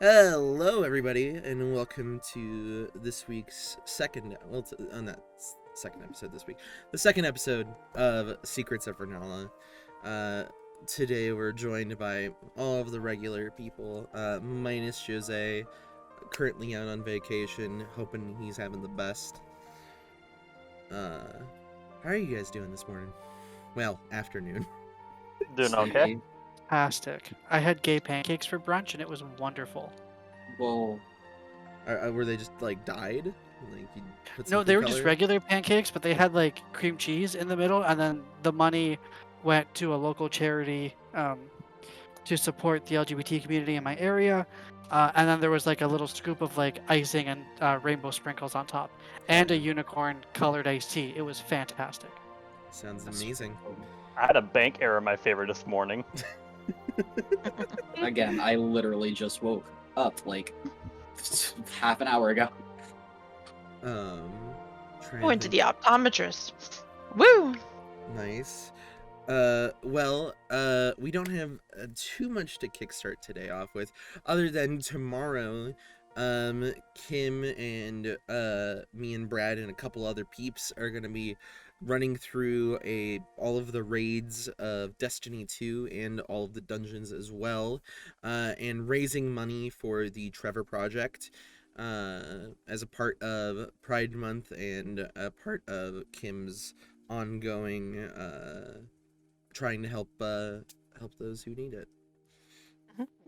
Hello, everybody, and welcome to this week's not second episode this week, the second episode of Secrets of Renala. Today we're joined by all of the regular people, minus Jose, currently out on vacation, hoping he's having the best. How are you guys doing this morning? Well, afternoon. Doing okay. Fantastic. I had gay pancakes for brunch and it was wonderful. Well, Were they just like dyed? Like you put No, some they food were just color? regular pancakes, but they had like cream cheese in the middle, and then the money went to a local charity to support the LGBT community in my area. And then there was like a little scoop of like icing and rainbow sprinkles on top, and a unicorn colored iced tea. It was fantastic. Sounds amazing. I had a bank error in my favor this morning. again, I literally just woke up like half an hour ago. Trying I went to think. the optometrist. Woo! Nice. We don't have too much to kickstart today off with, other than tomorrow, Kim and me and Brad and a couple other peeps are gonna be running through all of the raids of Destiny 2 and all of the dungeons as well, and raising money for the Trevor Project, as a part of Pride Month and a part of Kim's ongoing trying to help those who need it.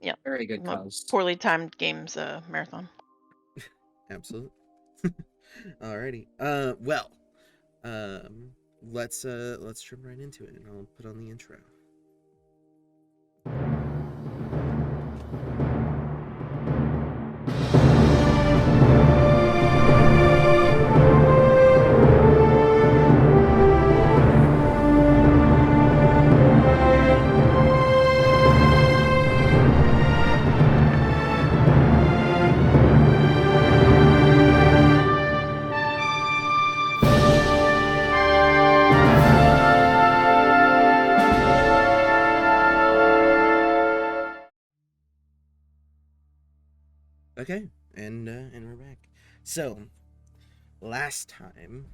Yeah. Very good Well, cause. poorly timed games marathon. Absolutely. Alrighty. Let's jump right into it, and I'll put on the intro. Okay, and we're back. So, last time,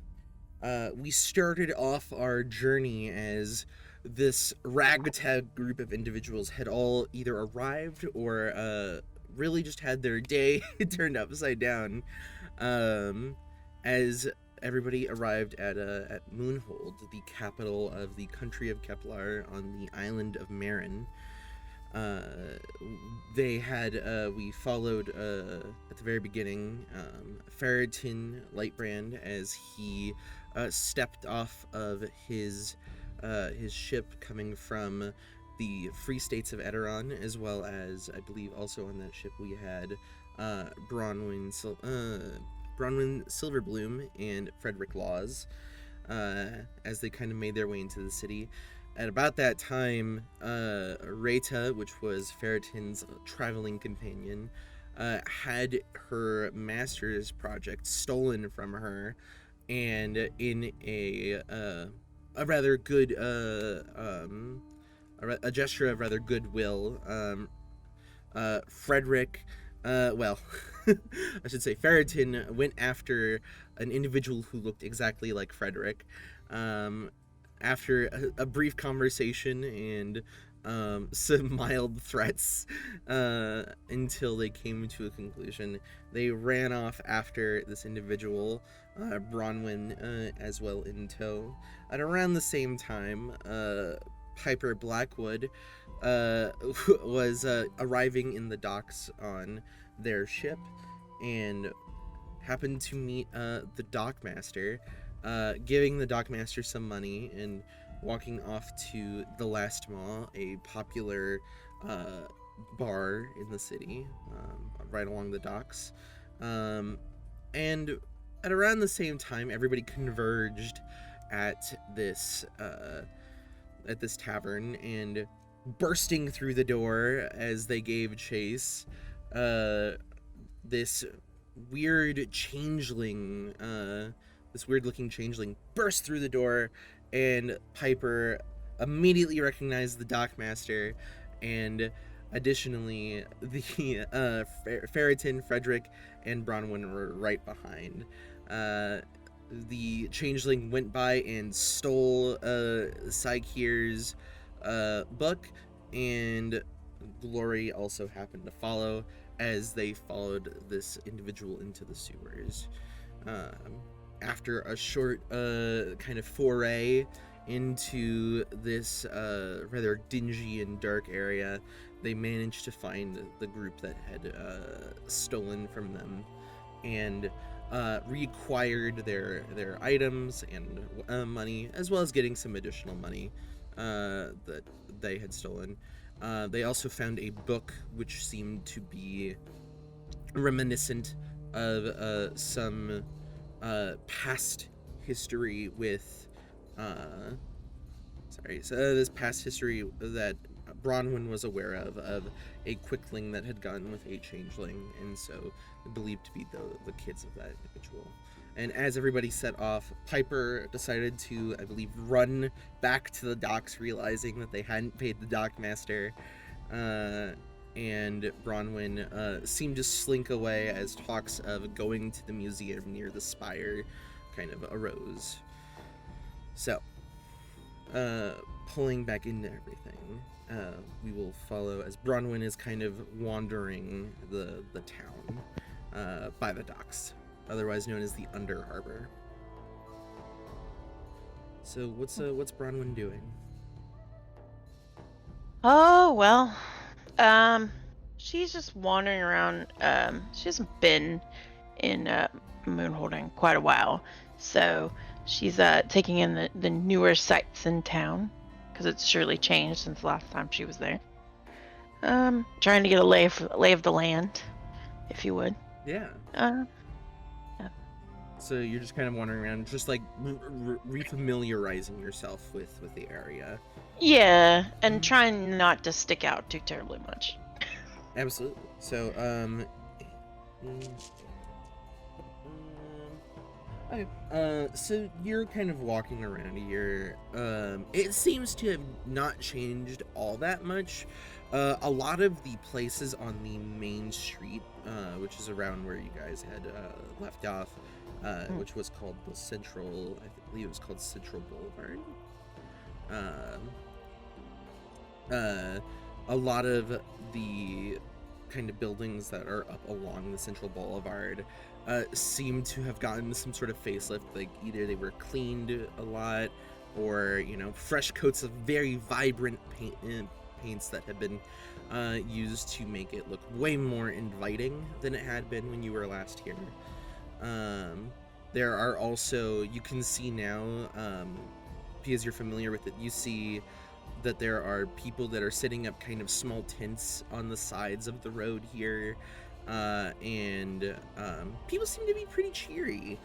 we started off our journey as this ragtag group of individuals had all either arrived or really just had their day turned upside down, as everybody arrived at Moonhold, the capital of the country of Kepler on the island of Marin. We followed at the very beginning Ferritin Lightbrand as he stepped off of his ship coming from the Free States of Eteron, as well as, I believe, also on that ship we had Bronwyn Silverbloom and Frederick Laws, as they kind of made their way into the city. At about that time, Reta, which was Ferritin's traveling companion, had her master's project stolen from her, and in a rather good a gesture of rather goodwill, Frederick, I should say Ferritin went after an individual who looked exactly like Frederick. After a brief conversation and some mild threats, until they came to a conclusion, they ran off after this individual, Bronwyn, as well in tow. At around the same time, Piper Blackwood was arriving in the docks on their ship and happened to meet the dockmaster, giving the dockmaster some money and walking off to the Last Mall, a popular bar in the city, right along the docks. And at around the same time, everybody converged at this tavern, and bursting through the door as they gave chase, this weird changeling, this weird-looking changeling burst through the door, and Piper immediately recognized the dockmaster, and Additionally, the Ferritin, Frederick, and Bronwyn were right behind. The changeling went by and stole Sykir's book, and Glory also happened to follow as they followed this individual into the sewers. After a short kind of foray into this rather dingy and dark area, they managed to find the group that had stolen from them and reacquired their items and money, as well as getting some additional money that they had stolen. They also found a book which seemed to be reminiscent of some past history with this past history that Bronwyn was aware of a quickling that had gone with a changeling, and so believed to be the kids of that individual. And as everybody set off, Piper decided to, I believe, run back to the docks, realizing that they hadn't paid the dockmaster. And Bronwyn seemed to slink away as talks of going to the museum near the spire kind of arose. So, pulling back into everything, we will follow as Bronwyn is kind of wandering the town by the docks, otherwise known as the Under Harbor. So what's Bronwyn doing? Oh, well. She's just wandering around. She hasn't been in Moonhold in quite a while. So she's taking in the newer sights in town, because it's surely changed since the last time she was there. Trying to get a lay of the land, if you would. Yeah. Yeah. So you're just kind of wandering around, just like refamiliarizing yourself with the area. Yeah, and trying not to stick out too terribly much. Absolutely. So, okay. So you're kind of walking around here. It seems to have not changed all that much. A lot of the places on the main street, which is around where you guys had left off, which was called the Central, I believe it was called Central Boulevard. A lot of the kind of buildings that are up along the Central Boulevard seem to have gotten some sort of facelift. Like either they were cleaned a lot, or fresh coats of very vibrant paints that have been used to make it look way more inviting than it had been when you were last here. There are also, you can see now, because you're familiar with it, you see that there are people that are setting up kind of small tents on the sides of the road here, and people seem to be pretty cheery,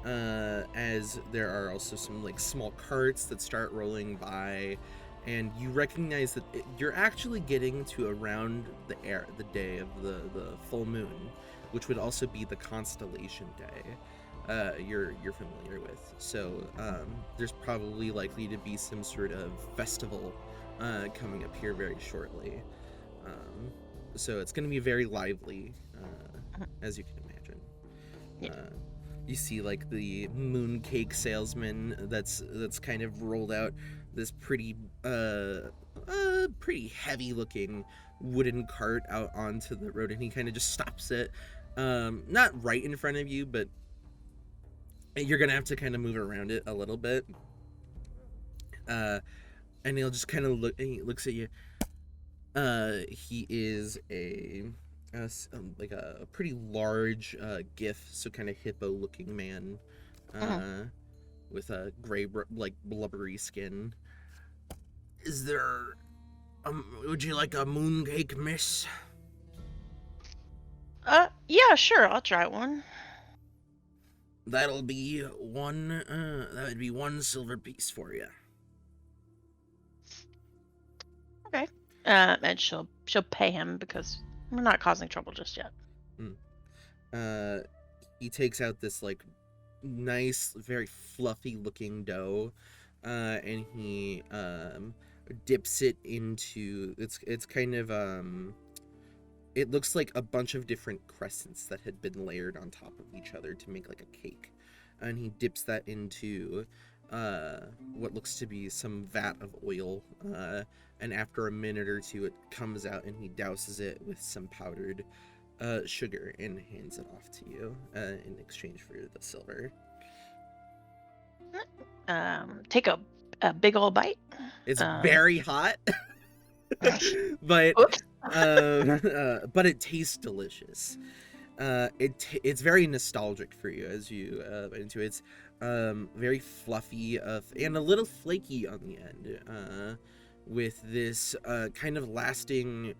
as there are also some like small carts that start rolling by, and you recognize that you're actually getting to around the day of the full moon, which would also be the constellation day you're familiar with. So there's probably likely to be some sort of festival coming up here very shortly. So it's going to be very lively, as you can imagine. Yeah. You see like the mooncake salesman that's kind of rolled out this pretty heavy looking wooden cart out onto the road, and he kind of just stops it, not right in front of you, but you're gonna have to kind of move around it a little bit, and he'll just kind of look, and he looks at you. He is like a pretty large gif, so kind of hippo looking man, with a gray like blubbery skin. Is there would you like a mooncake, miss? Yeah, sure, I'll try one. That'll be one, that would be 1 silver piece for you. Okay. And she'll pay him because we're not causing trouble just yet. He takes out this like nice, very fluffy looking dough, and he dips it into it's kind of it looks like a bunch of different crescents that had been layered on top of each other to make like a cake, and he dips that into what looks to be some vat of oil, and after a minute or two it comes out and he douses it with some powdered sugar and hands it off to you in exchange for the silver. Take a big old bite. It's very hot, but Oops. but it tastes delicious. It's very nostalgic for you as you bite into it. It's very fluffy and a little flaky on the end, with this kind of lasting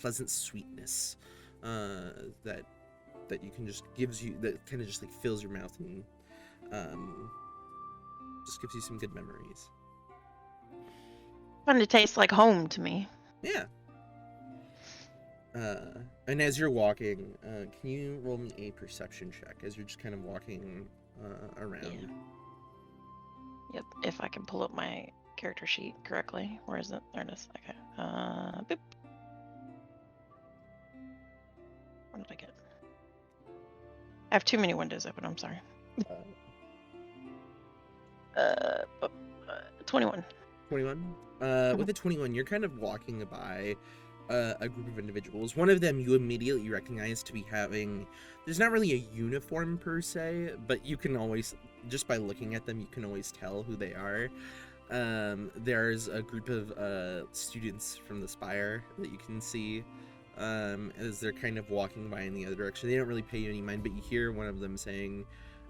pleasant sweetness that you can just gives you, that kind of just like fills your mouth and just gives you some good memories. Fun to taste like home to me. Yeah. And as you're walking, can you roll me a perception check as you're just kind of walking around? Yeah. Yep, if I can pull up my character sheet correctly. Where is it? There it is. Okay. Boop. What did I get? I have too many windows open. I'm sorry. 21. 21. With a 21, you're kind of walking by a group of individuals. One of them you immediately recognize to be having, there's not really a uniform per se, but you can always, just by looking at them, you can always tell who they are. There's a group of students from the Spire that you can see as they're kind of walking by in the other direction. They don't really pay you any mind, but you hear one of them saying,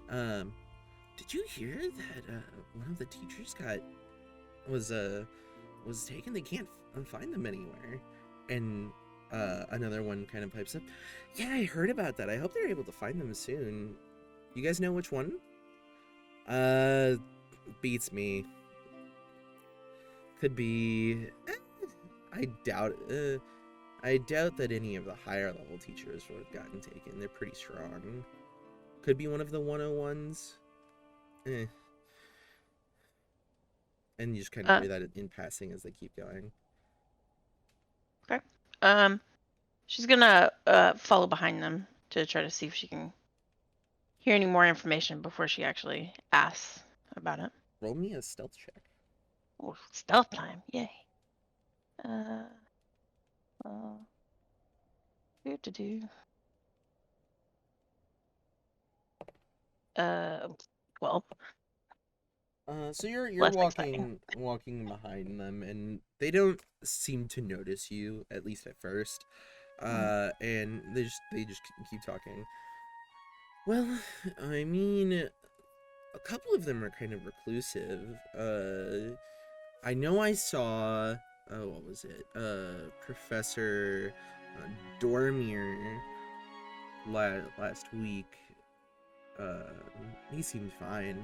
did you hear that one of the teachers was taken? They can't find them anywhere. And another one kind of pipes up, yeah, I heard about that. I hope they're able to find them soon. You guys know which one? Beats me. Could be, I doubt that any of the higher level teachers would have gotten taken. They're pretty strong. Could be one of the 101s. And you just kind of hear that in passing as they keep going. Okay. She's gonna follow behind them to try to see if she can hear any more information before she actually asks about it. Roll me a stealth check. Oh, stealth time! Yay. Do. 12. So you're Less exciting. walking behind them, and they don't seem to notice you, at least at first. And they just keep talking. Well, I mean, a couple of them are kind of reclusive. I know I saw, what was it? Professor Dormier last week. He seemed fine.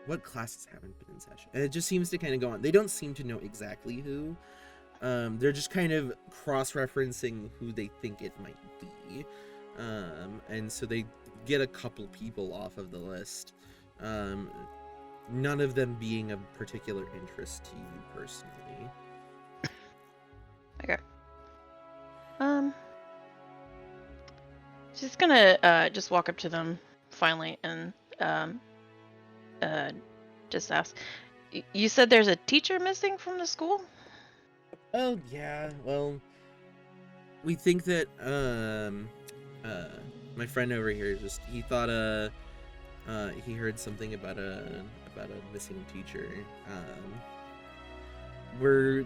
What classes haven't been in session? And it just seems to kind of go on. They don't seem to know exactly who. They're just kind of cross-referencing who they think it might be. And so they get a couple people off of the list. None of them being of particular interest to you personally. Okay. She's gonna just walk up to them finally and just ask, you said there's a teacher missing from the school? Oh yeah, well, we think that my friend over here he thought he heard something about a missing teacher. We're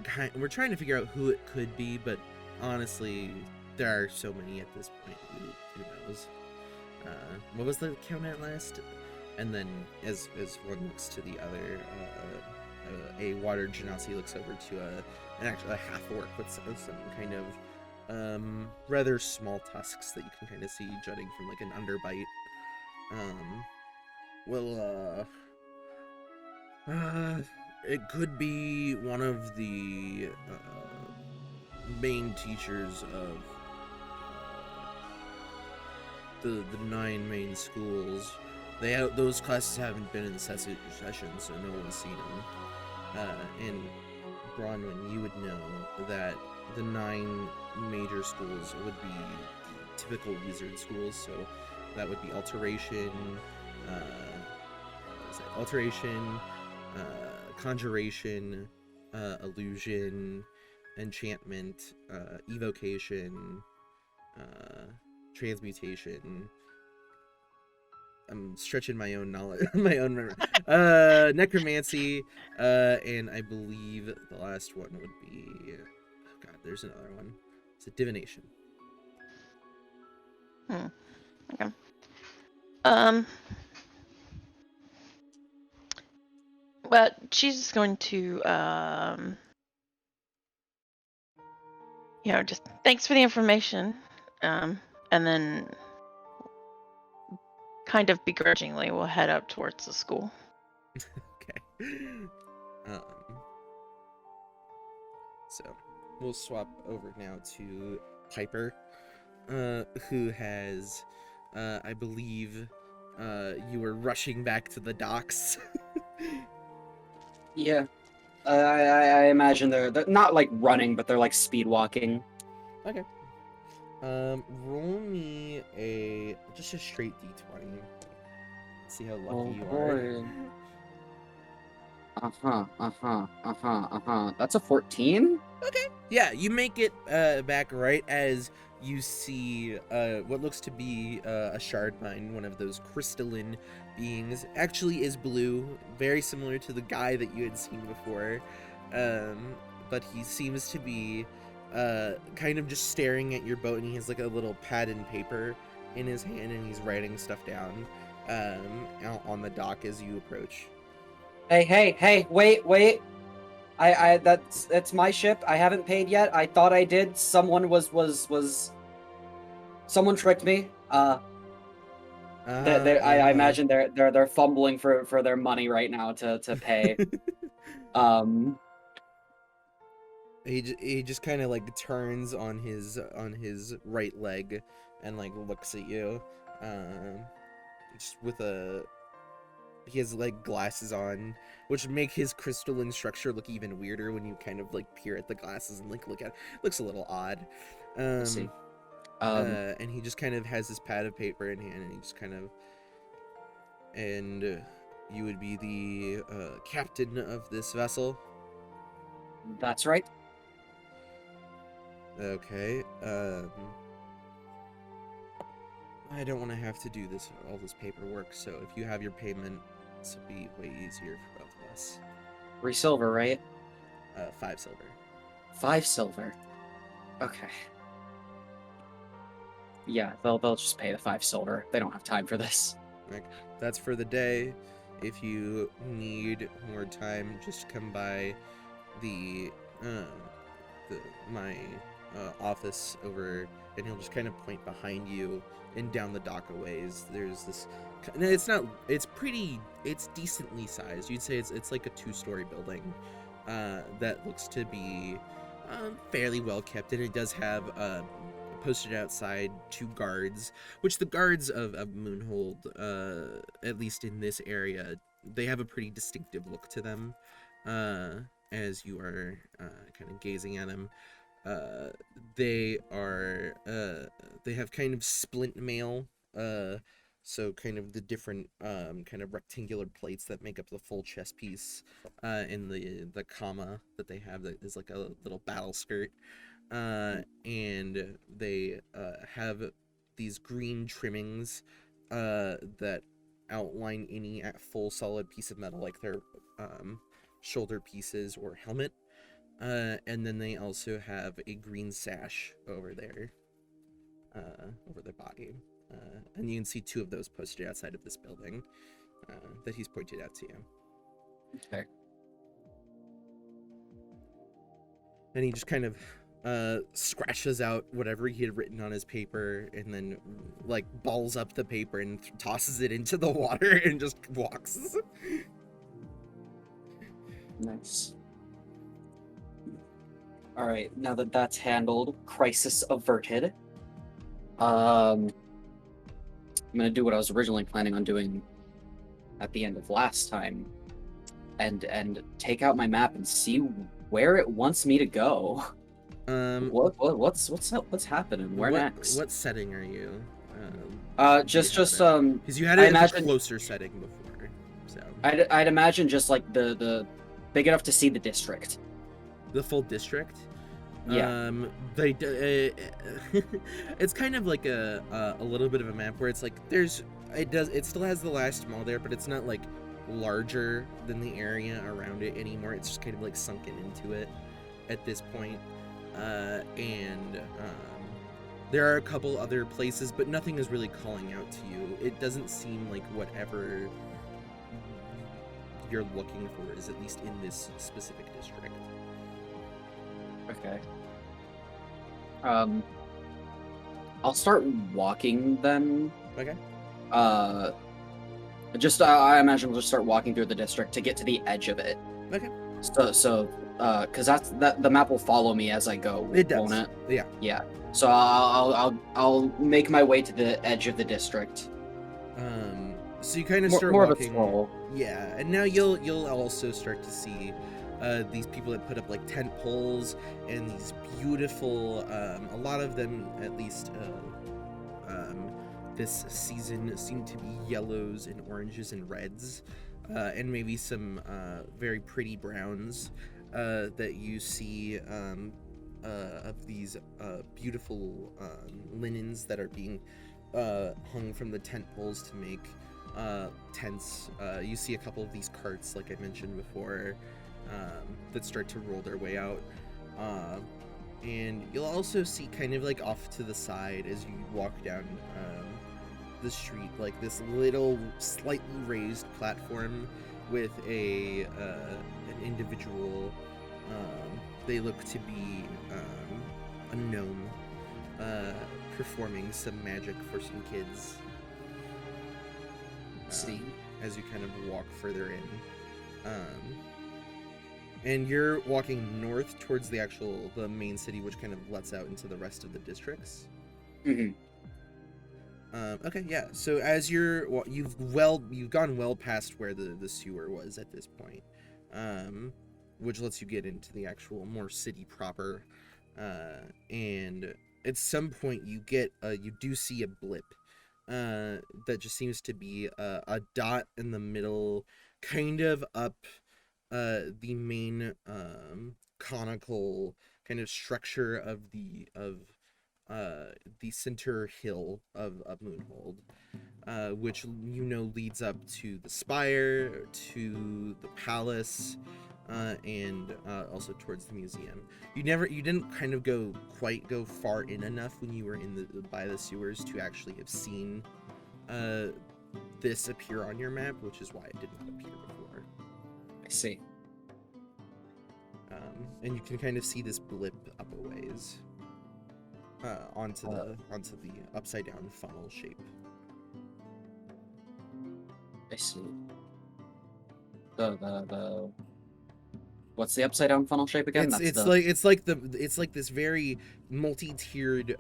trying to figure out who it could be, but honestly, there are so many at this point. Who knows? What was the count at last? And then, as one looks to the other, a water genasi looks over to a half orc with some kind of rather small tusks that you can kind of see jutting from like an underbite. It could be one of the main teachers of the 9 main schools. those classes haven't been in session, so no one's seen them. And Bronwyn, you would know that the 9 major schools would be typical wizard schools, so that would be alteration, conjuration, illusion, enchantment, evocation, transmutation. I'm stretching my own knowledge, my own memory. Necromancy, and I believe the last one would be, oh god, there's another one. It's a divination. Okay. But she's just going to, just thanks for the information, and then kind of begrudgingly we'll head up towards the school. Okay. So we'll swap over now to Piper, who has, I believe, you were rushing back to the docks. Yeah. I imagine they're not like running, but they're like speed walking. Okay. Roll me just a straight d20. See how lucky you are. That's a 14? Okay. Yeah, you make it back right as you see what looks to be a shard mine, one of those crystalline beings. Actually is blue, very similar to the guy that you had seen before. But he seems to be kind of just staring at your boat, and he has like a little pad and paper in his hand, and he's writing stuff down out on the dock as you approach. Hey, wait. That's my ship. I haven't paid yet. I thought I did. Someone someone tricked me. I imagine they're fumbling for their money right now to pay. He just kind of like turns on his right leg and like looks at you, just with he has like glasses on, which make his crystalline structure look even weirder when you kind of like peer at the glasses and like look at it. Looks a little odd. Let's see. And he just kind of has this pad of paper in hand, and he just kind of, and you would be the captain of this vessel. That's right. Okay. I don't want to have to do all this paperwork, so if you have your payment, this will be way easier for both of us. 3 silver, right? 5 silver. 5 silver. Okay. Yeah, they'll just pay the 5 silver. They don't have time for this. That's for the day. If you need more time, just come by my office over, and he'll just kind of point behind you and down the dock a ways. There's this. It's decently sized. You'd say it's like a 2-story building that looks to be fairly well kept, and it does have posted outside 2 guards, which the guards of Moonhold, at least in this area, they have a pretty distinctive look to them. As you are kind of gazing at them, they have kind of splint mail, so kind of the different kind of rectangular plates that make up the full chess piece, in the comma that they have that is like a little battle skirt, and they have these green trimmings that outline any full solid piece of metal, like their shoulder pieces or helmet, and then they also have a green sash over there, over their body, and you can see 2 of those posted outside of this building that he's pointed out to you. Okay. And he just kind of scratches out whatever he had written on his paper, and then like balls up the paper and tosses it into the water and just walks. Nice. All right, now that that's handled, crisis averted. I'm gonna do what I was originally planning on doing at the end of last time, and take out my map and see where it wants me to go. What's happening? Where next? What setting are you? Just because you had I it in a imagine- closer setting before, so I'd imagine just like the big enough to see the district. the full district. Yeah. It's kind of like a little bit of a map where it's like it still has the last mall there, but it's not like larger than the area around it anymore. It's just kind of like sunken into it at this point. And there are a couple other places, but nothing is really calling out to you. It doesn't seem like whatever you're looking for is at least in this specific district. Okay. I'll start walking then. Okay. I imagine we'll just start walking through the district to get to the edge of it. Okay. Because the map will follow me as I go. It does. Won't it? Yeah. Yeah. So I'll make my way to the edge of the district. So you kind of start more walking. of a stroll. Yeah, and now you'll also start to see these people that put up like tent poles and these beautiful, a lot of them at least this season seem to be yellows and oranges and reds, and maybe some very pretty browns that you see of these beautiful linens that are being hung from the tent poles to make tents. You see a couple of these carts, like I mentioned before, that start to roll their way out. And you'll also see kind of like off to the side as you walk down the street, like this little slightly raised platform with an individual. They look to be a gnome performing some magic for some kids. See. As you kind of walk further in. And you're walking north towards the main city, which kind of lets out into the rest of the districts. Mm-hmm. Okay, yeah. So as you've gone well past where the sewer was at this point, which lets you get into the actual more city proper. And at some point you do see a blip. That just seems to be a dot in the middle, kind of up the main conical kind of structure of the center hill of Moonhold, which leads up to the spire, to the palace, and also towards the museum. You didn't kind of go far in enough when you were by the sewers to actually have seen this appear on your map, which is why it didn't appear before. I see. And you can kind of see this blip up a ways onto the upside down funnel shape. I see. The what's the upside down funnel shape again? It's like this very multi-tiered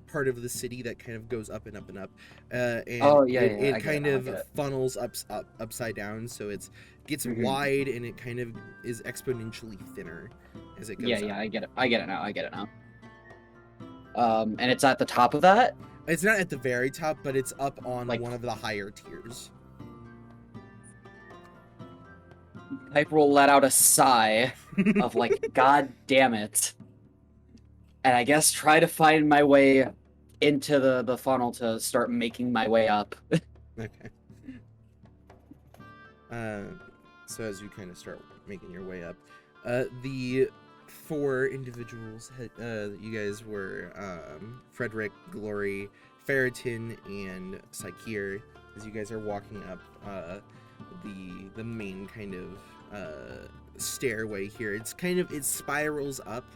part of the city that kind of goes up and up and up, and it kind of funnels upside down, so it gets wide and it kind of is exponentially thinner as it goes up. I get it now. And it's at the top of that? It's not at the very top, but it's up on one of the higher tiers. Piper will let out a sigh of like, God damn it. And I guess try to find my way into the funnel to start making my way up. Okay. So as you kind of start making your way up, the four individuals that you guys were, Frederick, Glory, Ferritin, and Saikir, as you guys are walking up the main kind of stairway here. It spirals up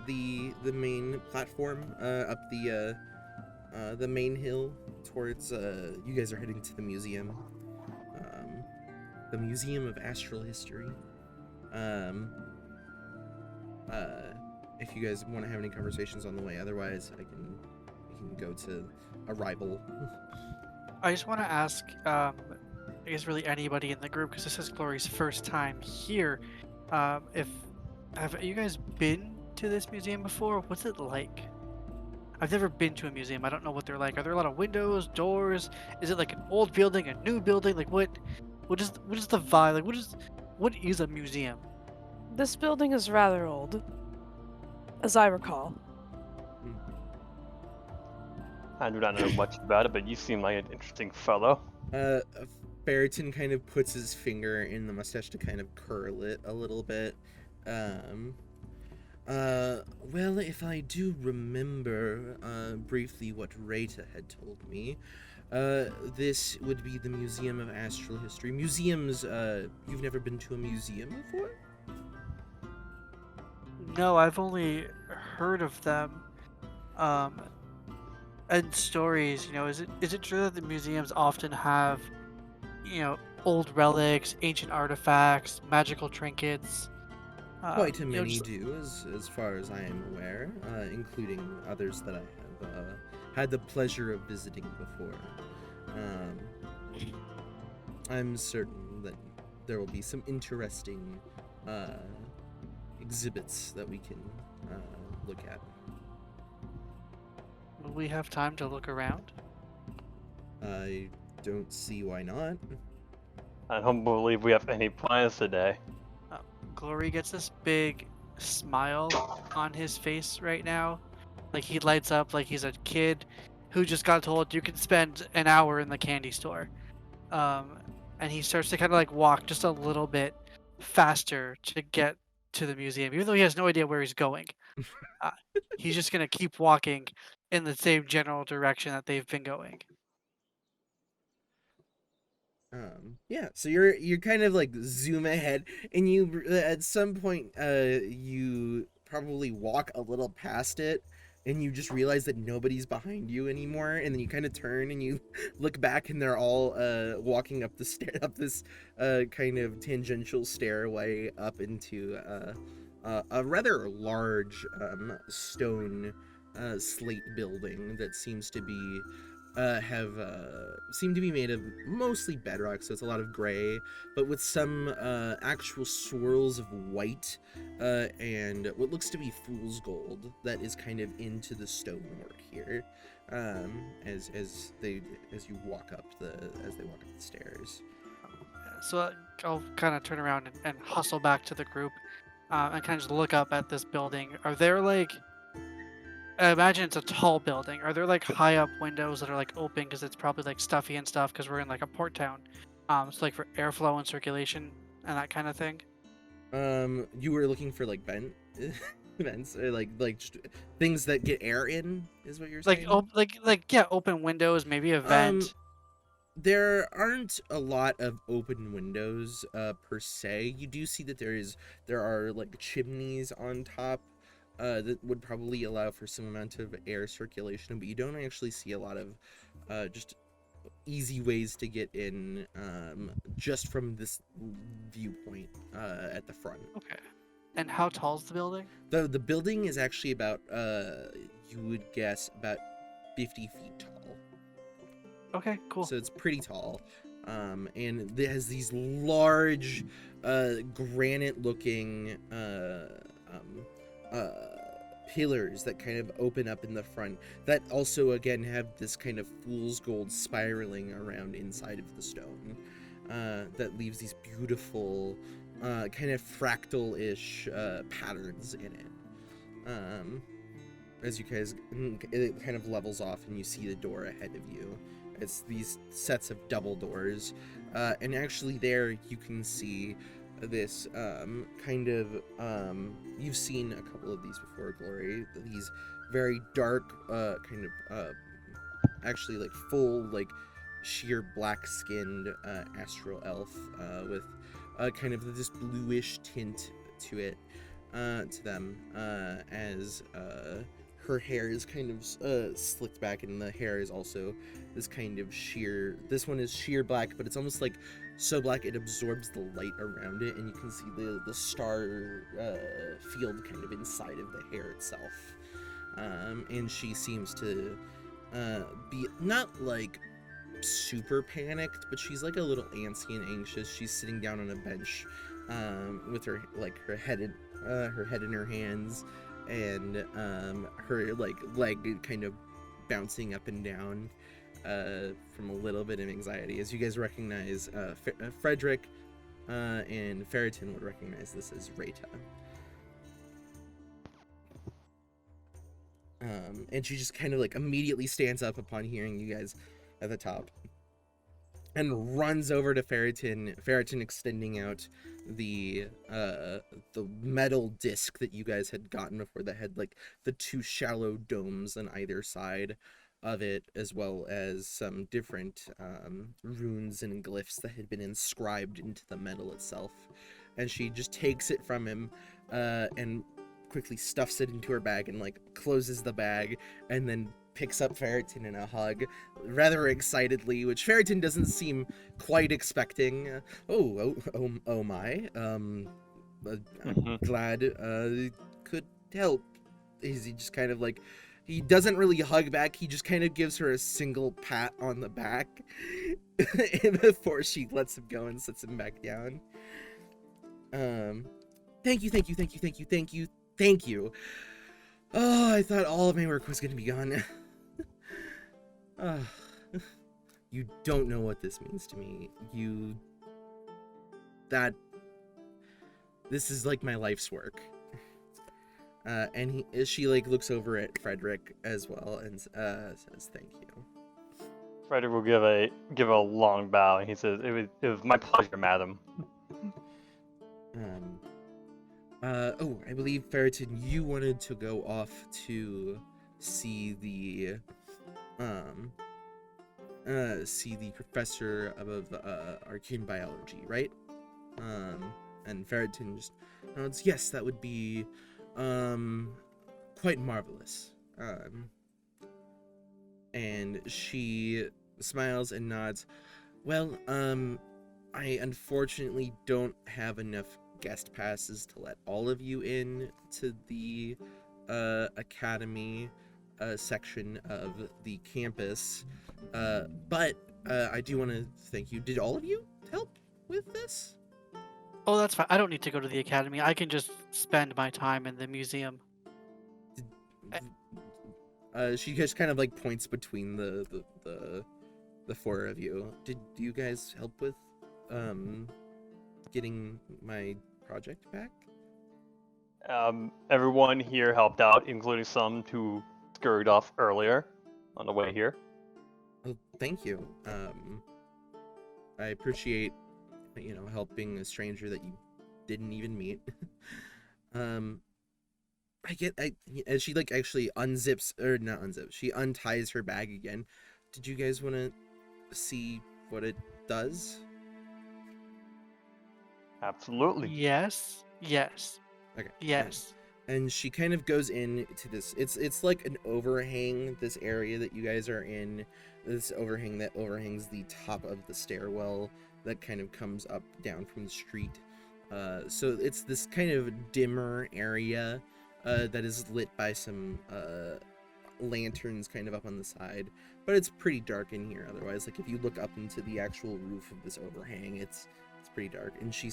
the main platform up the main hill towards you guys are heading to the museum, the Museum of Astral History. If you guys want to have any conversations on the way, otherwise we can go to Arrival. I just want to ask, I guess really anybody in the group, because this is Glory's first time here. If have you guys been to this museum before? What's it like? I've never been to a museum. I don't know what they're like. Are there a lot of windows, doors? Is it like an old building, a new building? Like what is the vibe? Like what is a museum? This building is rather old, as I recall. I do not know much about it, but you seem like an interesting fellow. Ferriton kind of puts his finger in the mustache to kind of curl it a little bit. Well, if I do remember briefly what Rita had told me, this would be the Museum of Astral History. Museums, you've never been to a museum before? No, I've only heard of them. And stories, is it true that the museums often have, old relics, ancient artifacts, magical trinkets? Quite a many just- do, as far as I am aware, including others that I have had the pleasure of visiting before. I'm certain that there will be some interesting exhibits that we can look at. Will we have time to look around? I don't see why not. I don't believe we have any plans today. Glory gets this big smile on his face right now. Like he lights up like he's a kid who just got told you can spend an hour in the candy store. And he starts to kind of like walk just a little bit faster to get to the museum, even though he has no idea where he's going. He's just going to keep walking in the same general direction that they've been going. Yeah, so you're kind of like zoom ahead, and you at some point you probably walk a little past it, and you just realize that nobody's behind you anymore, and then you kind of turn and you look back, and they're all walking up the up this kind of tangential stairway up into a rather large stone slate building that seems to be seem to be made of mostly bedrock, so it's a lot of gray, but with some actual swirls of white and what looks to be fool's gold that is kind of into the stonework here. As you walk up the stairs. So I'll kind of turn around and hustle back to the group and kind of just look up at this building. Are there like, I imagine it's a tall building. Are there like high up windows that are like open because it's probably like stuffy and stuff because we're in like a port town? So like for airflow and circulation and that kind of thing. You were looking for like vents or like just things that get air in, is what you're saying? Like open windows, maybe a vent. There aren't a lot of open windows per se. You do see that there are like chimneys on top that would probably allow for some amount of air circulation, but you don't actually see a lot of just easy ways to get in just from this viewpoint at the front. Okay. And how tall is the building? The building is actually about you would guess about 50 feet tall. Okay, cool. So it's pretty tall, and it has these large granite-looking pillars that kind of open up in the front that also again have this kind of fool's gold spiraling around inside of the stone that leaves these beautiful kind of fractal-ish patterns in it. As you guys, it kind of levels off and you see the door ahead of you. It's these sets of double doors, and actually there you can see this kind of you've seen a couple of these before, Glory. These very dark kind of actually like full like sheer black skinned astral elf with kind of this bluish tint to it to them as her hair is kind of slicked back, and the hair is also this kind of sheer, this one is sheer black, but it's almost like so black it absorbs the light around it, and you can see the star field kind of inside of the hair itself. And she seems to be not like super panicked, but she's like a little antsy and anxious. She's sitting down on a bench, with her head in her hands, and her like leg kind of bouncing up and down, from a little bit of anxiety. As you guys recognize, Frederick and Ferritin would recognize this as Rita. And she just kind of like immediately stands up upon hearing you guys at the top, and runs over to Ferritin extending out the metal disc that you guys had gotten before, that had like the two shallow domes on either side of it, as well as some different runes and glyphs that had been inscribed into the metal itself. And she just takes it from him, and quickly stuffs it into her bag and like closes the bag, and then picks up Ferritin in a hug rather excitedly, which Ferritin doesn't seem quite expecting. Oh my, I'm glad could help. He just kind of like, he doesn't really hug back, he just kind of gives her a single pat on the back before she lets him go and sets him back down. Thank you. Oh, I thought all of my work was gonna be gone. You don't know what this means to me. This is like my life's work. And she like looks over at Frederick as well and says thank you. Frederick will give a long bow, and he says, "It was my pleasure, madam." I believe, Ferritin, you wanted to go off to see the professor of arcane biology, right? And Ferritin just nods, yes, that would be quite marvelous. And she smiles and nods. Well, I unfortunately don't have enough guest passes to let all of you in to the academy section of the campus, but I do want to thank you. Did all of you help with this? Oh, that's fine. I don't need to go to the academy. I can just spend my time in the museum. She just kind of like points between the four of you. Did you guys help with getting my project back? Everyone here helped out, including some who scurried off earlier on the way here. Oh, thank you. I appreciate, helping a stranger that you didn't even meet. And she like actually she unties her bag again. Did you guys want to see what it does? Absolutely. Yes. Okay. Yes. And she kind of goes into this. It's like an overhang. This area that you guys are in. This overhang that overhangs the top of the stairwell that kind of comes up down from the street. So it's this kind of dimmer area that is lit by some lanterns kind of up on the side, but it's pretty dark in here otherwise. Like if you look up into the actual roof of this overhang, it's pretty dark. And she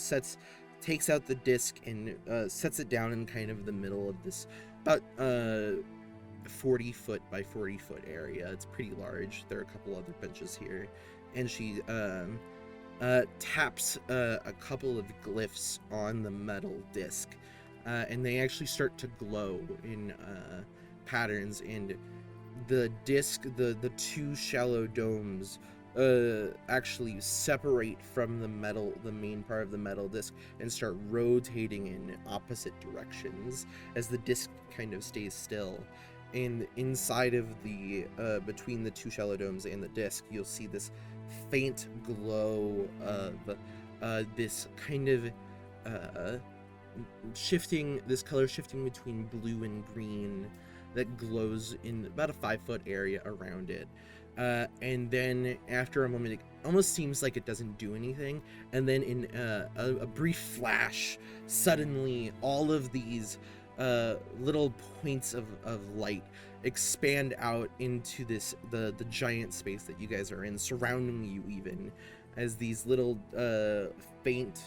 takes out the disc and sets it down in kind of the middle of this about 40 foot by 40 foot area. It's pretty large. There are a couple other benches here, and she taps a couple of glyphs on the metal disc, and they actually start to glow in patterns, and the disc, the two shallow domes actually separate from the main part of the metal disc, and start rotating in opposite directions as the disc kind of stays still. And inside of the between the two shallow domes and the disc, you'll see this faint glow of this kind of color shifting between blue and green that glows in about a 5-foot area around it. And then after a moment, it almost seems like it doesn't do anything. And then in a brief flash, suddenly all of these little points of light expand out into the giant space that you guys are in, surrounding you, even as these little faint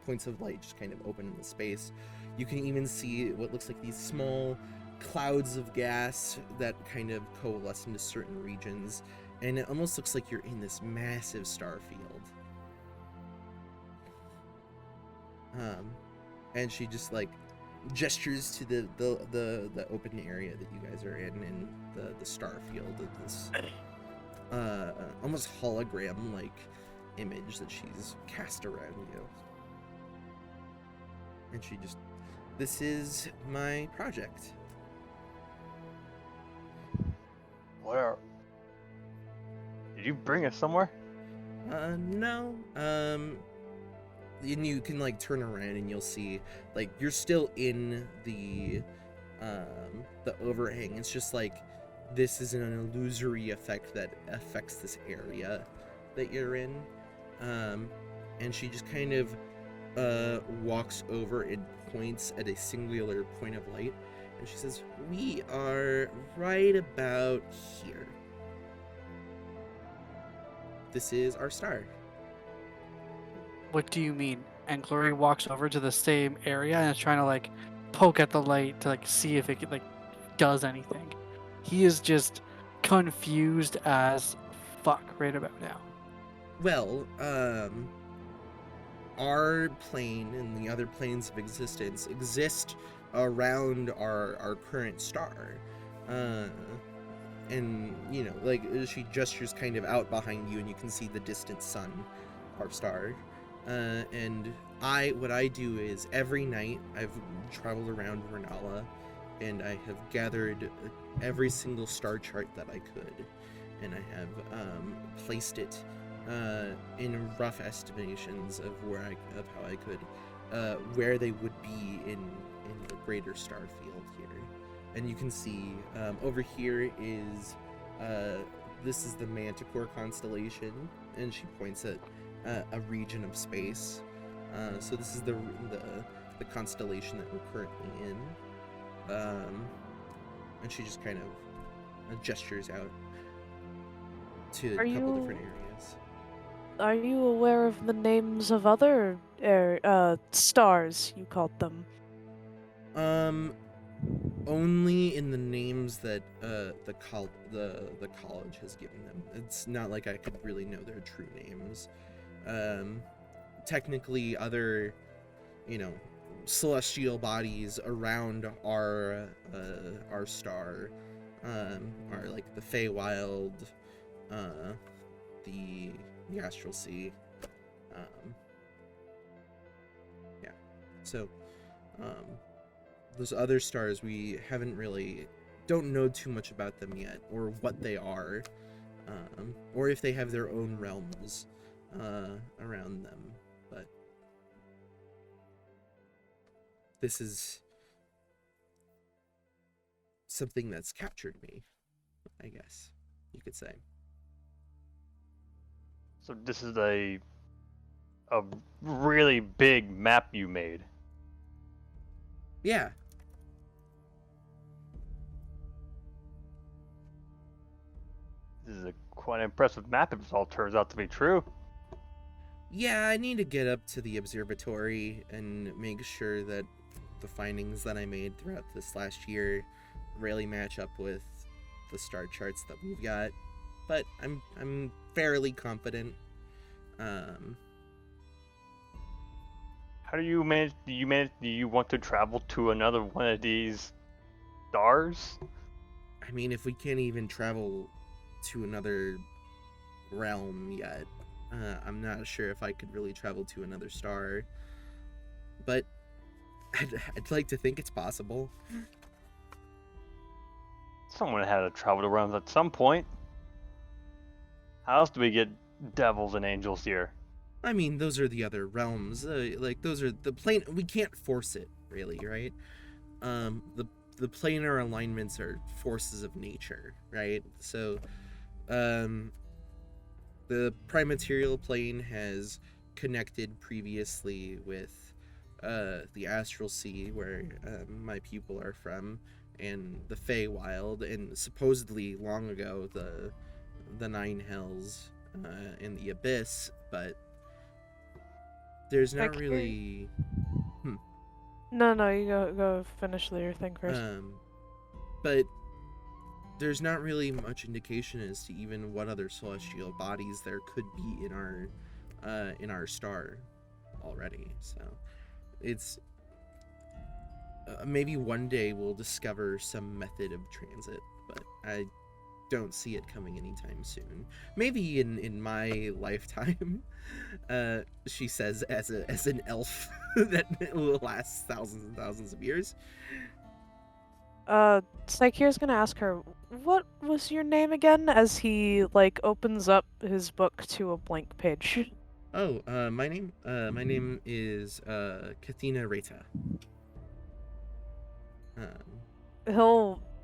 points of light just kind of open in the space. You can even see what looks like these small clouds of gas that kind of coalesce into certain regions, and it almost looks like you're in this massive star field. And she just like gestures to the open area that you guys are in the star field of this almost hologram like image that she's cast around you. And she just, this is my project. Where? Did you bring us somewhere? No. And you can like turn around and you'll see like you're still in the overhang. It's just like this is an illusory effect that affects this area that you're in. And she just kind of walks over and points at a singular point of light, and she says, "We are right about here. This is our star." What do you mean? And Glory walks over to the same area and is trying to like poke at the light to like see if it like does anything. He is just confused as fuck right about now. Well, our plane and the other planes of existence exist around our current star. And, you know, like, she gestures kind of out behind you and you can see the distant sun, our star. And what I do is every night I've traveled around Renala and I have gathered every single star chart that I could, and I have placed it in rough estimations of how I could where they would be in the greater star field here. And you can see over here is this is the Manticore constellation, and she points at a region of space. So this is the constellation that we're currently in. And she just kind of gestures out to a couple different areas. Are you aware of the names of other stars, you called them? Only in the names that the college has given them. It's not like I could really know their true names. Technically, other, you know, celestial bodies around our star are like the Feywild, the Astral Sea. Yeah. So, those other stars, we don't know too much about them yet, or what they are, or if they have their own realms around them. But this is something that's captured me, I guess you could say. So this is a really big map you made. Yeah. This is a quite impressive map if it all turns out to be true. Yeah, I need to get up to the observatory and make sure that the findings that I made throughout this last year really match up with the star charts that we've got. But I'm fairly confident. How do you manage? Do you want to travel to another one of these stars? I mean, if we can't even travel to another realm yet, I'm not sure if I could really travel to another star. But I'd like to think it's possible. Someone had to travel to realms at some point. How else do we get devils and angels here? I mean, those are the other realms. Like, those are the plane. We can't force it, really, right? The planar alignments are forces of nature, right? So, the prime material plane has connected previously with the Astral Sea, where my people are from, and the Feywild, and supposedly long ago the Nine Hells and the Abyss, but there's not can't- really. No, you go finish your thing first. But there's not really much indication as to even what other celestial bodies there could be in our star already. So it's maybe one day we'll discover some method of transit, but I don't see it coming anytime soon. Maybe in my lifetime, she says as an elf that will last thousands and thousands of years. Psychere's gonna ask her, what was your name again? As he opens up his book to a blank page. Oh, my name is Kathina Reta.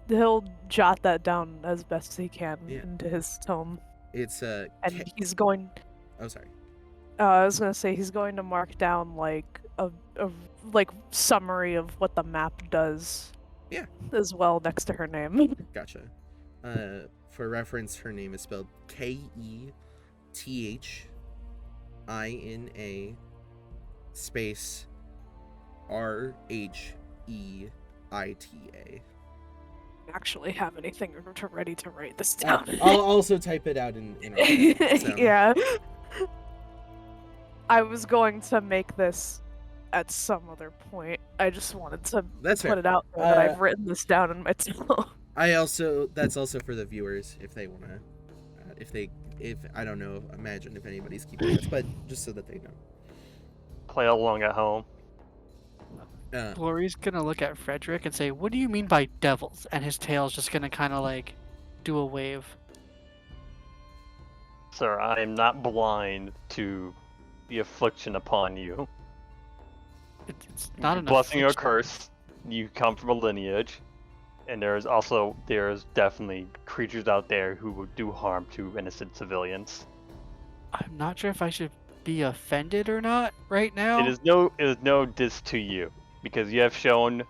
He'll jot that down as best as he can Yeah. into his tome, It's and he's going. Oh, sorry. I was gonna say he's going to mark down a summary of what the map does. Yeah. As well next to her name. Gotcha. For reference, her name is spelled Keithina space Rheita. Actually have anything ready to write this down. I'll also type it out in our so. Yeah. I was going to make this at some other point. I just wanted to That's put fair. it out there that I've written this down in my tome. That's also for the viewers if they want to, if I don't know, imagine if anybody's keeping this, but just so that they know. Play along at home. Glory's gonna look at Frederick and say, "What do you mean by devils?" And his tail's just gonna kind of do a wave. Sir, I am not blind to the affliction upon you. It's not an blessing or affliction. curse. You come from a lineage, and there's definitely creatures out there who would do harm to innocent civilians. I'm not sure if I should be offended or not right now. It is no diss to you, because you have shown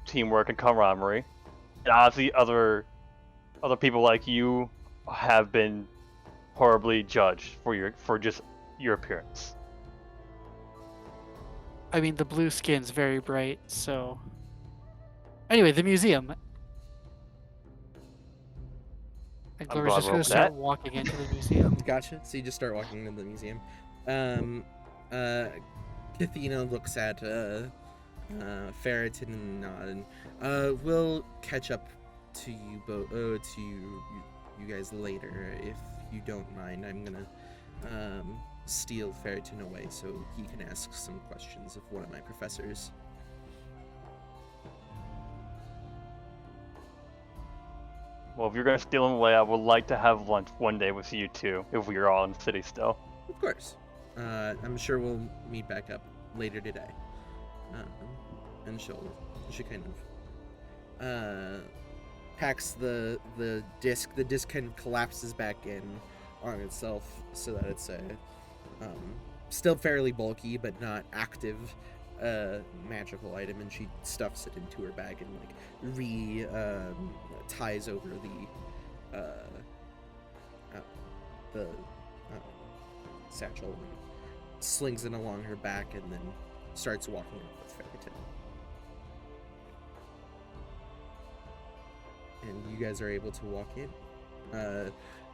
teamwork and camaraderie, and obviously other people like you have been horribly judged for just your appearance. I mean, the blue skin's very bright, so. Anyway, the museum. And Glory's just gonna start walking into the museum. Gotcha. So you just start walking into the museum. Kathina looks at Ferritin and nod. We'll catch up to you both, to you guys later, if you don't mind. I'm gonna steal Ferritin away so he can ask some questions of one of my professors. Well, if you're gonna steal him away, I would like to have lunch one day with you two, if we are all in the city still. Of course. I'm sure we'll meet back up later today. And she kind of packs the disc. The disc kind of collapses back in on itself so that it's still fairly bulky but not active magical item, and she stuffs it into her bag and ties over the satchel and slings it along her back, and then starts walking up with Ferritin. And you guys are able to walk in.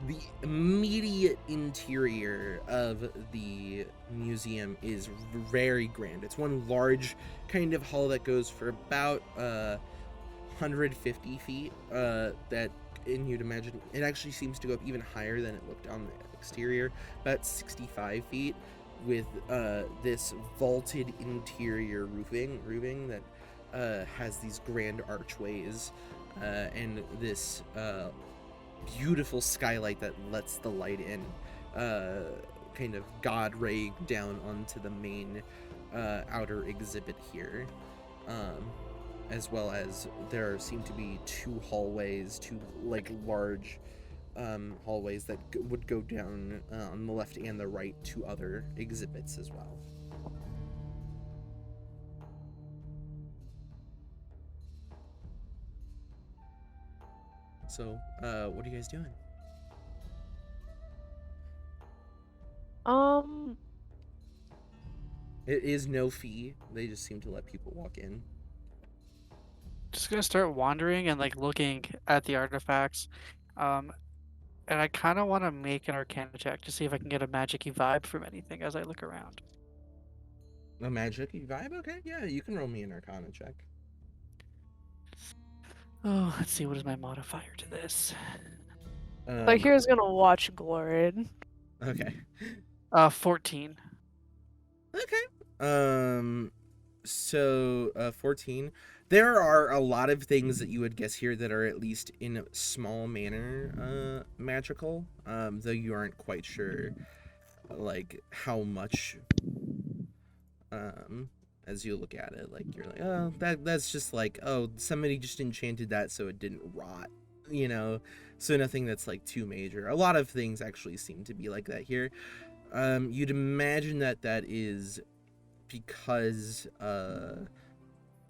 The immediate interior of the museum is very grand. It's one large kind of hall that goes for about 150 feet. And you'd imagine it actually seems to go up even higher than it looked on the exterior, about 65 feet, with this vaulted interior roofing that has these grand archways and this beautiful skylight that lets the light in, kind of god raying down onto the main outer exhibit here, as well as there seem to be two large hallways that would go down on the left and the right to other exhibits as well. So, what are you guys doing? It is no fee. They just seem to let people walk in. Just gonna start wandering and like looking at the artifacts. Um, and I kind of want to make an Arcana check to see if I can get a magic-y vibe from anything as I look around. A magic vibe? Okay, yeah, you can roll me an Arcana check. Oh, let's see, what is my modifier to this? Like here's gonna watch Glorid. Okay. 14. Okay. So 14. There are a lot of things that you would guess here that are at least in a small manner magical. Though you aren't quite sure like how much as you look at it, like you're like, oh, that's just like, oh, somebody just enchanted that so it didn't rot, you know. So nothing that's like too major. A lot of things actually seem to be like that here. You'd imagine that is because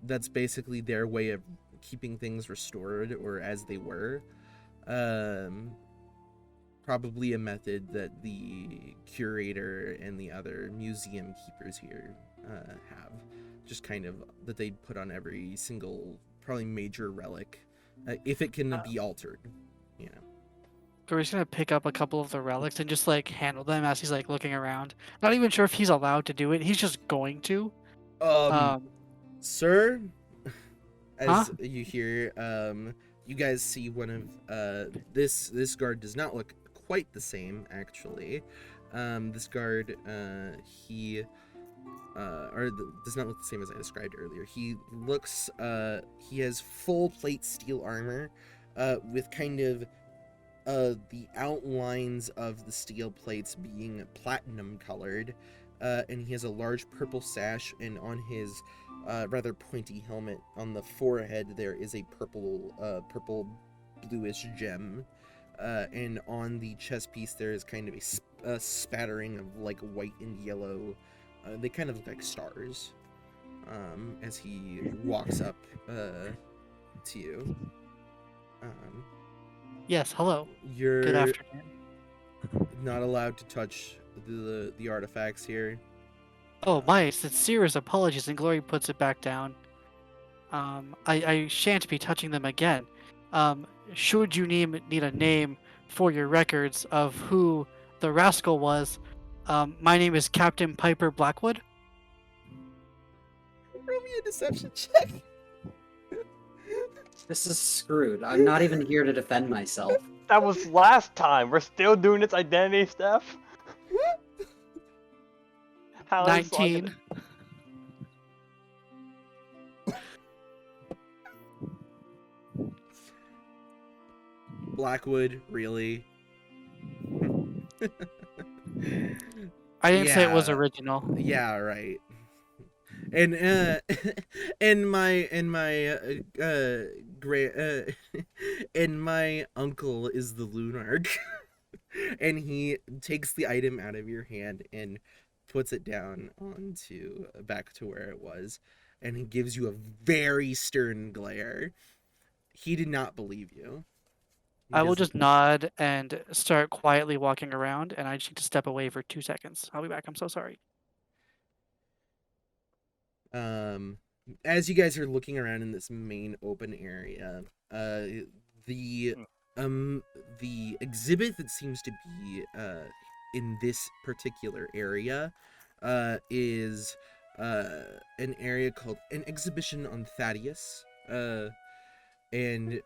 that's basically their way of keeping things restored or as they were. Probably a method that the curator and the other museum keepers here have, just kind of that they put on every single probably major relic, if it can be altered, you know. So we're just gonna pick up a couple of the relics and just like handle them as he's like looking around. Not even sure if he's allowed to do it. He's just going to. Sir, as Huh? you hear, you guys see one of this guard does not look quite the same actually. This guard does not look the same as I described earlier. He looks he has full plate steel armor with kind of the outlines of the steel plates being platinum colored, and he has a large purple sash, and on his rather pointy helmet on the forehead there is a purple bluish gem, and on the chest piece there is kind of a spattering of like white and yellow. They kind of look like stars as he walks up to you. Yes, hello. You're Good afternoon. not allowed to touch the artifacts here. Oh, my sincerest apologies, and Glory puts it back down. I shan't be touching them again. Should you need a name for your records of who the rascal was, my name is Captain Piper Blackwood. Roll me a deception check. This is screwed. I'm not even here to defend myself. That was last time. We're still doing this identity stuff. How is 19. Blackwood, really? I didn't say it was Yeah. original. Yeah, right. And and my and my uncle is the Lunarch. And he takes the item out of your hand and puts it down onto back to where it was, and he gives you a very stern glare. He did not believe you. He I will doesn't- just nod and start quietly walking around, and I just need to step away for 2 seconds. I'll be back. I'm so sorry. As you guys are looking around in this main open area, the exhibit that seems to be in this particular area is an area called an exhibition on Thaddeus, and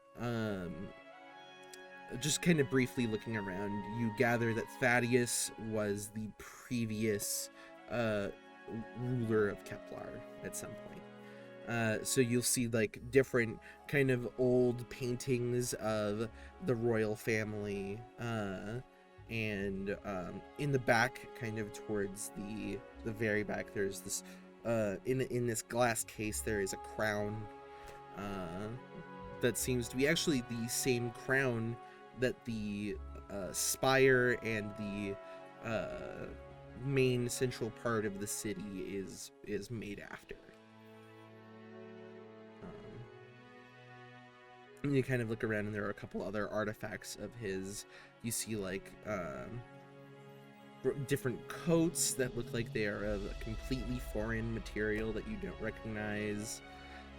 just kind of briefly looking around, you gather that Thaddeus was the previous ruler of Kepler at some point. So you'll see like different kind of old paintings of the royal family, and in the back, kind of towards the very back, there's this in this glass case there is a crown that seems to be actually the same crown that the spire and the main central part of the city is made after. And you kind of look around, and there are a couple other artifacts of his. You see, like, different coats that look like they are of a completely foreign material that you don't recognize.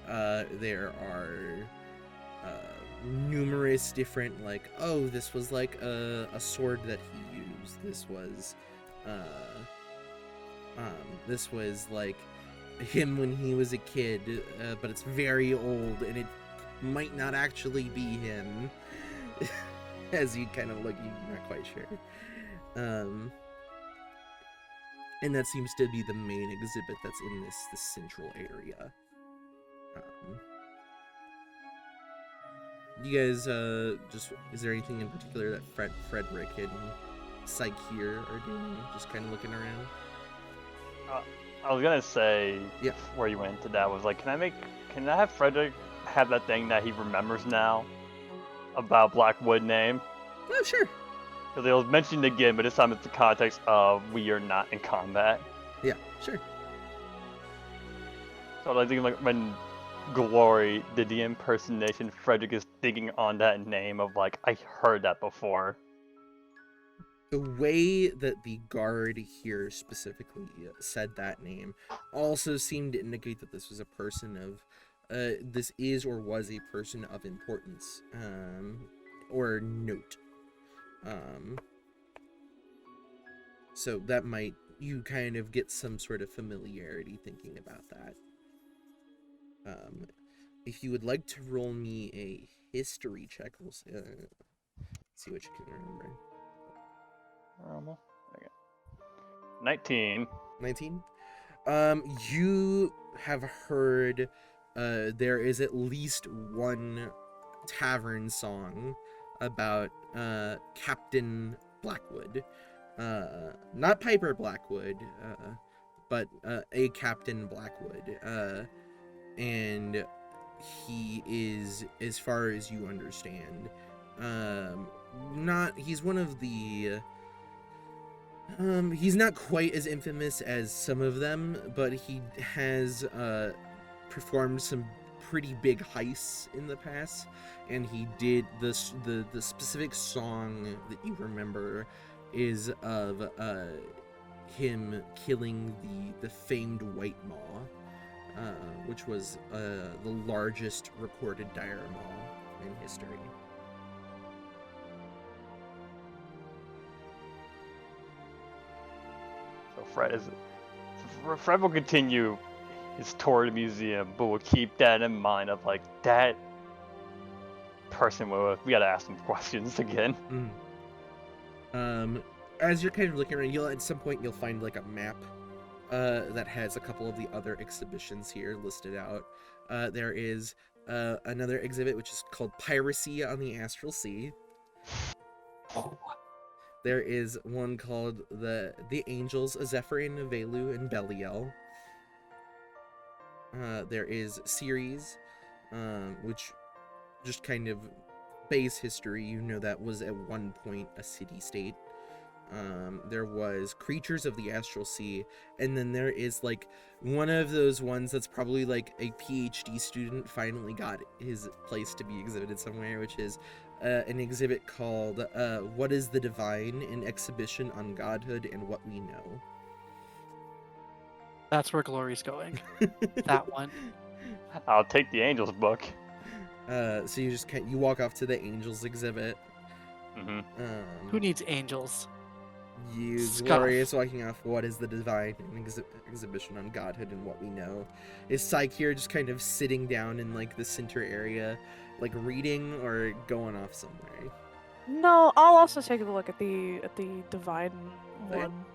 There are numerous different, like, oh, this was like a sword that he used. This was like him when he was a kid, but it's very old, and it might not actually be him. As you kind of look, you're not quite sure. And that seems to be the main exhibit that's in this central area. You guys, is there anything in particular that Frederick and Psyche here are doing? Just kind of looking around? I was gonna say, Yeah. where you went to that was like, can I have Frederick have that thing that he remembers now about Blackwood name? Oh, sure. Because it was mentioned again, but this time it's the context of we are not in combat. Yeah, sure. So I think like when Glory did the impersonation, Frederick is thinking on that name of like, I heard that before. The way that the guard here specifically said that name also seemed to indicate that this was a person of, this is or was a person of importance, or note. So that might, you kind of get some sort of familiarity thinking about that. If you would like to roll me a history check, we'll see what you can remember. 19. 19? You have heard there is at least one tavern song about Captain Blackwood. Not Piper Blackwood, but a Captain Blackwood. And he is, as far as you understand, he's one of the... he's not quite as infamous as some of them, but he has performed some pretty big heists in the past, and he did the specific song that you remember is of him killing the famed White Maw, which was the largest recorded dire maw in history. Fred will continue his tour of the museum, but we'll keep that in mind of like that person. We gotta ask some questions again. As you're kind of looking around, at some point you'll find like a map that has a couple of the other exhibitions here listed out. There is another exhibit which is called Piracy on the Astral Sea. There is one called the Angels, Zephyrin, Velu, and Belial. There is Ceres, which just kind of base history. You know that was at one point a city-state. There was Creatures of the Astral Sea, and then there is like one of those ones that's probably like a PhD student finally got his place to be exhibited somewhere, which is an exhibit called What is the Divine? An Exhibition on Godhood and What We Know. That's where Glory's going. That one. I'll take the Angels book. So you just you walk off to the Angels exhibit. Mm-hmm. Who needs angels? You Scuff. Glorious walking off What is the Divine? An exhibition on Godhood and What We Know. Is Psyche here just kind of sitting down in like the center area, like reading or going off somewhere? No, I'll also take a look at the divine Okay. one.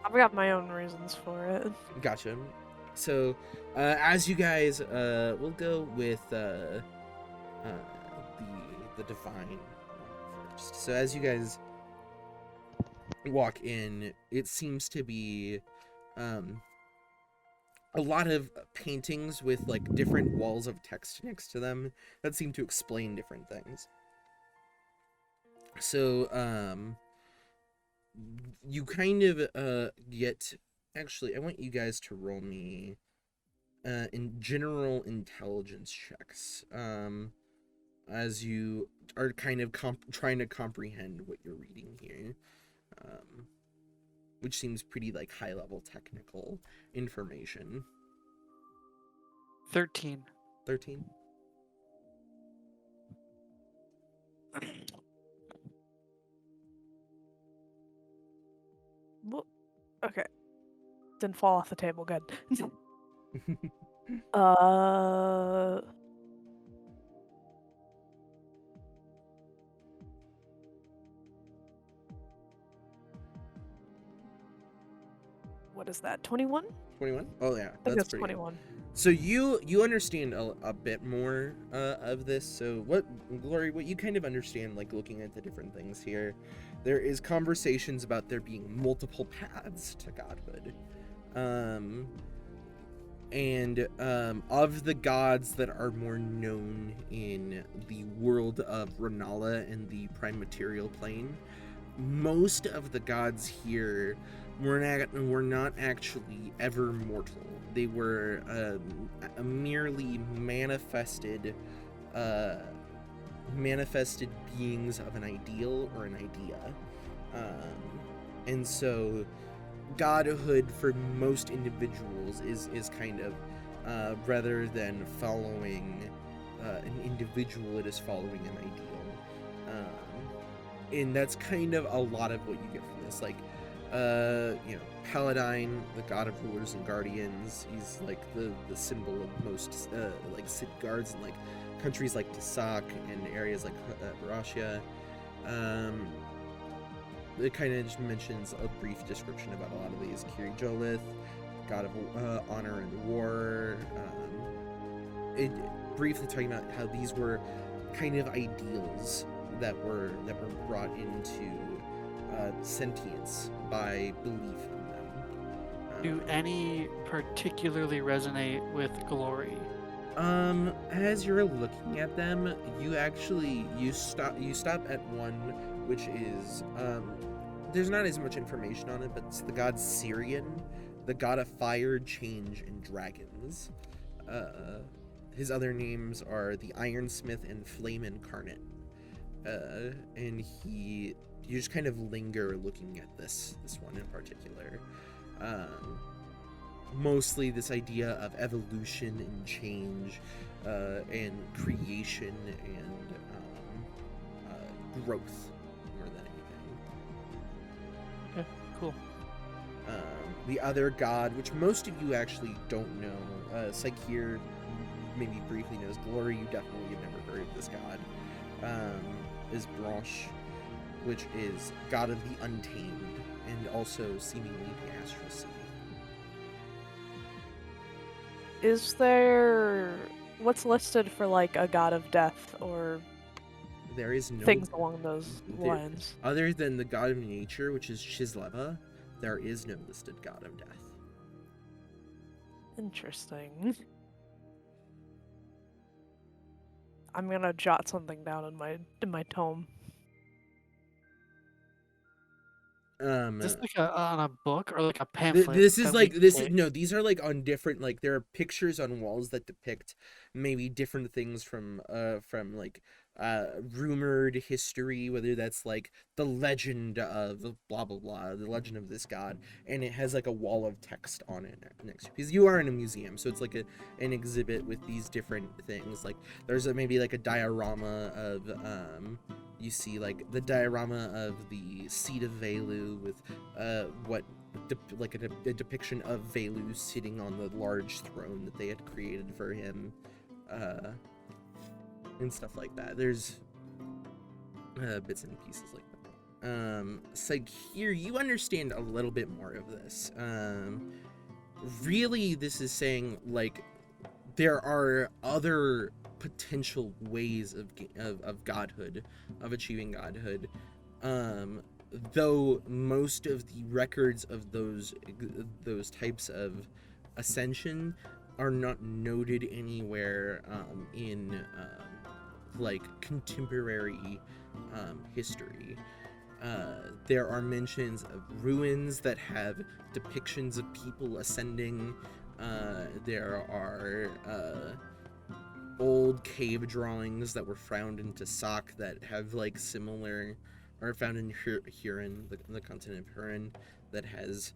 I've got my own reasons for it. Gotcha. So, as you guys, we'll go with the divine first. So, as you guys walk in, it seems to be a lot of paintings with like different walls of text next to them that seem to explain different things. So, you kind of get... Actually, I want you guys to roll me in general intelligence checks, as you are kind of trying to comprehend what you're reading here, which seems pretty like high level technical information. 13. 13. Well, okay. Didn't fall off the table. Good. What is that? 21? 21. Oh yeah, I think that's that's pretty good. 21. So you understand a bit more of this. So what, Glory, what you kind of understand, like looking at the different things here, there is conversations about there being multiple paths to godhood, and of the gods that are more known in the world of Renala and the prime material plane, most of the gods here were not actually ever mortal. They were merely manifested beings of an ideal or an idea, and so godhood for most individuals is kind of rather than following an individual, it is following an ideal, and that's kind of a lot of what you get from this. Like, Paladine, the god of rulers and guardians, he's like the symbol of most like city guards in like countries like Tasak and areas like Russia. It kind of just mentions a brief description about a lot of these. Kiri Jolith, god of honor and war. It briefly talking about how these were kind of ideals that were brought into sentience by belief in them. Do any particularly resonate with Glory? As you're looking at them, you stop at one, which is there's not as much information on it, but it's the god Syrian, the god of fire, change, and dragons. His other names are the Ironsmith and Flame Incarnate. And you just kind of linger looking at this one in particular. Mostly this idea of evolution and change, and creation and growth more than anything. Okay, cool. The other god, which most of you actually don't know, Saikir maybe briefly knows. Glory, you definitely have never heard of this god. Is Branche, which is god of the untamed and also seemingly the astral sea. Is there what's listed for like a god of death or There is no things along those lines? other than the god of nature, which is Shisleva. There is no listed god of death. Interesting. I'm gonna jot something down in my tome. Is this like on a book or like a pamphlet? This is that like we this is take? no. These are like on different, like there are pictures on walls that depict maybe different things from like rumored history, whether that's like the legend of blah blah blah, the legend of this god, and it has like a wall of text on it next to, because you are in a museum, so it's like an exhibit with these different things. Like there's maybe like a diorama of you see like the diorama of the seat of Velu with a depiction of Velu sitting on the large throne that they had created for him, and stuff like that. There's bits and pieces like that. So here you understand a little bit more of this. Really, this is saying like there are other potential ways of godhood, of achieving godhood, though most of the records of those types of ascension are not noted anywhere in like contemporary history. There are mentions of ruins that have depictions of people ascending, There are old cave drawings that were found into Sock that have like similar, or found in Huron, the continent of Huron, that has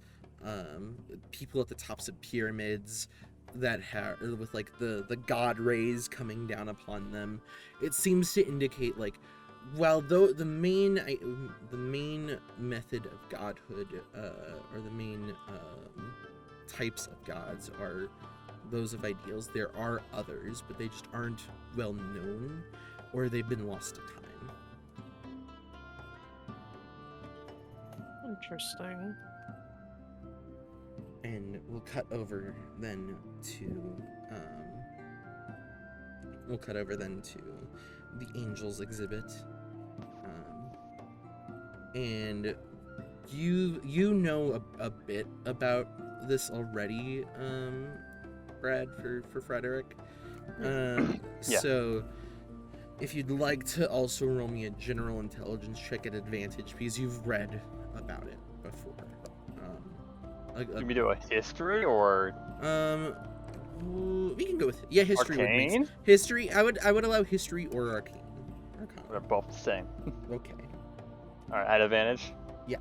people at the tops of pyramids that have with like the god rays coming down upon them. It seems to indicate like, while though the main method of godhood, or the main types of gods are those of ideals, there are others, but they just aren't well known, or they've been lost to time. Interesting. And we'll cut over then to the Angels exhibit, and you know a bit about this already, Brad, for Frederick. Yeah. So if you'd like to also roll me a general intelligence check at advantage, because you've read about it before. Do we do a history or We can go with history. Would make arcane? history. I would allow history or arcane. They're both the same. Okay. All right, at advantage. Yeah.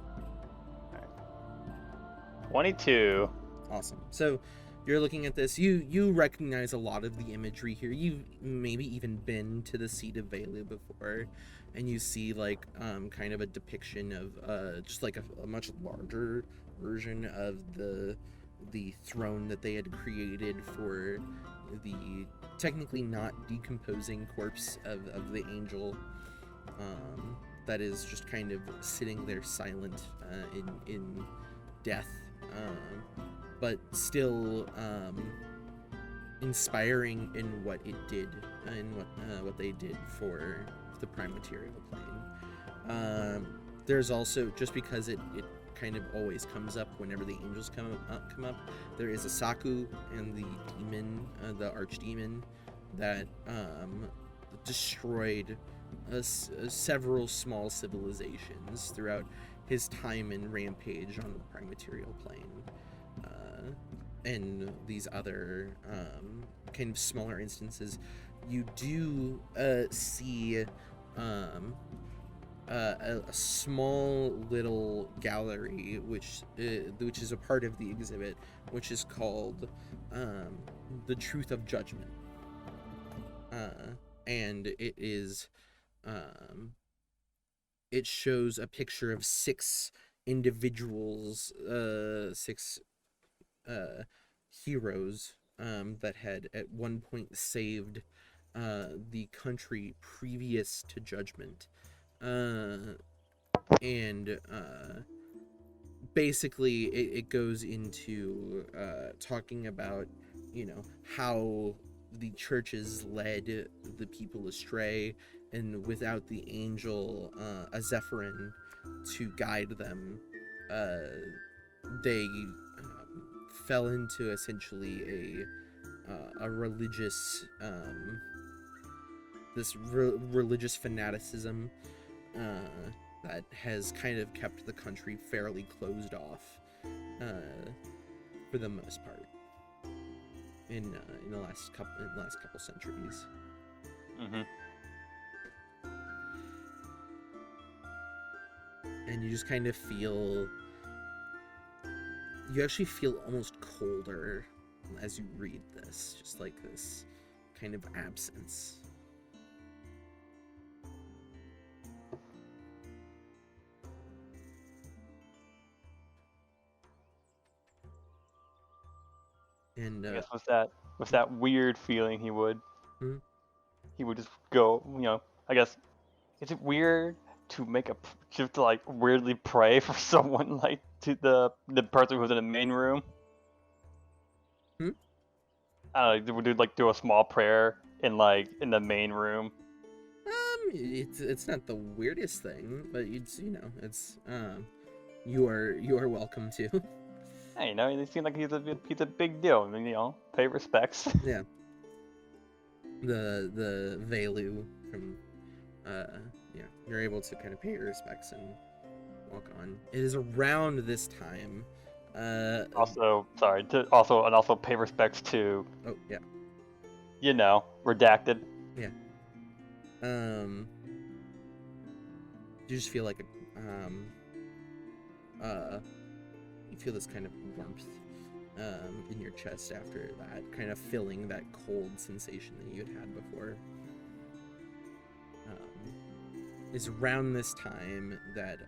All right. 22. Awesome. So you're looking at this. You recognize a lot of the imagery here. You've maybe even been to the seat of Velu before, and you see like kind of a depiction of just like a much larger version of the throne that they had created for the technically not decomposing corpse of the angel, that is just kind of sitting there silent in death, but still inspiring in what it did, and what they did for the prime material plane. There's also, just because it kind of always comes up whenever the angels come up, there is a Saku and the demon, the archdemon, that destroyed several small civilizations throughout his time in rampage on the prime material plane, and these other kind of smaller instances. You do see a small little gallery, which is a part of the exhibit, which is called The Truth of Judgment, and it is it shows a picture of 6 individuals, 6 heroes that had at one point saved the country previous to Judgment. And basically it goes into talking about, how the churches led the people astray, and without the angel Azephyrin to guide them, they fell into essentially a religious religious fanaticism that has kind of kept the country fairly closed off for the most part in the last couple centuries. Mm-hmm. And you just kind of feel, you actually feel almost colder as you read this, just like this kind of absence. And I guess with that weird feeling, he would just go. I guess, is it weird to make just to like weirdly pray for someone, like to the person who's in the main room? I don't know. Would do a small prayer in the main room? It's not the weirdest thing, but it's you are welcome to. Hey, they seem like he's a big deal. I mean, pay respects. Yeah. The Velu from you're able to kind of pay your respects and walk on. It is around this time Also, sorry. Also pay respects to, Oh yeah. redacted. You just feel like you feel this kind of warmth in your chest after that, kind of filling that cold sensation that you had before. Is around this time that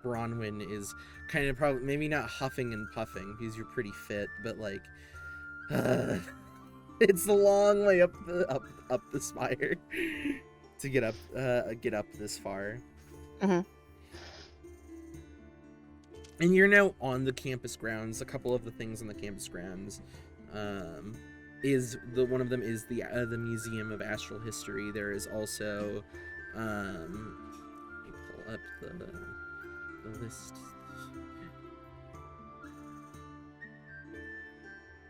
Bronwyn is kind of probably maybe not huffing and puffing because you're pretty fit, but like it's a long way up the spire to get up this far. Mhm. And you're now on the campus grounds. A couple of the things on the campus grounds one of them is the Museum of Astral History. There is also let me pull up the list.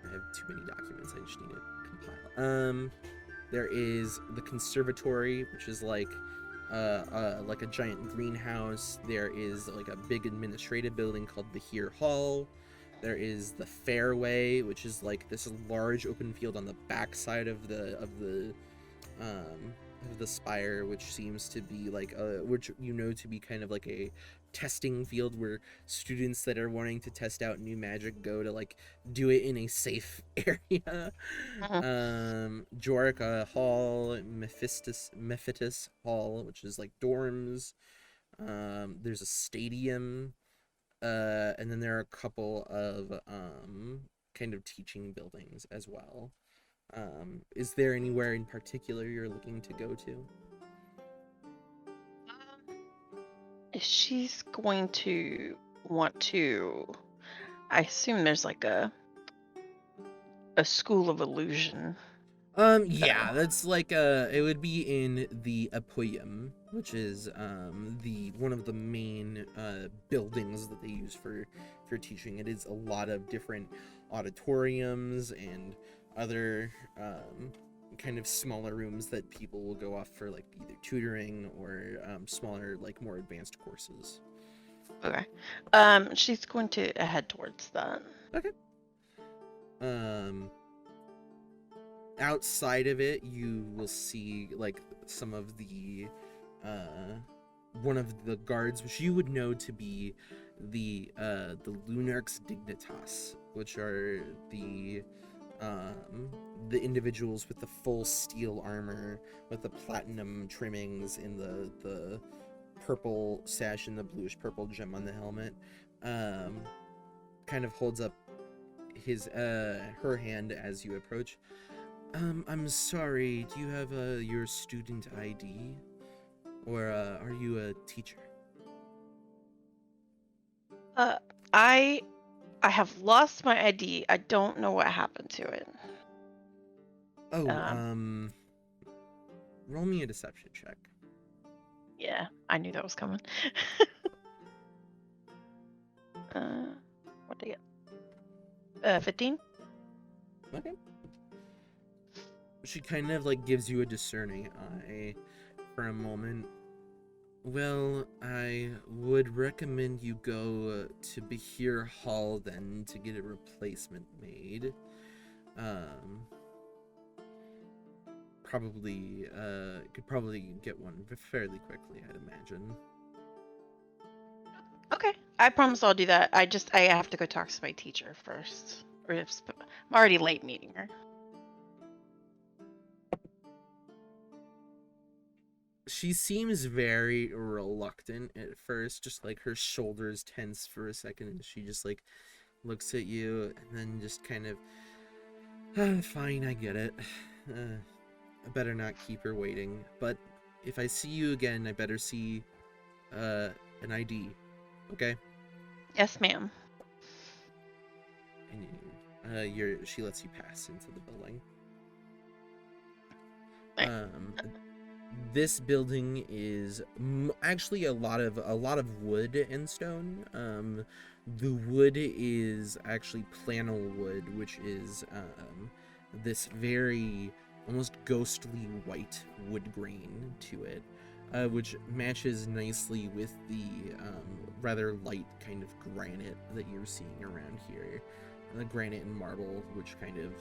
I have too many documents. I just need to compile. There is the conservatory, which is like a giant greenhouse. There is like a big administrative building called the Here Hall. There is the Fairway, which is like this large open field on the backside of the spire, which seems to be like which to be kind of like a testing field where students that are wanting to test out new magic go to like do it in a safe area. Jorica Hall, Mephitis Hall, which is like dorms. There's a stadium, and then there are a couple of kind of teaching buildings as well. Is there anywhere in particular you're looking to go to? She's going to want to. I assume there's like a school of illusion. Yeah, that's like it would be in the Apoium, which is the one of the main buildings that they use for teaching. It is a lot of different auditoriums and other kind of smaller rooms that people will go off for like either tutoring or smaller, like more advanced courses. Okay. She's going to head towards that. Okay. Outside of it, you will see like some of the one of the guards, which you would know to be the Lunarx Dignitas, which are the individuals with the full steel armor with the platinum trimmings and the purple sash and the bluish purple gem on the helmet. Kind of holds up her hand as you approach. I'm sorry, do you have your student ID? Or are you a teacher? I have lost my ID. I don't know what happened to it. Oh, roll me a deception check. Yeah, I knew that was coming. What did I get? 15? Okay. She kind of like gives you a discerning eye for a moment. Well, I would recommend you go to Behir Hall then to get a replacement made. Could probably get one fairly quickly, I'd imagine. Okay, I promise I'll do that. I have to go talk to my teacher first. I'm already late meeting her. She seems very reluctant at first, just like her shoulders tense for a second, and she just like looks at you and then just kind of, fine, I get it. I better not keep her waiting, but if I see you again, I better see an ID, okay? Yes, ma'am. And she lets you pass into the building. Right. This building is actually a lot of wood and stone. The wood is actually plannel wood, which is this very almost ghostly white wood grain to it. which matches nicely with the rather light kind of granite that you're seeing around here. The granite and marble, which kind of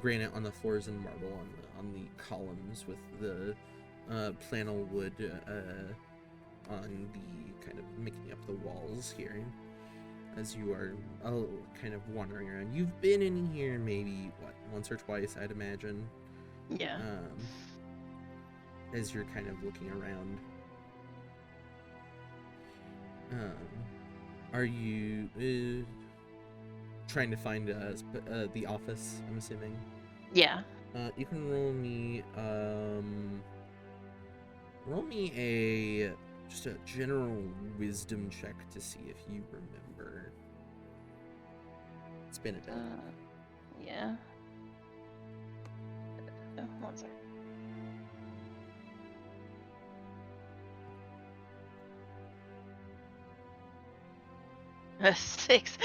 granite on the floors and marble on the columns, with the flannel wood on the kind of making up the walls here. As you are kind of wandering around, you've been in here maybe once or twice, I'd imagine. Yeah. As you're kind of looking around, are you trying to find the office? I'm assuming. Yeah. You can roll me just a general wisdom check to see if you remember. It's been a bit. Yeah. One second. 6.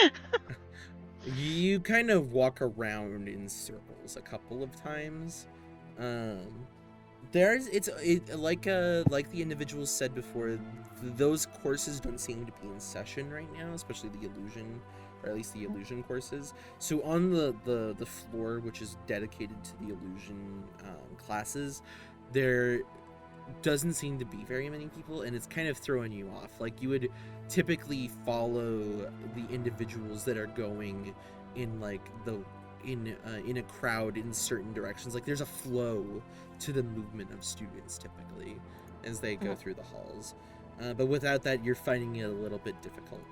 You kind of walk around in circles a couple of times. Like the individuals said before, those courses don't seem to be in session right now, especially the illusion, or at least the illusion courses. So on the floor, which is dedicated to the illusion classes, there doesn't seem to be very many people, and it's kind of throwing you off. Like, you would typically follow the individuals that are going in like in a crowd in certain directions. Like, there's a flow to the movement of students typically as they go through the halls, but without that, you're finding it a little bit difficult.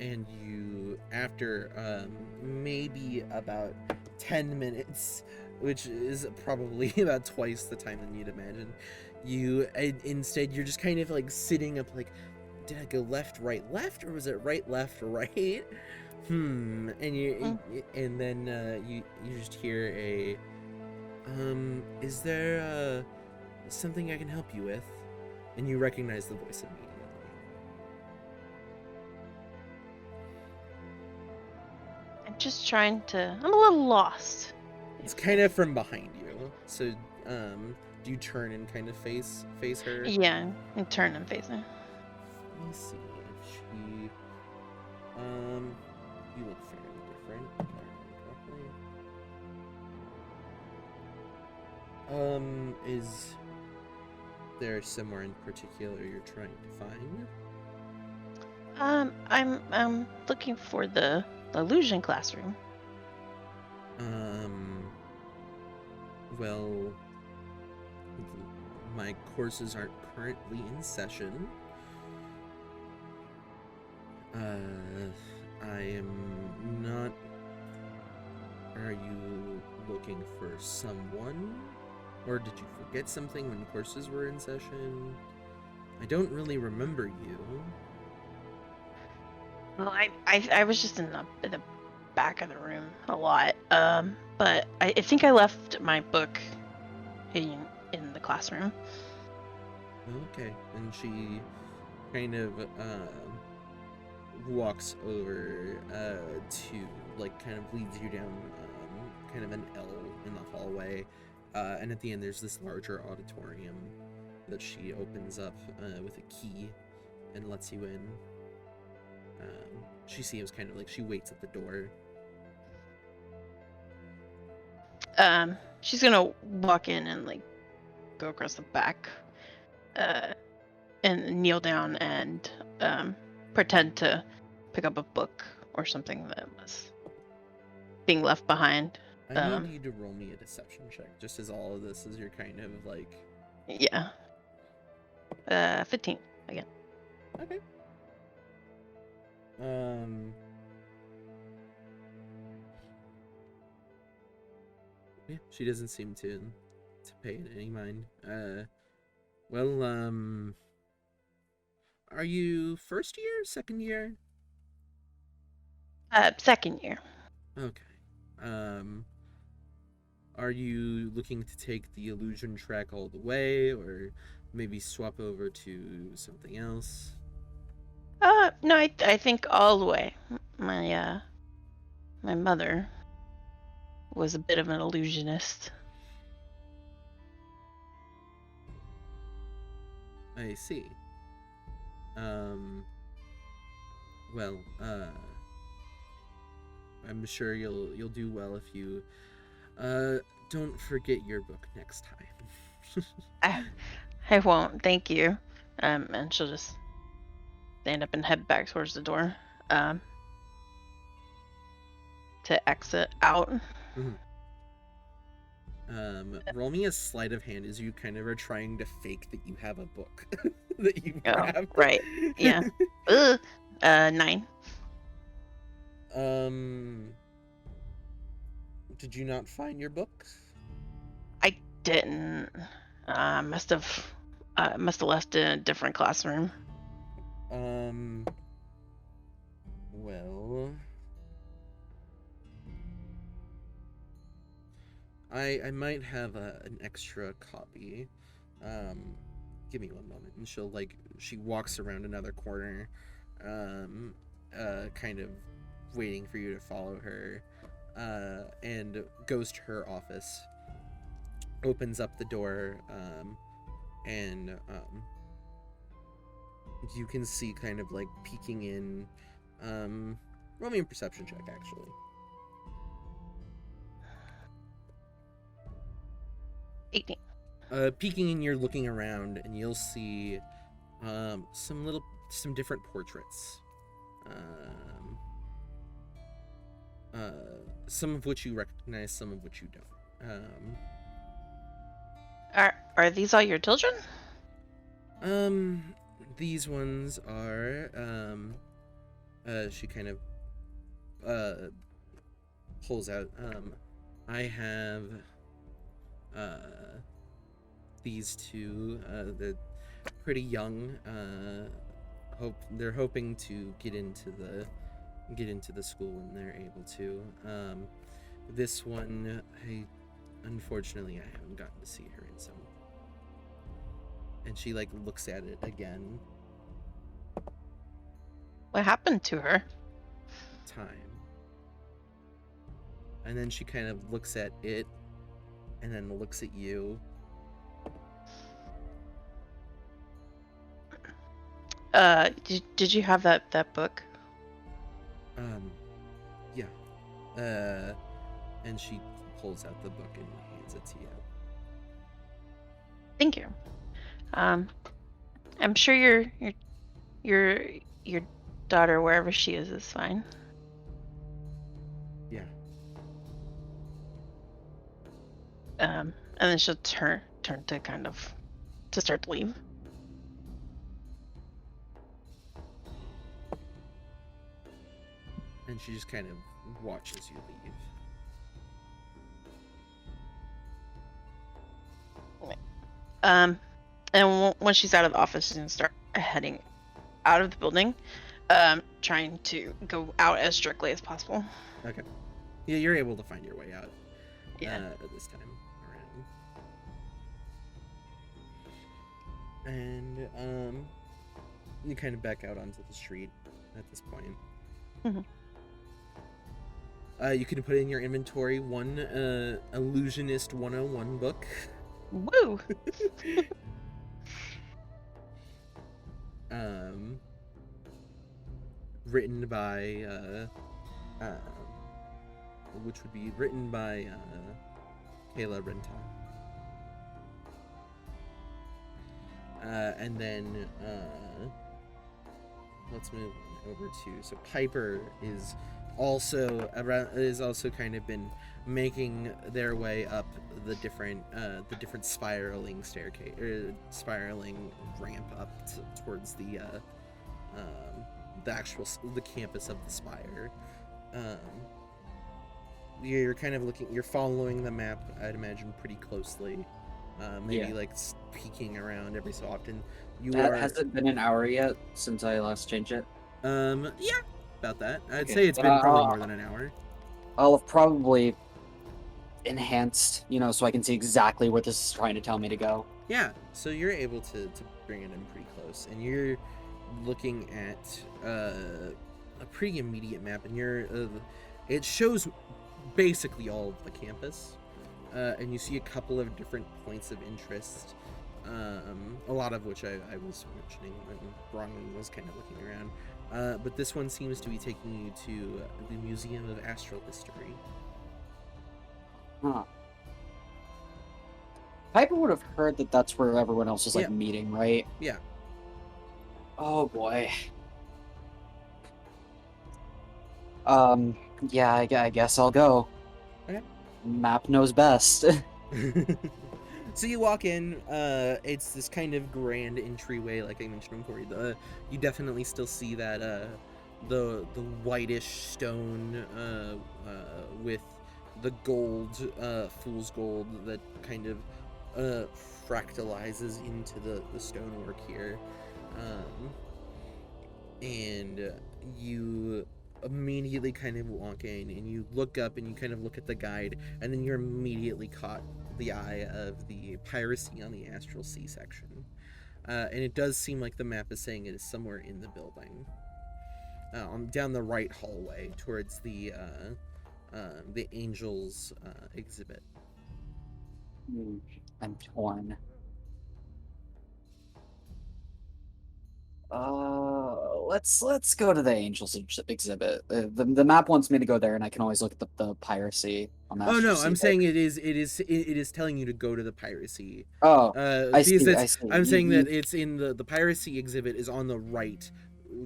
And you, after maybe about 10 minutes, which is probably about twice the time than you'd imagine, instead you're just kind of like sitting up, like, did I go left, left, or was it right, left, right? And and then you just hear a is there something I can help you with? And you recognize the voice immediately. I'm just trying to. I'm a little lost. It's kind of from behind you. So, do you turn and kind of face her? Yeah, and turn and face her. Let me see if she. You look fairly different, if I remember correctly. Is there somewhere in particular you're trying to find? I'm looking for the illusion classroom. Well, my courses aren't currently in session. I am not. Are you looking for someone? Or did you forget something when courses were in session? I don't really remember you. Well, I was just in the back of the room a lot. But I think I left my book in the classroom. Okay, and she kind of walks over to, like, kind of leads you down kind of an L in the hallway, and at the end there's this larger auditorium that she opens up with a key and lets you in. She seems kind of like she waits at the door. She's gonna walk in and like go across the back, and kneel down and pretend to pick up a book or something that was being left behind. I need you to roll me a deception check, just as all of this is your kind of like. Yeah. 15 again. Okay. Yeah, she doesn't seem to pay it any mind. Well, are you first year, second year? Second year. Okay. Are you looking to take the illusion track all the way, or maybe swap over to something else? No, I think all the way. My mother was a bit of an illusionist. I see. Well, I'm sure you'll do well if you don't forget your book next time. I won't, thank you. And she'll just stand up and head back towards the door. To exit out. Roll me a sleight of hand as you kind of are trying to fake that you have a book that you Oh, grabbed. right. Yeah. Ugh. 9. Did you not find your book? I didn't. Must have left it in a different classroom. Well, I might have an extra copy. Give me one moment. And she walks around another corner, kind of waiting for you to follow her, and goes to her office, opens up the door, and you can see kind of like peeking in, roll me a perception check, actually. Peeking in, you're looking around, and you'll see some different portraits. Some of which you recognize, some of which you don't. Are these all your children? These ones are, she kind of, pulls out, I have, these two, they're pretty young, they're hoping to get into the school when they're able to. This one, unfortunately, I haven't gotten to see her in some. And she looks at it again. What happened to her? Time. And then she kind of looks at it, and then looks at you. Did you have that book? Yeah. And she pulls out the book and hands it to you. Thank you. I'm sure your daughter, wherever she is fine. Yeah. And then she'll turn to kind of to start to leave. And she just kind of watches you leave. And when she's out of the office, she's gonna start heading out of the building, trying to go out as strictly as possible. Okay. Yeah, you're able to find your way out. Yeah. This time around. And you kind of back out onto the street at this point. Mhm. You can put in your inventory one Illusionist 101 book. Woo! Written by which would be written by Kayla Renta. And then let's move over to, so Piper is also kind of been making their way up the different spiraling staircase, or spiraling ramp up towards the campus of the spire. You're kind of you're following the map, I'd imagine, pretty closely. Maybe peeking around every so often. Has it been an hour yet since I last changed it? Yeah, about that. I'd Okay. say it's been probably more than an hour. I'll have probably enhanced, so I can see exactly where this is trying to tell me to go. Yeah, so you're able to bring it in pretty close, and you're looking at a pretty immediate map, and it shows basically all of the campus, and you see a couple of different points of interest A lot of which I was mentioning when Bronwyn was kind of looking around. But this one seems to be taking you to the Museum of Astral History. Huh. Piper would have heard that that's where everyone else was like Yeah. meeting, right? Yeah. Oh boy. Yeah, I guess I'll go. Okay. Map knows best. So you walk in. It's this kind of grand entryway, like I mentioned before. You definitely still see that the whitish stone with the gold, fool's gold that kind of fractalizes into the stonework here, and you immediately kind of walk in and you look up and you kind of look at the guide, and then you're immediately caught the eye of the piracy on the Astral Sea section. And it does seem like the map is saying it is somewhere in the building, down the right hallway towards the Angels exhibit. I'm torn. Let's go to the Angels exhibit. The map wants me to go there, and I can always look at the piracy on that. Oh no, I'm saying it is telling you to go to the piracy. Oh, I Because see. I see. I'm saying that it's in the piracy exhibit is on the right,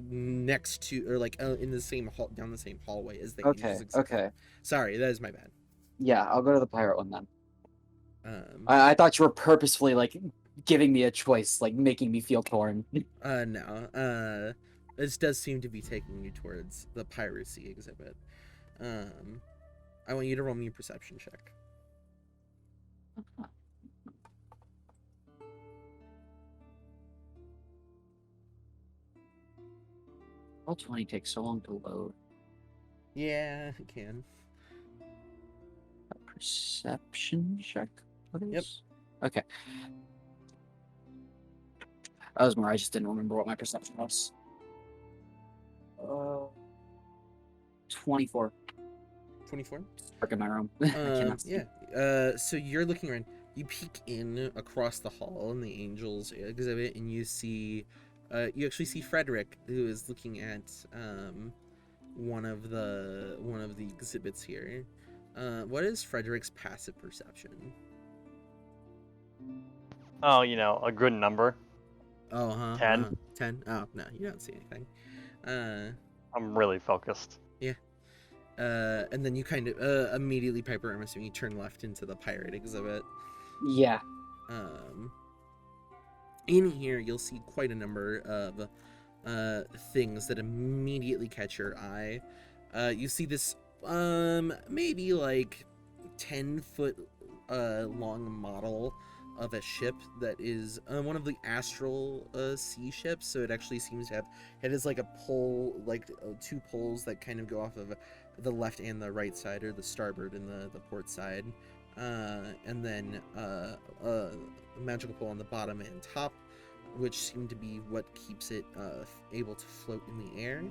next to, or like in the same hall, down the same hallway as the Okay. Angels exhibit. Okay. Sorry, that is my bad. Yeah, I'll go to the pirate one then. I I thought you were purposefully like giving me a choice, like making me feel torn. No. This does seem to be taking you towards the piracy exhibit. I want you to roll me a perception check. Roll 20 takes so long to load. Yeah, it can. A perception check, please. Yep. Okay. That was more. I just didn't remember what my perception was. 24. 24? Work in my room. I cannot see. Yeah. So you're looking around. You peek in across the hall in the Angels exhibit, and you see, you actually see Frederick, who is looking at one of the exhibits here. What is Frederick's passive perception? Oh, a good number. Oh, huh. 10. 10. Oh no, you don't see anything. I'm really focused. Yeah. And then you kind of immediately, Piper, I'm assuming you turn left into the pirate exhibit. Yeah. In here, you'll see quite a number of things that immediately catch your eye. You see this maybe like 10-foot long model of a ship that is one of the Astral Sea ships. So it actually seems to have, it is like a pole, like two poles that kind of go off of the left and the right side, or the starboard and the port side, and then a magical pole on the bottom and top, which seem to be what keeps it able to float in the air.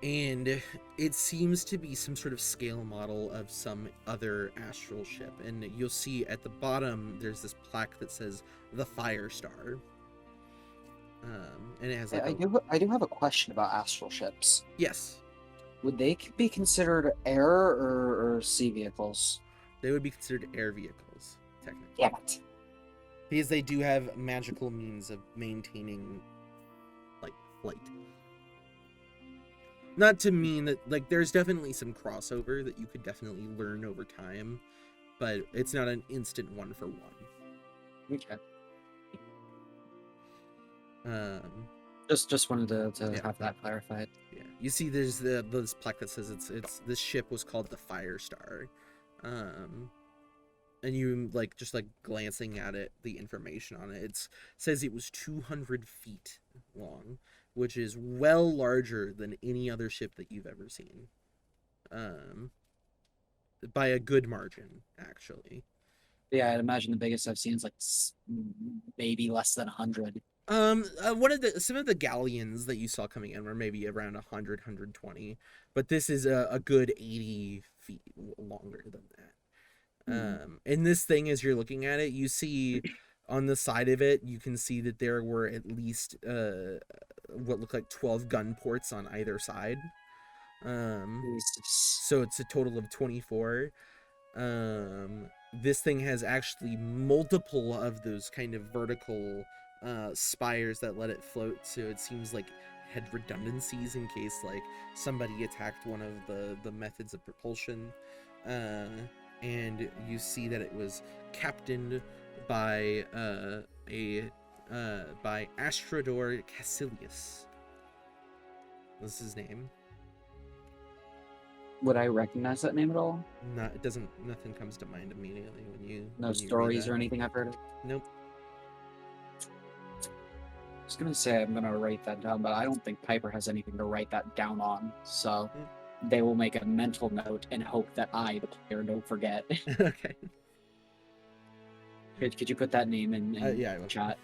And it seems to be some sort of scale model of some other astral ship, and you'll see at the bottom there's this plaque that says the Fire Star. And it has like I do have a question about astral ships. Yes, Would they be considered air or sea vehicles? they would be considered air vehicles, technically. Damn it. Because they do have magical means of maintaining, like, flight. Not to mean that, like, there's definitely some crossover that you could definitely learn over time, but it's not an instant one for one. Okay. Just wanted to Yeah. have that clarified. Yeah, you see, there's this plaque that says it's this ship was called the Fire Star, and you just glancing at it, the information on it, it says it was 200 feet long, which is well larger than any other ship that you've ever seen, by a good margin, actually. Yeah, I'd imagine the biggest I've seen is like maybe less than 100. Some of the galleons that you saw coming in were maybe around 100, 120, but this is a good 80 feet longer than that. And this thing, as you're looking at it, you see on the side of it, you can see that there were at least what look like 12 gun ports on either side. Jesus. So it's a total of 24. This thing has actually multiple of those kind of vertical spires that let it float, so it seems like it had redundancies in case like somebody attacked one of the methods of propulsion. And you see that it was captained by by Astrodor Cassilius. What's his name? Would I recognize that name at all? Not, it doesn't. Nothing comes to mind immediately when you. No when you read stories that. or anything I've heard of? Nope. I was gonna say I'm gonna write that down, but I don't think Piper has anything to write that down on, so they will make a mental note and hope that I, the player, don't forget. Okay. Could you put that name in Yeah, I will. chat?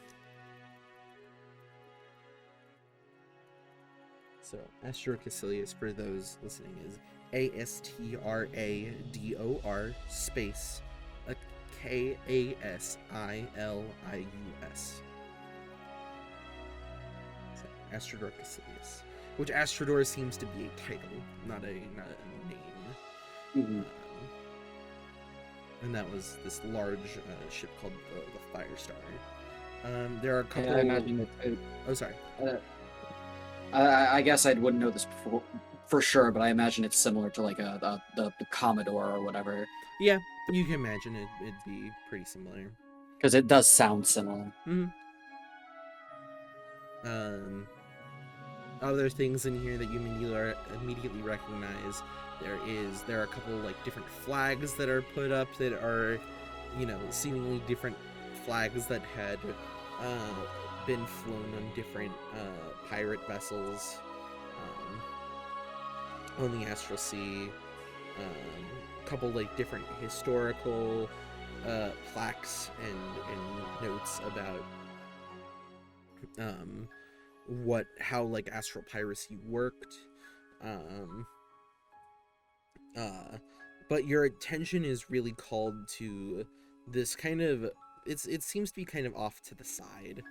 So Astrodor Cassilius, for those listening, is Astrador space Kassilius. So Astrodor Cassilius, which Astrodor seems to be a title, not a name. Mhm. And that was this large ship called the Firestar. There are a couple. I imagine Oh, sorry. I guess I wouldn't know this for sure, but I imagine it's similar to like the Commodore or whatever, Yeah, you can imagine it'd be pretty similar. because it does sound similar. Other things in here that you immediately recognize. There are a couple like different flags that are put up that are, seemingly different flags that had been flown on different pirate vessels on the Astral Sea. A couple like different historical plaques and notes about how like astral piracy worked. But your attention is really called to this kind of it seems to be kind of off to the side.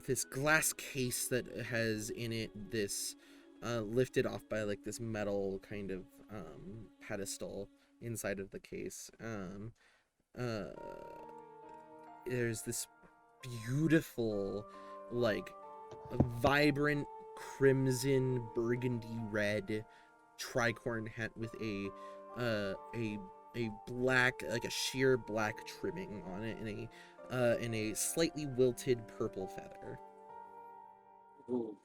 This glass case that has in it this lifted off by like this metal kind of pedestal inside of the case. There's this beautiful, like, vibrant crimson burgundy red tricorn hat with a black, like a sheer black trimming on it, and a slightly wilted purple feather. Ooh.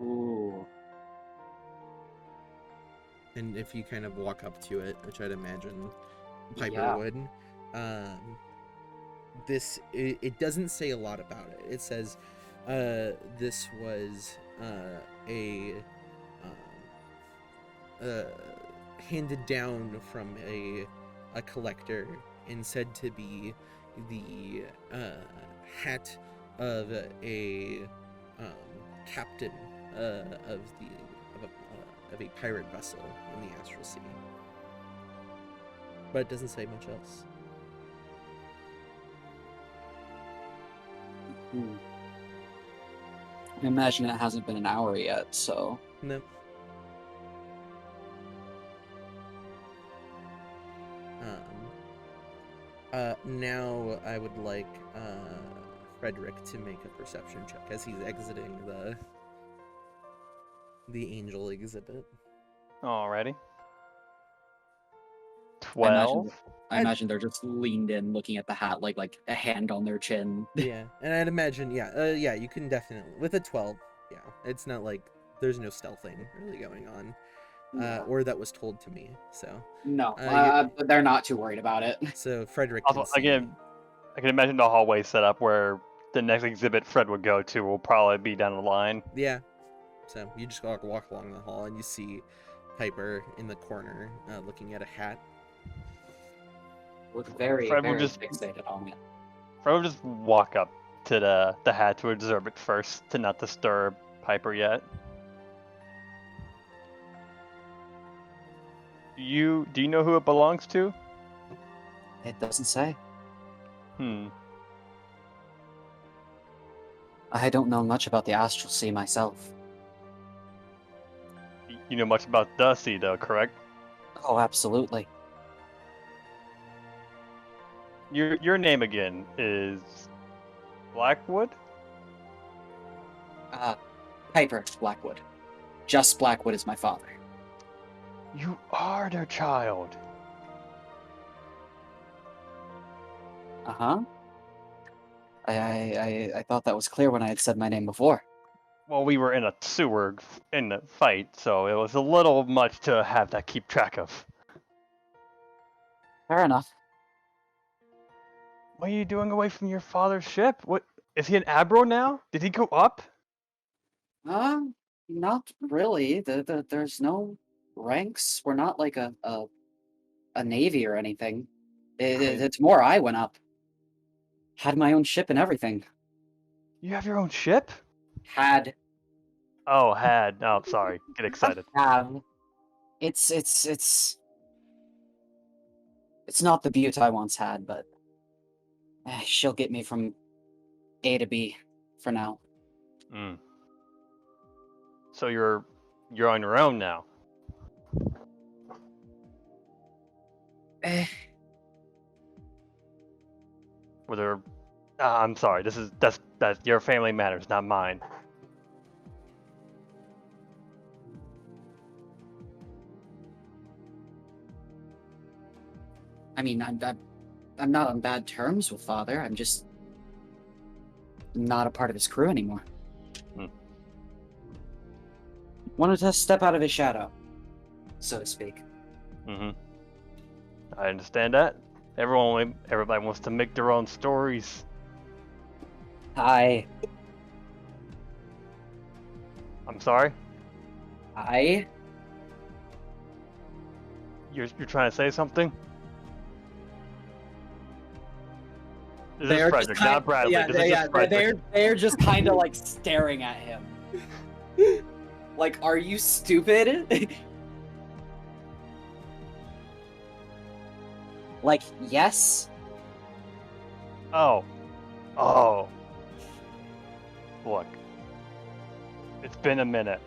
Ooh. And if you kind of walk up to it, which I'd imagine Piper would, it doesn't say a lot about it. It says this was handed down from a collector and said to be the hat of a captain of a pirate vessel in the Astral Sea. But it doesn't say much else. I imagine it hasn't been an hour yet, so... No. Now I would like Frederick to make a perception check as he's exiting the angel exhibit. Alrighty. 12. I imagine they're just leaned in, looking at the hat, like a hand on their chin. Yeah, and I'd imagine, you can definitely with a 12. Yeah, it's not like there's no stealthing really going on, or that was told to me. So no, they're not too worried about it. So Frederick. Also, again, I can imagine the hallway set up where the next exhibit Fred would go to will probably be down the line. Yeah. So you just walk along the hall and you see Piper in the corner looking at a hat. We're very Fred will very just fixated on it. Fred will just walk up to the hat to observe it first, to not disturb Piper yet. Do you know who it belongs to? It doesn't say. I don't know much about the Astral Sea myself. You know much about the sea, though, correct? Oh, absolutely. Your name again is Blackwood? Piper Blackwood. Just Blackwood is my father. You are their child. Uh-huh. I thought that was clear when I had said my name before. Well, we were in a sewer in a fight, so it was a little much to have that keep track of. Fair enough. What are you doing away from your father's ship? What is he an admiral now? Did he go up? Not really. There's no ranks. We're not like a navy or anything. It's more I went up. Had my own ship and everything. You have your own ship? Had. Oh, had. Oh, sorry. Get excited. Have. It's not the Butte I once had, but she'll get me from A to B for now. So you're on your own now. Whether I'm sorry. That's your family matters, not mine. I mean, I'm not on bad terms with Father. I'm just not a part of his crew anymore. Wanted to step out of his shadow, so to speak. I understand that. Everybody wants to make their own stories. I'm sorry? You're trying to say something? This is Frederick, not Bradley. They're just kind of like staring at him. Like, are you stupid? Like, yes? Oh. Look. It's been a minute,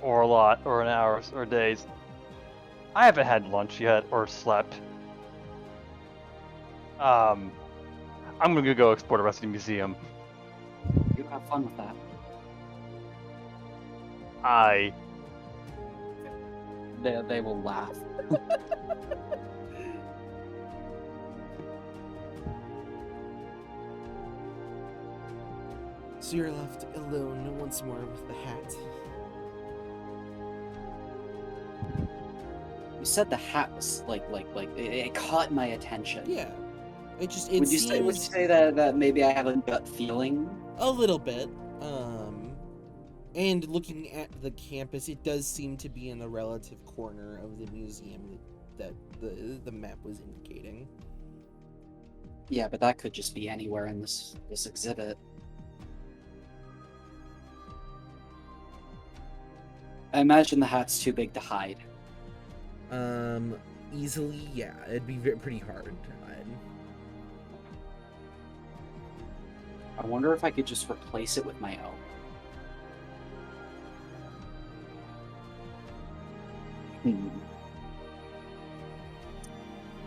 or a lot, or an hour, or days. I haven't had lunch yet, or slept. I'm gonna go explore the rest of the museum. You have fun with that. They will laugh. So you're left alone once more with the hat. You said the hat was like it caught my attention. Yeah. Would you say that maybe I have a gut feeling? A little bit. And looking at the campus, it does seem to be in the relative corner of the museum that the map was indicating. Yeah, but that could just be anywhere in this exhibit. I imagine the hat's too big to hide. Easily, yeah. It'd be pretty hard to hide. I wonder if I could just replace it with my own.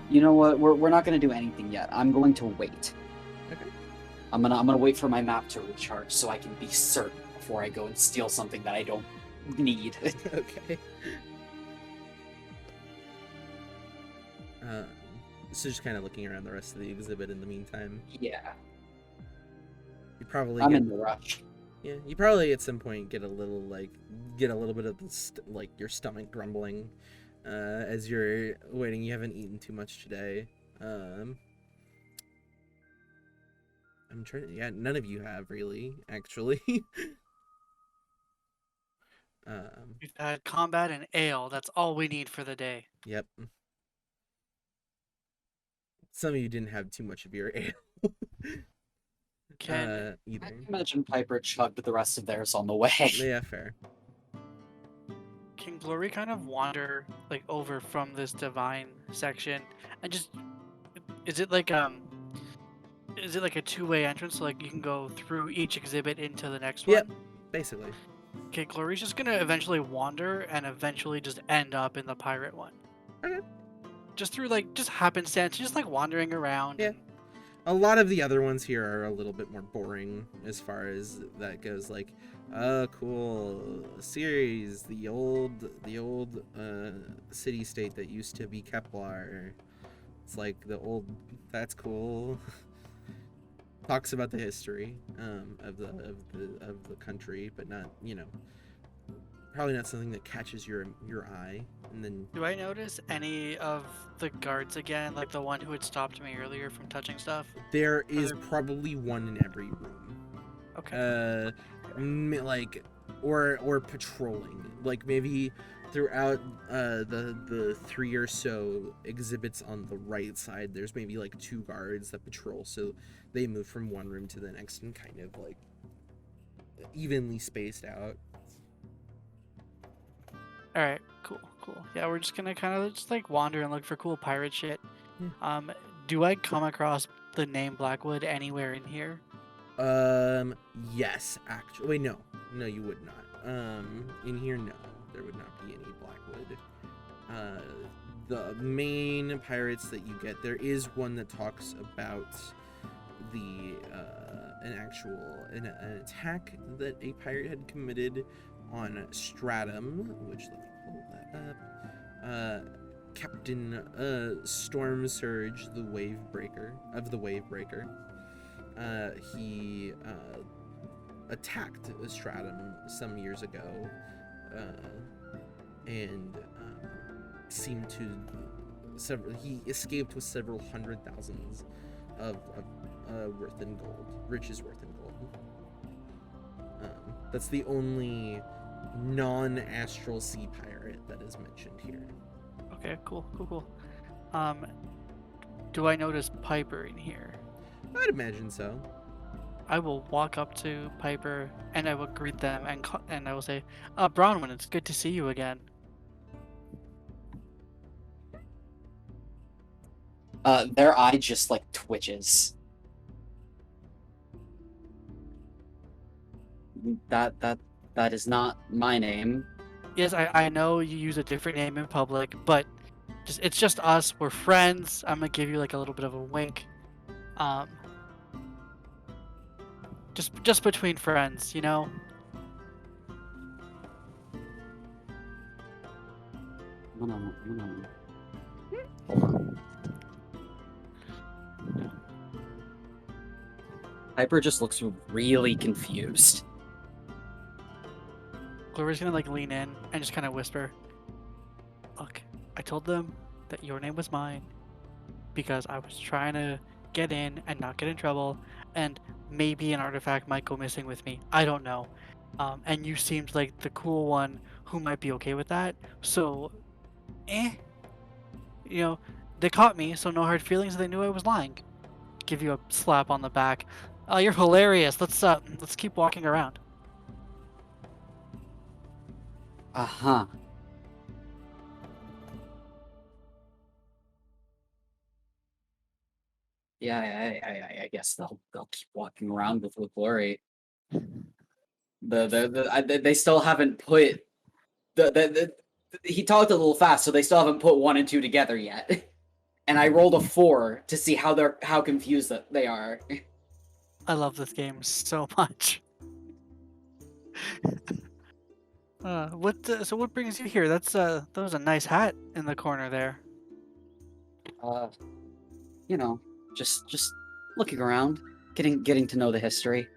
You know what? We're not gonna do anything yet. I'm going to wait. Okay. I'm gonna wait for my map to recharge so I can be certain before I go and steal something that I don't need. Okay. So just kind of looking around the rest of the exhibit in the meantime. Yeah. You probably I'm in the rush. Yeah, you probably at some point get a little bit of your stomach grumbling as you're waiting. You haven't eaten too much today. I'm trying to, yeah, none of you have really, actually. We've had combat and ale. That's all we need for the day. Yep. Some of you didn't have too much of your ale. either. I imagine Piper chugged the rest of theirs on the way. Yeah, fair. Can Glory kind of wander like over from this divine section and just is it like a two-way entrance so like you can go through each exhibit into the next Yep. one? Basically. Okay, Glory's just gonna eventually wander and eventually just end up in the pirate one. Okay. Just through like just happenstance, just like wandering around. Yeah. And... A lot of the other ones here are a little bit more boring as far as that goes. Like, cool series, the old city state that used to be Kepler. It's like that's cool. Talks about the history of the country, but not, probably not something that catches your eye. And then Do I notice any of the guards again, like the one who had stopped me earlier from touching stuff? there is probably one in every room. Okay. Like or patrolling, like maybe throughout the 3 or so exhibits on the right side, there's maybe like 2 guards that patrol, so they move from one room to the next and kind of like evenly spaced out. All right. Cool. Yeah, we're just gonna kind of just like wander and look for cool pirate shit. Yeah. Do I come across the name Blackwood anywhere in here? Yes, actually. Wait, no, you would not. In here, no, there would not be any Blackwood. The main pirates that you get, there is one that talks about an attack that a pirate had committed on Stratum, which, let me pull that up. Captain Storm Surge, the Wavebreaker. He attacked Stratum some years ago, and seemed to he escaped with several hundred thousands of riches worth in gold. That's the only non-astral sea pirate that is mentioned here. Okay. Cool. Do I notice Piper in here? I'd imagine so. I will walk up to Piper and I will greet them and I will say, Bronwyn, it's good to see you again. Their eye just like twitches. That is not my name. Yes, I know you use a different name in public, but it's just us. We're friends. I'm gonna give you like a little bit of a wink. Just between friends, you know. Hold on. Hold on. Piper just looks really confused. Glory's gonna like lean in and just kind of whisper, "Look, I told them that your name was mine because I was trying to get in and not get in trouble, and maybe an artifact might go missing with me. I don't know. And you seemed like the cool one who might be okay with that. So, you know, they caught me, so no hard feelings. They knew I was lying. Give you a slap on the back. Oh, you're hilarious. Let's keep walking around." Uh-huh. Yeah, I guess they'll keep walking around with Glory. They still haven't put he talked a little fast, so they still haven't put 1 and 2 together yet. And I rolled a 4 to see how confused that they are. I love this game so much. So what brings you here? That was a nice hat in the corner there. You know, just looking around, getting to know the history.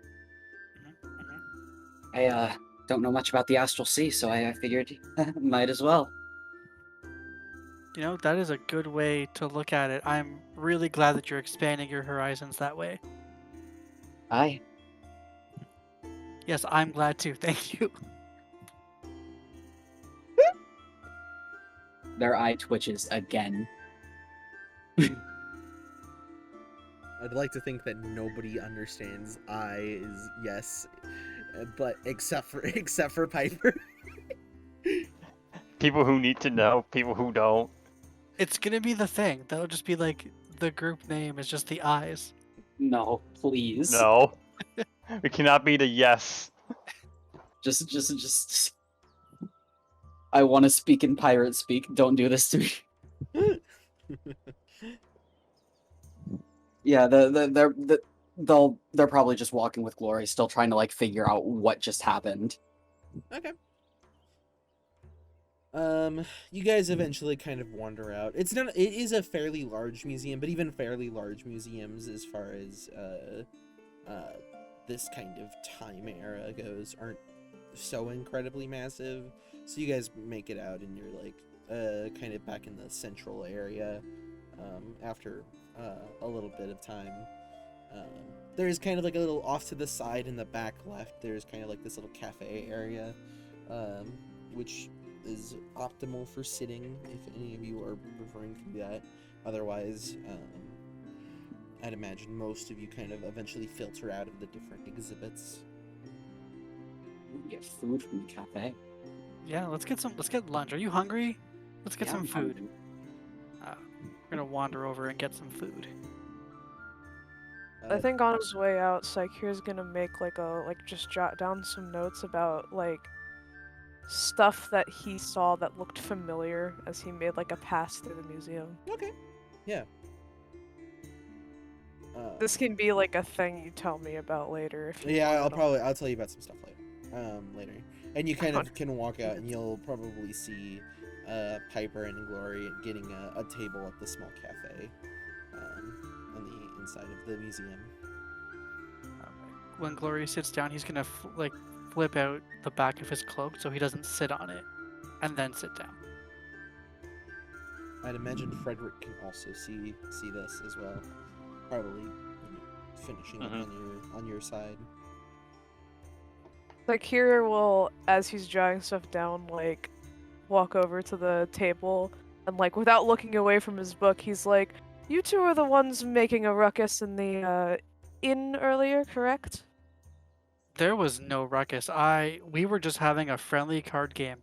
I don't know much about the Astral Sea, so I figured might as well. You know, that is a good way to look at it. I'm really glad that you're expanding your horizons that way. Aye. Yes, I'm glad too. Thank you. Their eye twitches again. I'd like to think that nobody understands I is yes, but except for Piper. People who need to know, people who don't. It's gonna be the thing. That'll just be like the group name is just the eyes. No, please. No. We cannot be the yes. Just. I want to speak in pirate speak. Don't do this to me. Yeah, they're probably just walking with Glory, still trying to like figure out what just happened. Okay. You guys eventually kind of wander out. It is a fairly large museum, but even fairly large museums as far as this kind of time era goes aren't so incredibly massive. So you guys make it out and you're like kind of back in the central area after a little bit of time. There's kind of like a little off to the side in the back left, there's kind of like this little cafe area, which is optimal for sitting if any of you are preferring to do that. Otherwise, I'd imagine most of you kind of eventually filter out of the different exhibits. We can get food from the cafe. Yeah, let's get lunch. Are you hungry? Let's get Yeah, some I'm food. hungry. We're gonna wander over and get some food. I think on his way out, Saikir's gonna make just jot down some notes about stuff that he saw that looked familiar as he made like a pass through the museum. Okay. Yeah. This can be like a thing you tell me about later. If you Yeah, want. I'll tell you about some stuff later. And you kind of can walk out and you'll probably see Piper and Glory getting a table at the small cafe on the inside of the museum. When Glory sits down, he's gonna flip out the back of his cloak so he doesn't sit on it, and then sit down. I'd imagine Frederick can also see this as well. Probably finishing it on your side. Saikir will, as he's jotting stuff down, walk over to the table and without looking away from his book, he's like, "You two are the ones making a ruckus in the inn earlier, correct?" There was no ruckus. We were just having a friendly card game.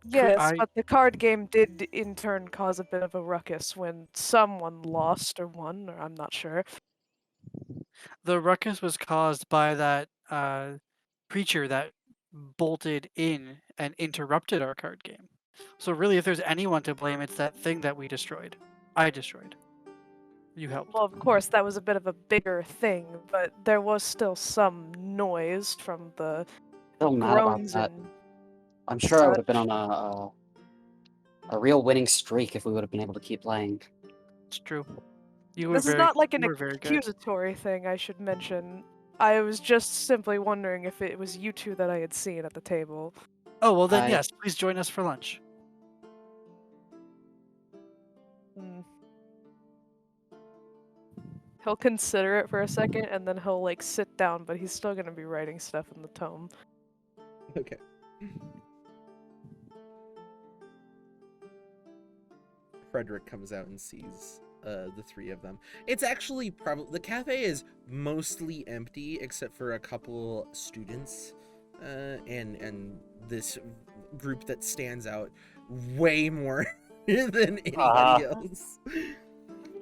Yes, but the card game did in turn cause a bit of a ruckus when someone lost or won, or I'm not sure. The ruckus was caused by that creature that bolted in and interrupted our card game. So really, if there's anyone to blame, it's that thing that we destroyed. I destroyed. You helped. Well, of course, that was a bit of a bigger thing, but there was still some noise from the Still mad about groans that. and I'm sure I would have been on a real winning streak if we would have been able to keep playing. It's true. You were This is very, not like an you were very good. accusatory thing, I should mention. I was just simply wondering if it was you two that I had seen at the table. Oh, well then, I- yes. Please join us for lunch. He'll consider it for a second, and then he'll sit down, but he's still gonna be writing stuff in the tome. Okay. Frederick comes out and sees the three of them. It's actually probably the cafe is mostly empty except for a couple students and this group that stands out way more than anybody else.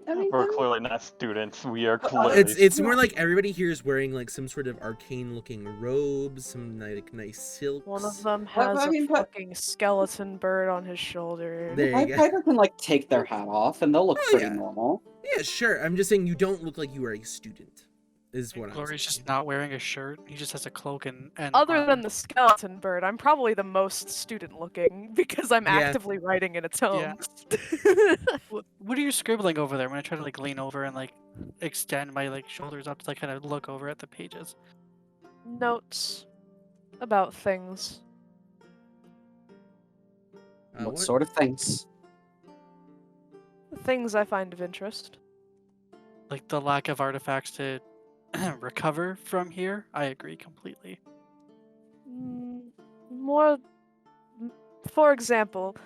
We're clearly not students. We are clearly. It's more like everybody here is wearing some sort of arcane looking robes, some nice silks. One of them has I mean, a fucking skeleton bird on his shoulder. There you go. Piper can take their hat off and they'll look pretty yeah. normal. Yeah, sure. I'm just saying you don't look like you are a student. Is what I'm Glory's saying. just not wearing a shirt. He just has a cloak and Other armor. than the skeleton bird, I'm probably the most student looking because I'm Yeah. actively writing in a tome. What are you scribbling over there? I'm gonna try to lean over and extend my shoulders up to kind of look over at the pages. Notes about things. What sort of things? Things I find of interest. Like the lack of artifacts to recover from here. I agree completely. More, for example,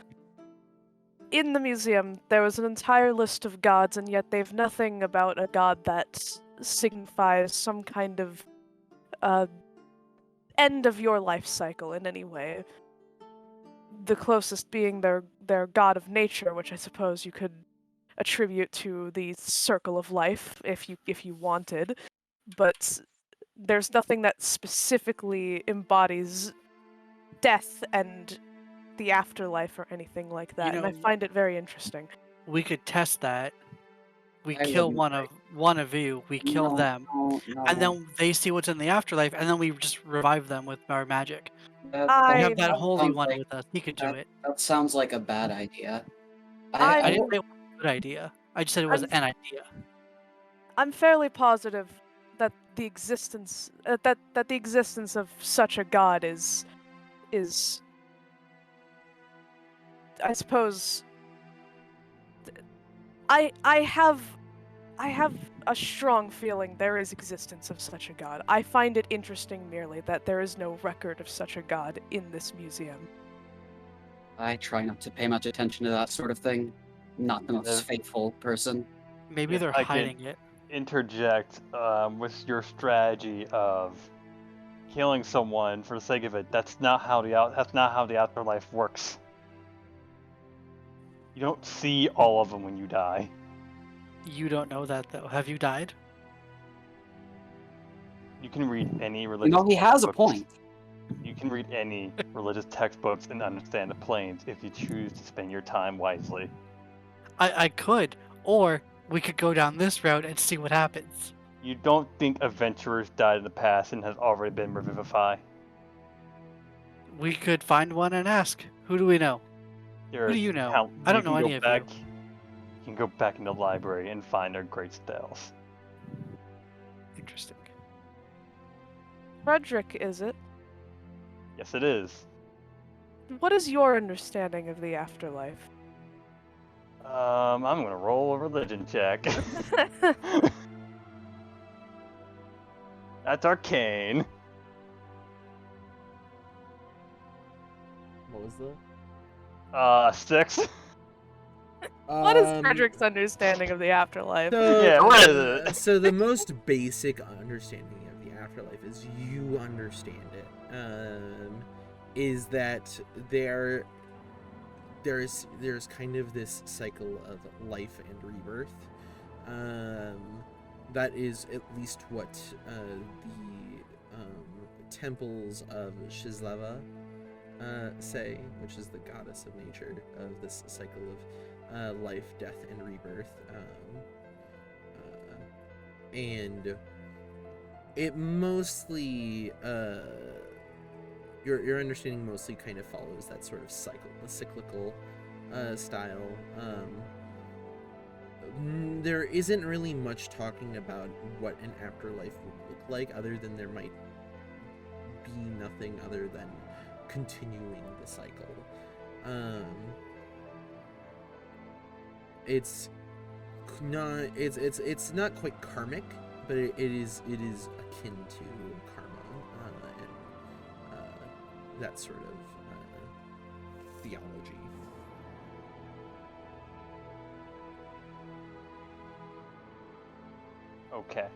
in the museum, there was an entire list of gods, and yet they've nothing about a god that signifies some kind of end of your life cycle in any way. The closest being their god of nature, which I suppose you could attribute to the circle of life if you wanted, but there's nothing that specifically embodies death and the afterlife or anything like that, and I know- find it very interesting. We could test that. We I kill wouldn't one of you. We kill No, them, no, and no. then they see what's in the afterlife, and then we just revive them with our magic. That, We I- have that that holy sounds one like, with us. He could do it. that sounds like a bad idea. I'm- I didn't say it was a good idea. I just said it was I'm- an idea. I'm fairly positive that the existence that the existence of such a god is I suppose I have a strong feeling there is existence of such a god. I find it interesting merely that there is no record of such a god in this museum. I try not to pay much attention to that sort of thing. Not the most Yeah. faithful person. Maybe Yes, they're I can- hiding it. Interject with your strategy of killing someone for the sake of it. That's not how the afterlife works. You don't see all of them when you die. You don't know that though. Have you died? You can read any You religious. know, he has a textbooks. point. You can read any religious textbooks and understand the planes if you choose to spend your time wisely. I could, or we could go down this route and see what happens. You don't think adventurers died in the past and has already been revivified. We could find one and ask. Who do we know? Here, Who do you know? Count, I don't you know can any go of back, you. You can go back in the library and find their great spells. Interesting. Frederick, is it? Yes, it is. What is your understanding of the afterlife? I'm gonna roll a religion check. That's arcane. What was the? 6. What is Frederick's understanding of the afterlife? So, Yeah, what is it? So the most basic understanding of the afterlife is you understand it. Is that there's kind of this cycle of life and rebirth. That is at least what the temples of Shisleva say, which is the goddess of nature of this cycle of life, death, and rebirth. And it mostly your understanding mostly kind of follows that sort of cyclical style. There isn't really much talking about what an afterlife would look like, other than there might be nothing other than continuing the cycle. It's not quite karmic, but it is akin to karma and that sort of theology. Okay.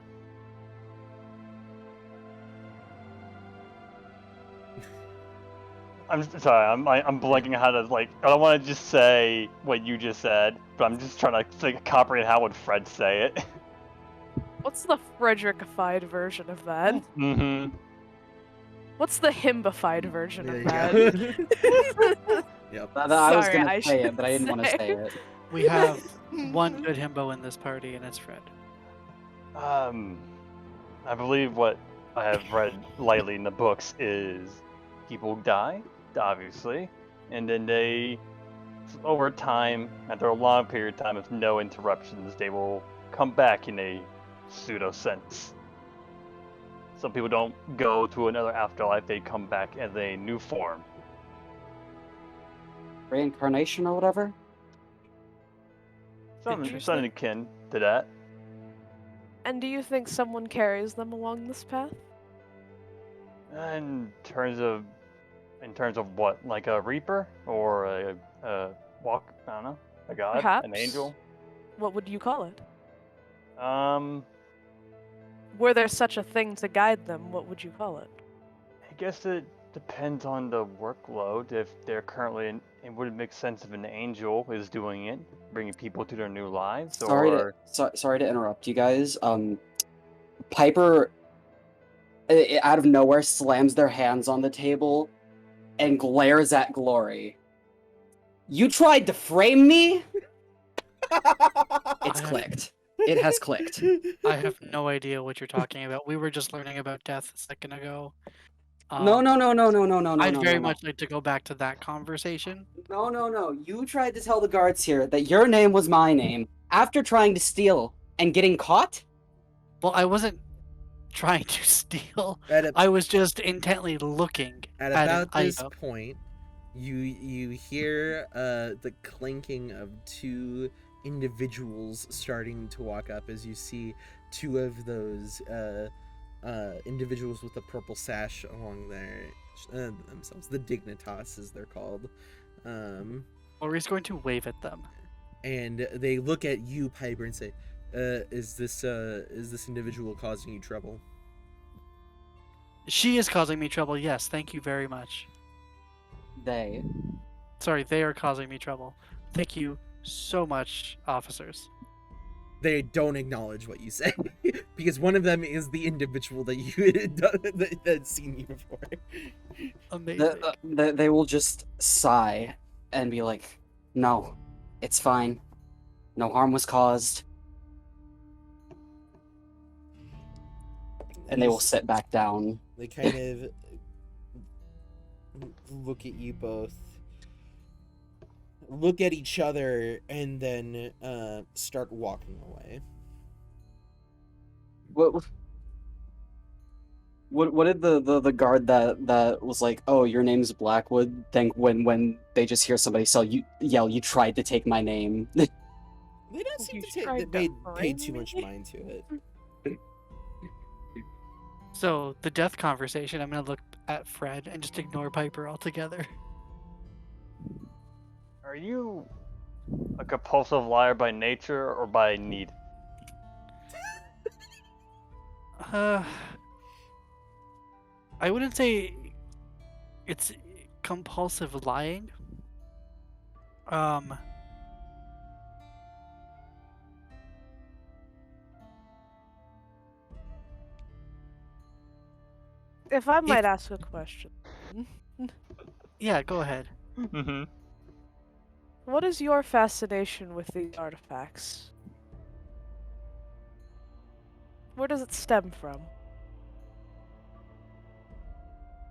I'm sorry. I'm blanking how to I don't want to just say what you just said, but I'm just trying to comprehend how would Fred say it. What's the Frederikified version of that? Mm-hmm. What's the himbified version There of you that? go. Yep. I was Sorry, gonna I say it, but I should didn't want to say. say it. We have one good himbo in this party, and it's Fred. I believe what I have read lightly in the books is people die, obviously, and then they, over time, after a long period of time with no interruptions, they will come back in a pseudo sense. Some people don't go to another afterlife, they come back as a new form. Reincarnation or whatever? Something Interesting. akin to that. And do you think someone carries them along this path? In terms of what, like a reaper or a walk. I don't know. A god, an Perhaps. angel. What would you call it? Um, Were there such a thing to guide them, what would you call it? I guess it depends on the workload. If they're currently, it would make sense if an angel is doing it, bringing people to their new lives, Sorry or sorry to interrupt you guys. Piper, out of nowhere, slams their hands on the table and glares at Glory. You tried to frame me? It's I have- clicked. It has clicked. I have no idea what you're talking about. We were just learning about death a second ago. No. I'd very no. much like to go back to that conversation. No. You tried to tell the guards here that your name was my name after trying to steal and getting caught? Well, I wasn't trying to steal. At, a, I was just intently looking at at about an this item. point, you hear the clinking of two individuals starting to walk up as you see two of those individuals with a purple sash along their themselves, the dignitas as they're called, Ori's going to wave at them. and they look at you, Piper, and say, is this individual causing you trouble? She is causing me trouble, yes, thank you very much. They. Sorry, they are causing me trouble. Thank you so much, officers. They don't acknowledge what you say because one of them is the individual that you that's seen you before. Amazing. They will just sigh and be like, no, it's fine. No harm was caused. And they will sit back down. They kind of look at you both, look at each other, and then start walking away. What did the guard that was like, oh, your name's Blackwood, think when they just hear somebody yell, you tried to take my name? They don't seem You to tried pay to too frame much me? mind to it. So, the death conversation, I'm going to look at Fred and just ignore Piper altogether. are you a compulsive liar by nature or by need? I wouldn't say it's compulsive lying. If I might ask a question, Yeah, go ahead. Mm-hmm. what is your fascination with these artifacts? Where does it stem from?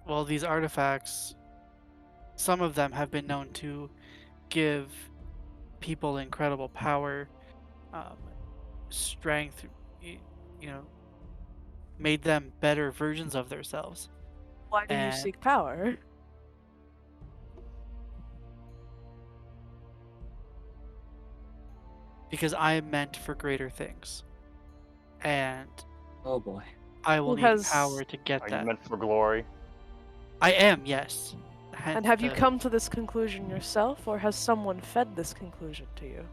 Well, these artifacts, some of them have been known to give people incredible power, strength, you know, made them better versions of themselves. Why do you And- seek power? Because I am meant for greater things. And Oh boy. I will Who need has- power to get Are that. you meant for glory? I am, yes. And have you come to this conclusion yourself, or has someone fed this conclusion to you?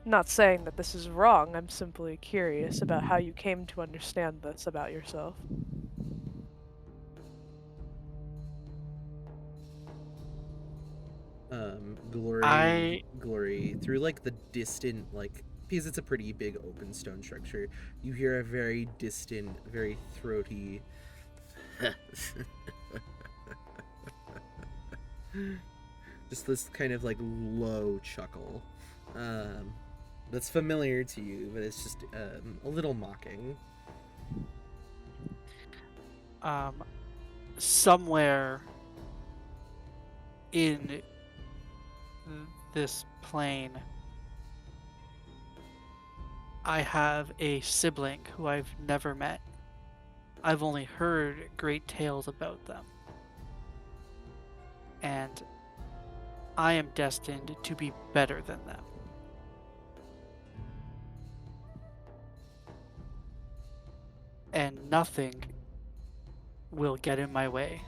Not saying that this is wrong, I'm simply curious about how you came to understand this about yourself. Glory through like the distant, like, because it's a pretty big open stone structure, you hear a very distant, very throaty just this kind of like low chuckle that's familiar to you, but it's just a little mocking. Somewhere in this plane, I have a sibling who I've never met. I've only heard great tales about them. And I am destined to be better than them. And nothing will get in my way.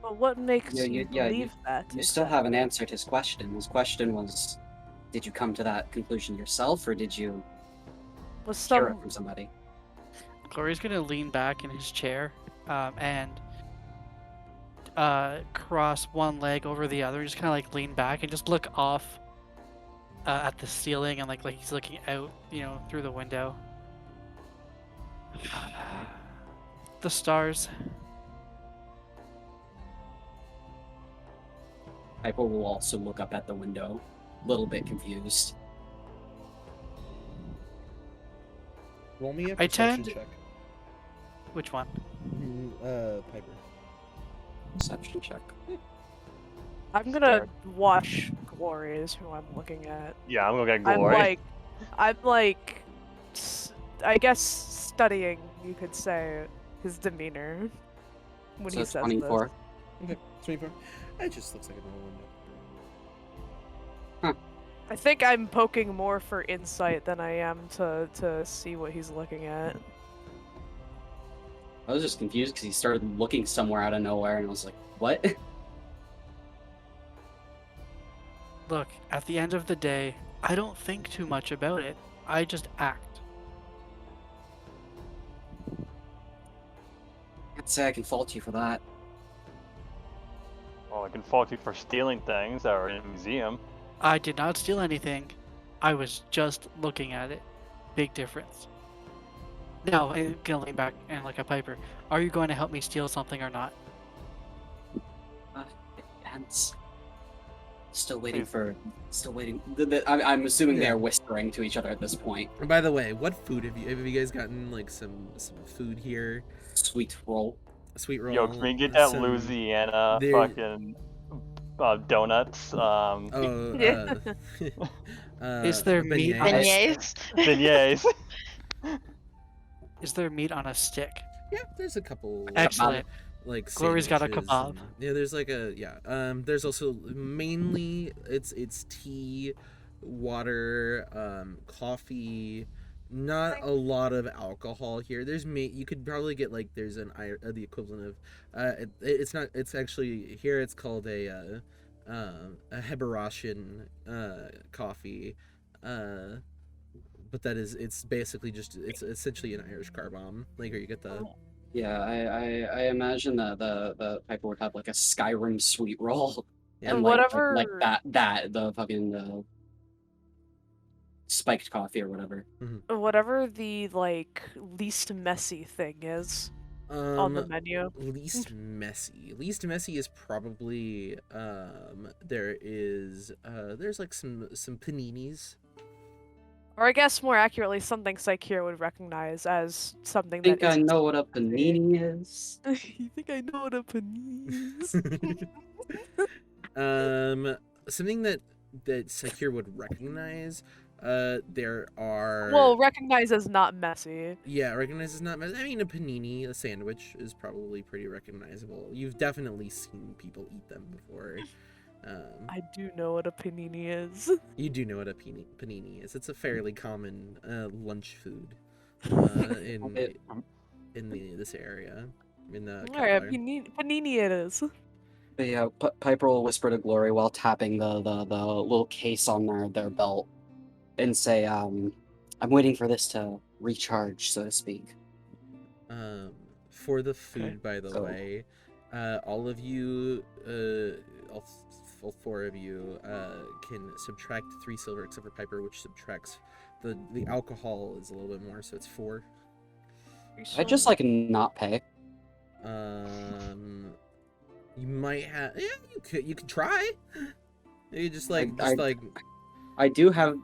But what makes Yeah, you yeah, believe that? You still haven't answered his question. His question was, did you come to that conclusion yourself, or did you Was hear it some from somebody? Glory's gonna lean back in his chair and cross one leg over the other, just kind of like lean back and just look off at the ceiling and like he's looking out, through the window. The stars. Piper will also look up at the window, a little bit confused. Roll me a I perception tend- check. Which one? Piper. Perception check. I'm gonna watch Glory is who I'm looking at. Yeah, I'm gonna get Glory. I'm like, I guess studying, you could say, his demeanor when So he says 24. this. Okay, 24. It just looks like a normal window. I think I'm poking more for insight than I am to see what he's looking at. I was just confused because he started looking somewhere out of nowhere, and I was like, what? Look, at the end of the day, I don't think too much about it. I just act. Can't say I can fault you for that. Well, I can fault you for stealing things that are in a museum. I did not steal anything. I was just looking at it. Big difference. Now, I'm gonna lean back and like a Piper. Are you going to help me steal something or not? Hence. Still waiting. I'm assuming Yeah. they're whispering to each other at this point. And by the way, what food have you guys gotten? Like some food here? Sweet roll. A sweet roll. Yo, can we get that some- Louisiana there- fucking donuts? Yeah. Is there meat on beignets. Beignets. Beignets. Is there meat on a stick? Yeah, there's a couple. Excellent. Like Glory's got a sandwiches kebab. and- yeah, there's like a there's also mainly it's tea, water, coffee. Not a lot of alcohol here. You could probably get like there's the equivalent of it's not, it's actually here it's called a Heberasian coffee, but it's basically it's essentially an Irish car bomb, like where you get the Yeah, I imagine that the Piper would have like a Skyrim sweet roll. Yeah. And like whatever the fucking spiked coffee or whatever. whatever the like least messy thing is on the menu. least messy is probably there's like some paninis. Or I guess more accurately, something Psycheer would recognize as something I think that I is. know what a panini is. You think I know what a panini is? Something that Sakir would recognize. There are Recognize as not messy. yeah, recognize is not. I mean, a panini, a sandwich, is probably pretty recognizable. You've definitely seen people eat them before. I do know what a panini is. You do know what a panini is. It's a fairly common lunch food in this area. In the Alright, capital. panini it is. But yeah, Piper will whisper to Glory while tapping the little case on their belt and say, I'm waiting for this to recharge, so to speak. For the food, Okay. by the So- way, all of you, all four of you, can subtract 3 silver except for Piper, which subtracts the alcohol is a little bit more, so it's 4. I just like not pay. You might have, yeah, you could try. You just like, I do have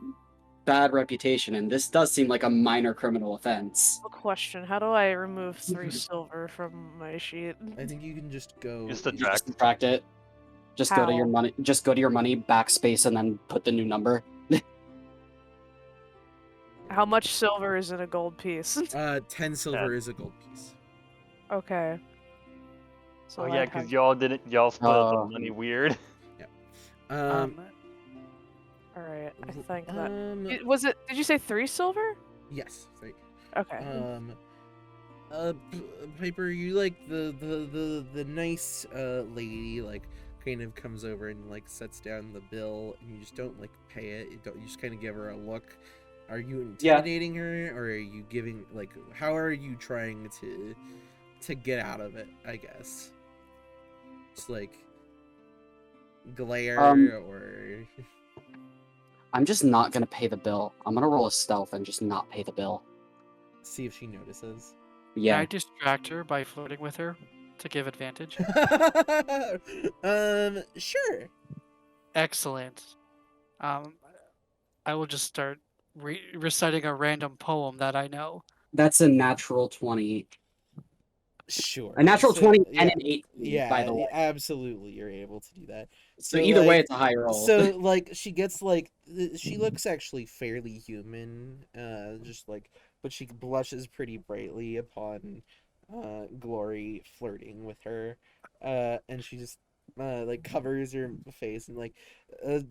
bad reputation, and this does seem like a minor criminal offense. A question: how do I remove 3 silver from my sheet? I think you can just go. Just You subtract. just subtract it. Just go to your How? money. Just go to your money, backspace, and then put the new number. How much silver is in a gold piece? 10 silver is a gold piece. Okay. So Oh yeah, I'd because have- y'all split up Oh. the money weird. Alright, I think that. Um, Was it? Did you say 3 silver? yes. Sorry. Okay. Piper, you like the nice lady like kind of comes over and like sets down the bill, and you just don't like pay it. You just kind of give her a look. Are you intimidating her, or are you giving like how are you trying to get out of it? I guess just like glare or. I'm just not gonna pay the bill. I'm gonna roll a stealth and just not pay the bill. See if she notices. Can Yeah. I distract her by flirting with her to give advantage? Sure. Excellent. I will just start reciting a random poem that I know. That's a natural 20. Sure. A natural So, 20 and yeah, an 18, yeah, by the way. absolutely, you're able to do that. So either like, way, it's a high roll. So like she gets like she looks actually fairly human, just like, but she blushes pretty brightly upon Glory flirting with her, and she just like covers her face and like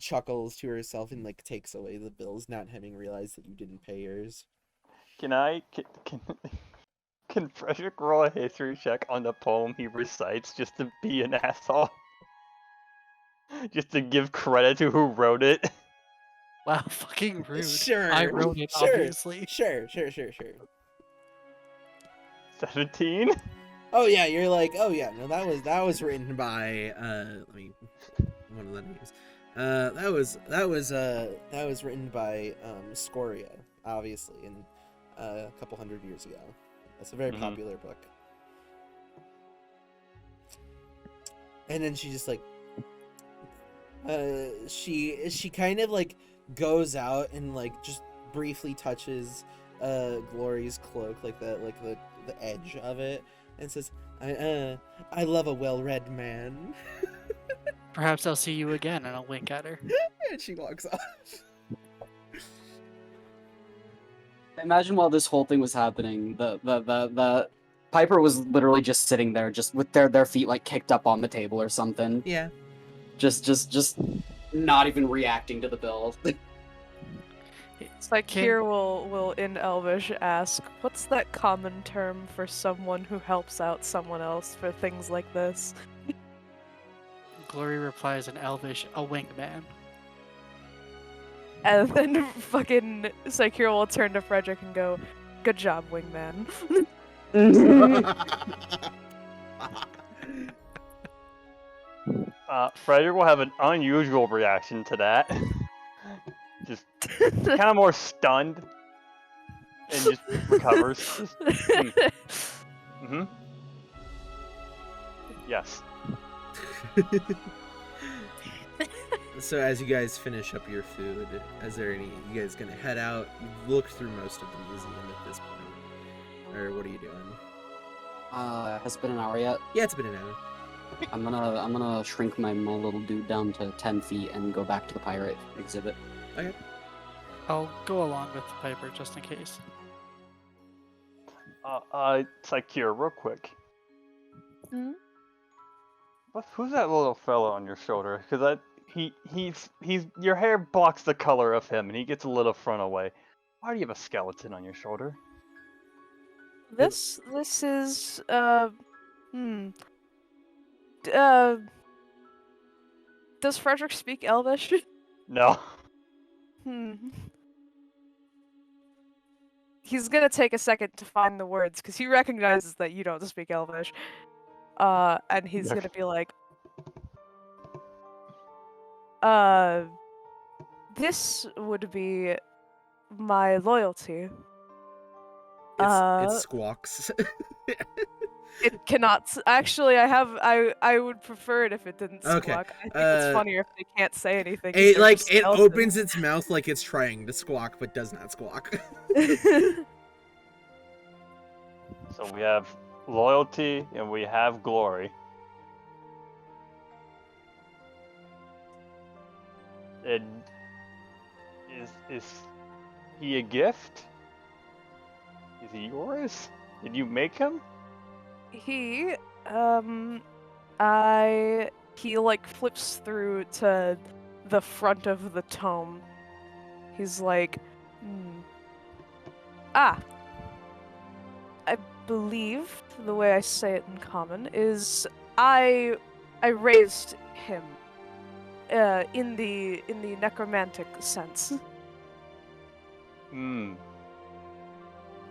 chuckles to herself and like takes away the bills, not having realized that you didn't pay yours. Can Frederick roll a history check on the poem he recites just to be an asshole? Just to give credit to who wrote it? Wow, fucking rude. Sure. I wrote it, Sure. obviously. Sure. 17? Oh yeah, you're like, oh yeah, no, that was written by let me one of the names. That was written by Scoria, obviously, in a couple hundred years ago. That's a very popular book. And then she just like she kind of like goes out and like just briefly touches Glory's cloak, like the edge of it, and says, I love a well-read man. Perhaps I'll see you again, and I'll wink at her. And she walks off. Imagine while this whole thing was happening, the Piper was literally just sitting there, just with their feet like kicked up on the table or something. Yeah. Just not even reacting to the bill. It's like here will in Elvish ask, what's that common term for someone who helps out someone else for things like this? Glory replies in Elvish, a wingman. And then fucking Sakir will turn to Frederick and go, good job, wingman. Frederick will have an unusual reaction to that. Just kind of more stunned. And just recovers. Mm-hmm. Yes. So as you guys finish up your food, you guys gonna head out? You've looked through most of the museum at this point. Or what are you doing? Has it been an hour yet? Yeah, it's been an hour. I'm gonna shrink my little dude down to 10 feet and go back to the pirate exhibit. Okay. I'll go along with the Piper just in case. Sakir, real quick. Hmm? Who's that little fella on your shoulder? Because he's your hair blocks the color of him, and he gets a little front away. Why do you have a skeleton on your shoulder? This is does Frederick speak Elvish? No. He's gonna take a second to find the words because he recognizes that you don't speak Elvish. And he's gonna be like, this would be my loyalty. It squawks. It cannot. Actually, I would prefer it if it didn't squawk. Okay. I think it's funnier if they can't say anything. 'cause It they're like just it skeletons. opens its mouth like it's trying to squawk, but does not squawk. So we have loyalty and we have glory. And is he a gift? Is he yours? Did you make him? He like flips through to the front of the tome. He's like, believe the way I say it in common is I raised him in the necromantic sense. Hmm.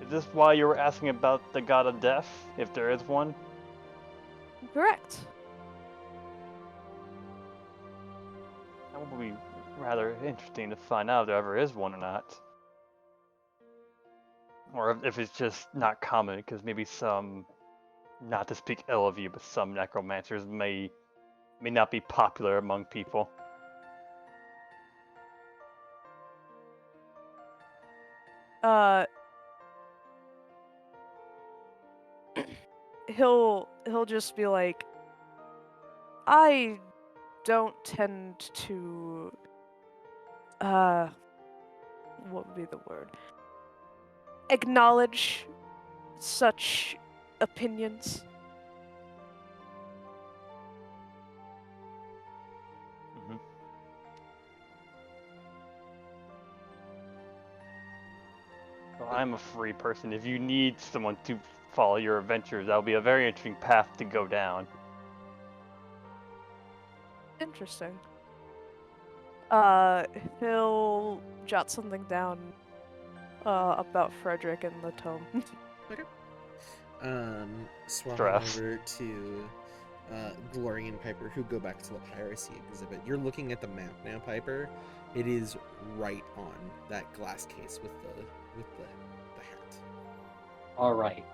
Is this why you were asking about the god of death, if there is one? Correct. That would be rather interesting to find out if there ever is one or not. Or if it's just not common, because maybe some, not to speak ill of you, but some necromancers may not be popular among people. He'll just be like, I don't tend to what would be the word? Acknowledge such opinions. Mm-hmm. Well, I'm a free person. If you need someone to follow your adventures, that'll be a very interesting path to go down. Interesting. He'll jot something down about Frederick in the tome. Swapping Stress. over to Glory and Piper, who go back to the piracy exhibit. You're looking at the map now, Piper. It is right on that glass case with the hat. All right.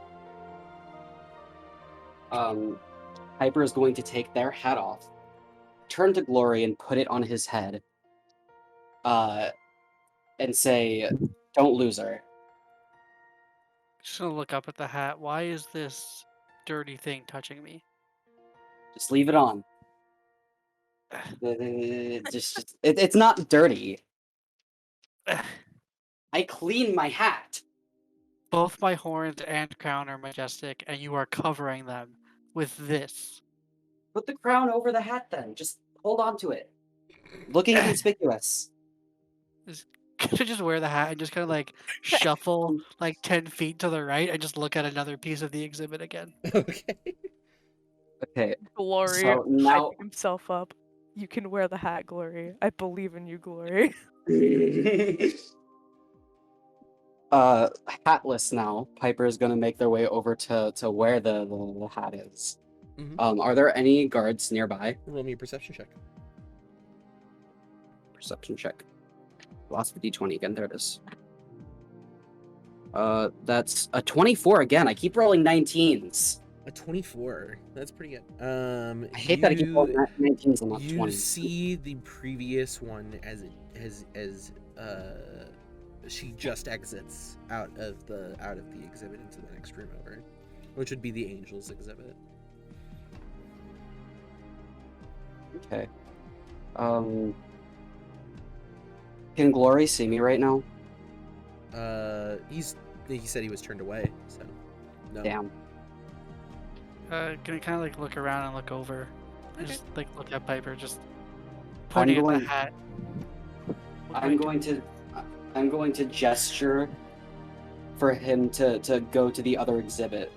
Piper is going to take their hat off, turn to Glory and put it on his head, and say, "Don't lose her." Just gonna look up at the hat. Why is this dirty thing touching me? Just leave it on. It's not dirty. I clean my hat. Both my horns and crown are majestic, and you are covering them with this. Put the crown over the hat then. Just hold on to it. Looking conspicuous. Could I just wear the hat and just kind of like shuffle like 10 feet to the right and just look at another piece of the exhibit again? Okay. Okay. Glory So now hyping himself up. You can wear the hat, Glory. I believe in you, Glory. hatless now. Piper is gonna make their way over to where the hat is. Mm-hmm. Are there any guards nearby? Roll me a perception check. Perception check. Lost the d20 again. There it is. That's a 24 again. I keep rolling 19s. A 24. That's pretty good. I hate that I keep rolling 19s and not You 20s. see the previous one as she just exits out of the exhibit into the next room over, which would be the Angels exhibit. Okay. Can Glory see me right now? He said he was turned away, so no. Damn. Can I kind of like look around and look over? And Okay. just like look at Piper, just pointing at going- the hat. What do I I'm do? going to gesture for him to go to the other exhibit.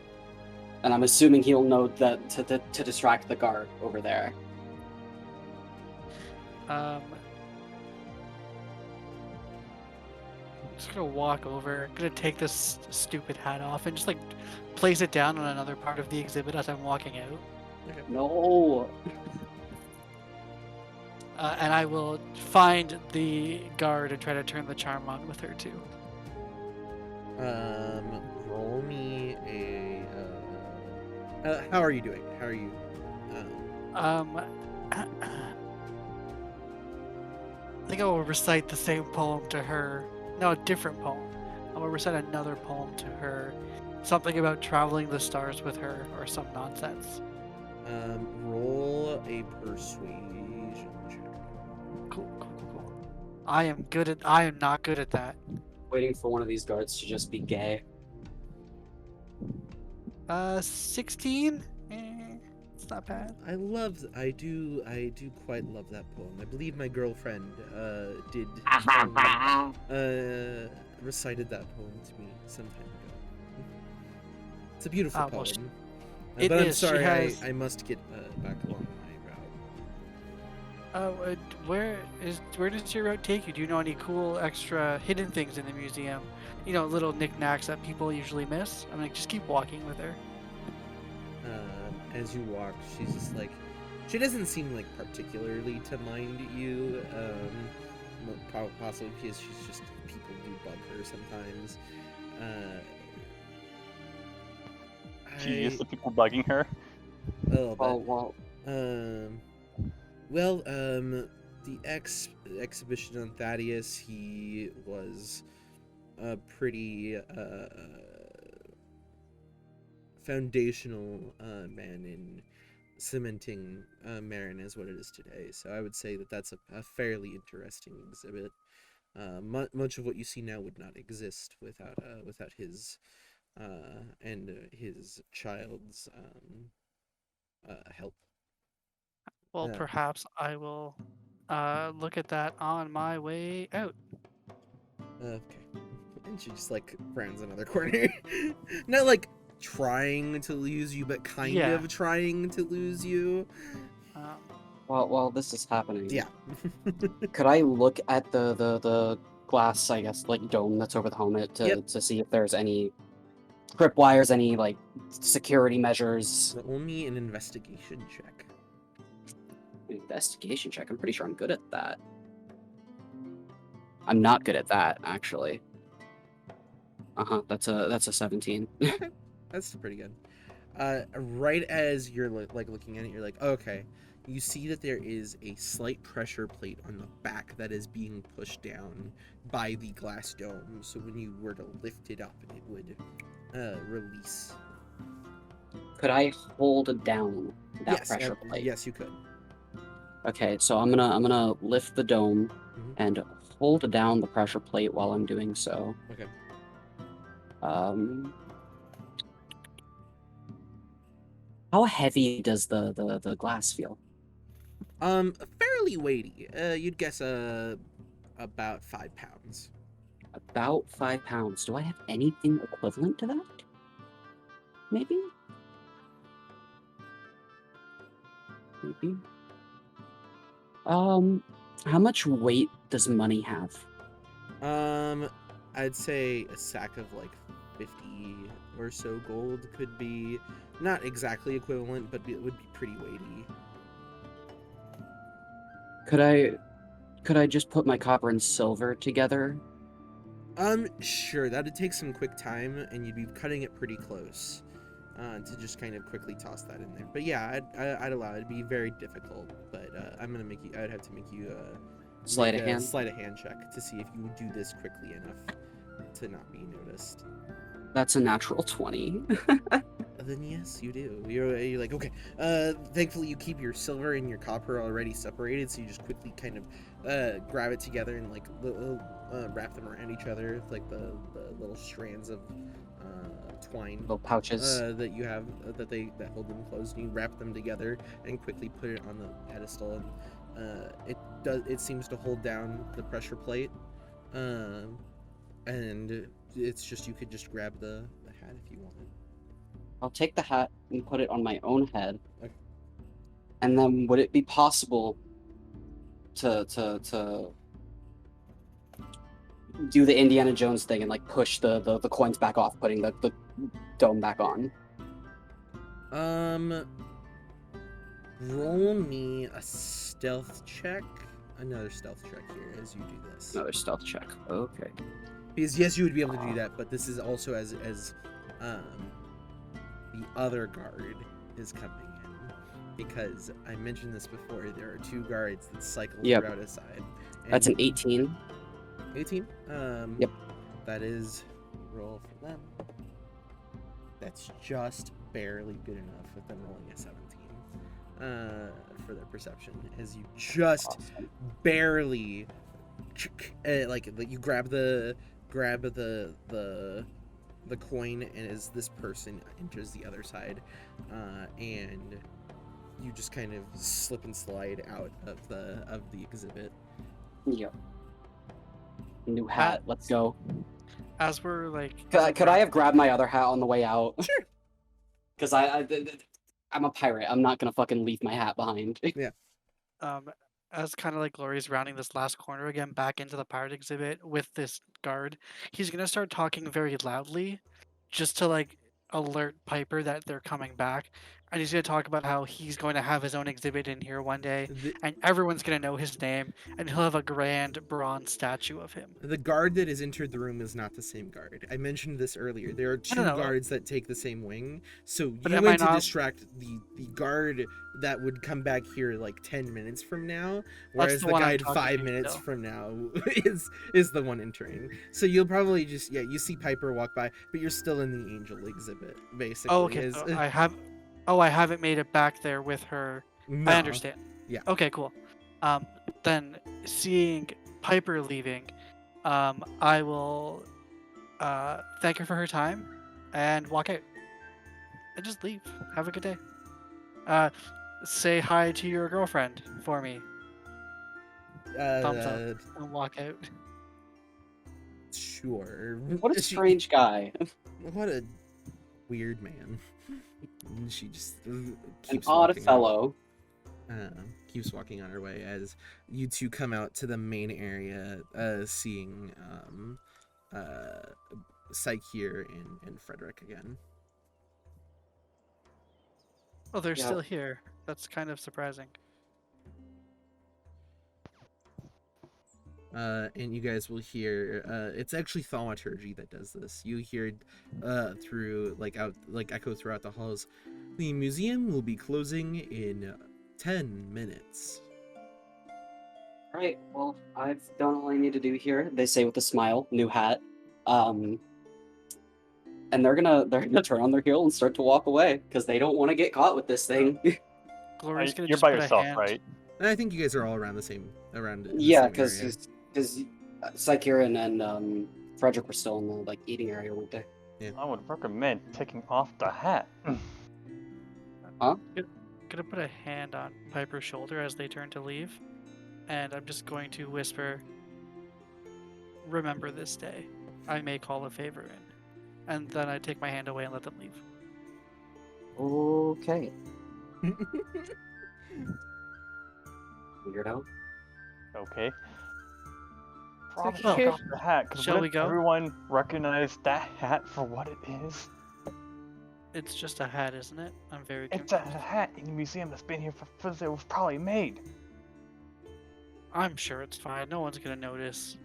And I'm assuming he'll know that to distract the guard over there. I'm just gonna walk over, gonna take this stupid hat off and just like place it down on another part of the exhibit as I'm walking out. No. And I will find the guard and try to turn the charm on with her too. Roll me a. How are you doing? How are you? I think I will recite the same poem to her. No, a different poem. I will recite another poem to her. Something about traveling the stars with her or some nonsense. Roll a persuasion check. Cool. I am not good at that. Waiting for one of these guards to just be gay. 16? It's not bad. I do quite love that poem. I believe my girlfriend did recited that poem to me some time ago. It's a beautiful well, poem. it But I'm is. She sorry, has- I must get back along my route. Where does your route take you? Do you know any cool extra hidden things in the museum? You know, little knickknacks that people usually miss. I mean, just keep walking with her. As you walk, she's just like, she doesn't seem like particularly to mind you. Possibly because she's just, people do bug her sometimes. She used to people bugging her. A little bit. Well, The exhibition on Thaddeus, he was a pretty foundational man in cementing Marin as what it is today. So I would say that that's a fairly interesting exhibit. Much of what you see now would not exist without his and his child's help. Well, Yeah. perhaps I will look at that on my way out. Okay. And she just like frowns another corner. Not like trying to lose you, but kind Yeah. of trying to lose you. while this is happening, Yeah. could I look at the glass, I guess, like dome that's over the helmet Yep. to see if there's any tripwires, any like security measures? Roll me an investigation check. Investigation check. I'm pretty sure I'm good at that. I'm not good at that, actually. That's a 17. That's still pretty good. Right as you're like looking at it, you're like, okay. You see that there is a slight pressure plate on the back that is being pushed down by the glass dome. So when you were to lift it up, it would release. Could I hold down that Yes, pressure plate? yes, you could. Okay, so I'm gonna lift the dome Mhm. and hold down the pressure plate while I'm doing so. Okay. How heavy does the glass feel? Fairly weighty. You'd guess about 5 pounds. About 5 pounds. Do I have anything equivalent to that? Maybe? Maybe. How much weight does money have? I'd say a sack of like 50 or so gold could be not exactly equivalent, but it would be pretty weighty. Could I just put my copper and silver together? Sure, that'd take some quick time, and you'd be cutting it pretty close, to just kind of quickly toss that in there. But yeah, I'd allow it. It'd be very difficult, but I'd have to make you Sleight make of a hand? sleight of hand check to see if you would do this quickly enough to not be noticed. That's a natural 20. Then yes, you do. You're like, okay. Thankfully, you keep your silver and your copper already separated, so you just quickly kind of grab it together and like wrap them around each other with like the little strands of twine Little pouches. that you have that hold them closed. And you wrap them together and quickly put it on the pedestal, and it seems to hold down the pressure plate, and it's just you could just grab the hat if you wanted. I'll take the hat and put it on my own head. Okay. And then would it be possible to do the Indiana Jones thing and like push the coins back off, putting the dome back on? Roll me a stealth check. Another stealth check here as you do this. Another stealth check. Okay. Because yes, you would be able to do that, but this is also as the other guard is coming in. Because I mentioned this before, there are 2 guards that cycle Yep. throughout a side. That's an 18. 18? Yep. That is roll for them. That's just barely good enough with them rolling a 17 for their perception, as you just Awesome. barely like you grab the coin, and as this person enters the other side, and you just kind of slip and slide out of the exhibit. Yep. New hat. Let's go. As we're like, Could I have grabbed my other hat on the way out? Sure. Because I'm a pirate. I'm not gonna fucking leave my hat behind. As kind of like Glory's rounding this last corner again back into the pirate exhibit with this guard, he's gonna start talking very loudly, just to like alert Piper that they're coming back, and he's gonna talk about how he's going to have his own exhibit in here one day, The, and everyone's gonna know his name, and he'll have a grand bronze statue of him. the guard that has entered the room is not the same guard. I mentioned this earlier. There are two know. guards that take the same wing. So But you am I went to not- distract the guard that would come back here like 10 minutes from now, whereas the the one I'm guide talking 5 to minutes still. from now is the one entering. So you'll probably just you see Piper walk by, but you're still in the angel exhibit basically. Oh, okay. So I haven't made it back there with her. No. I understand. Yeah. Okay, cool. Then seeing Piper leaving, I will thank her for her time and walk out. And just leave. Have a good day. Say hi to your girlfriend for me. Thumbs up. And walk out. Sure. What a strange guy. What a weird man. She just An keeps odd walking fellow. keeps walking on her way as you two come out to the main area, seeing Psyche and Frederick again. Oh, they're Yeah. still here. That's kind of surprising. And you guys will hear it's actually thaumaturgy that does this. You hear through echo throughout the halls. The museum will be closing in 10 minutes. Right. Well, I've done all I need to do here. They say with a smile, new hat. And they're gonna turn on their heel and start to walk away because they don't want to get caught with this thing. Glory's gonna You're just by put a yourself, hand. right? And I think you guys are all around in the Yeah, same area. because Psychiran and Frederick were still in the eating area, weren't they? I would recommend taking off the hat. Gonna put a hand on Piper's shoulder as they turn to leave, and I'm just going to whisper, "Remember this day. I may call a favor in." And then I take my hand away and let them leave. Okay. Weirdo. Okay. So Probably here- take off the hat, because Shall we go? everyone recognize that hat for what it is? It's just a hat, isn't it? I'm very It's a confused. hat in the museum that's been here since it was probably made. I'm sure it's fine. No one's gonna notice.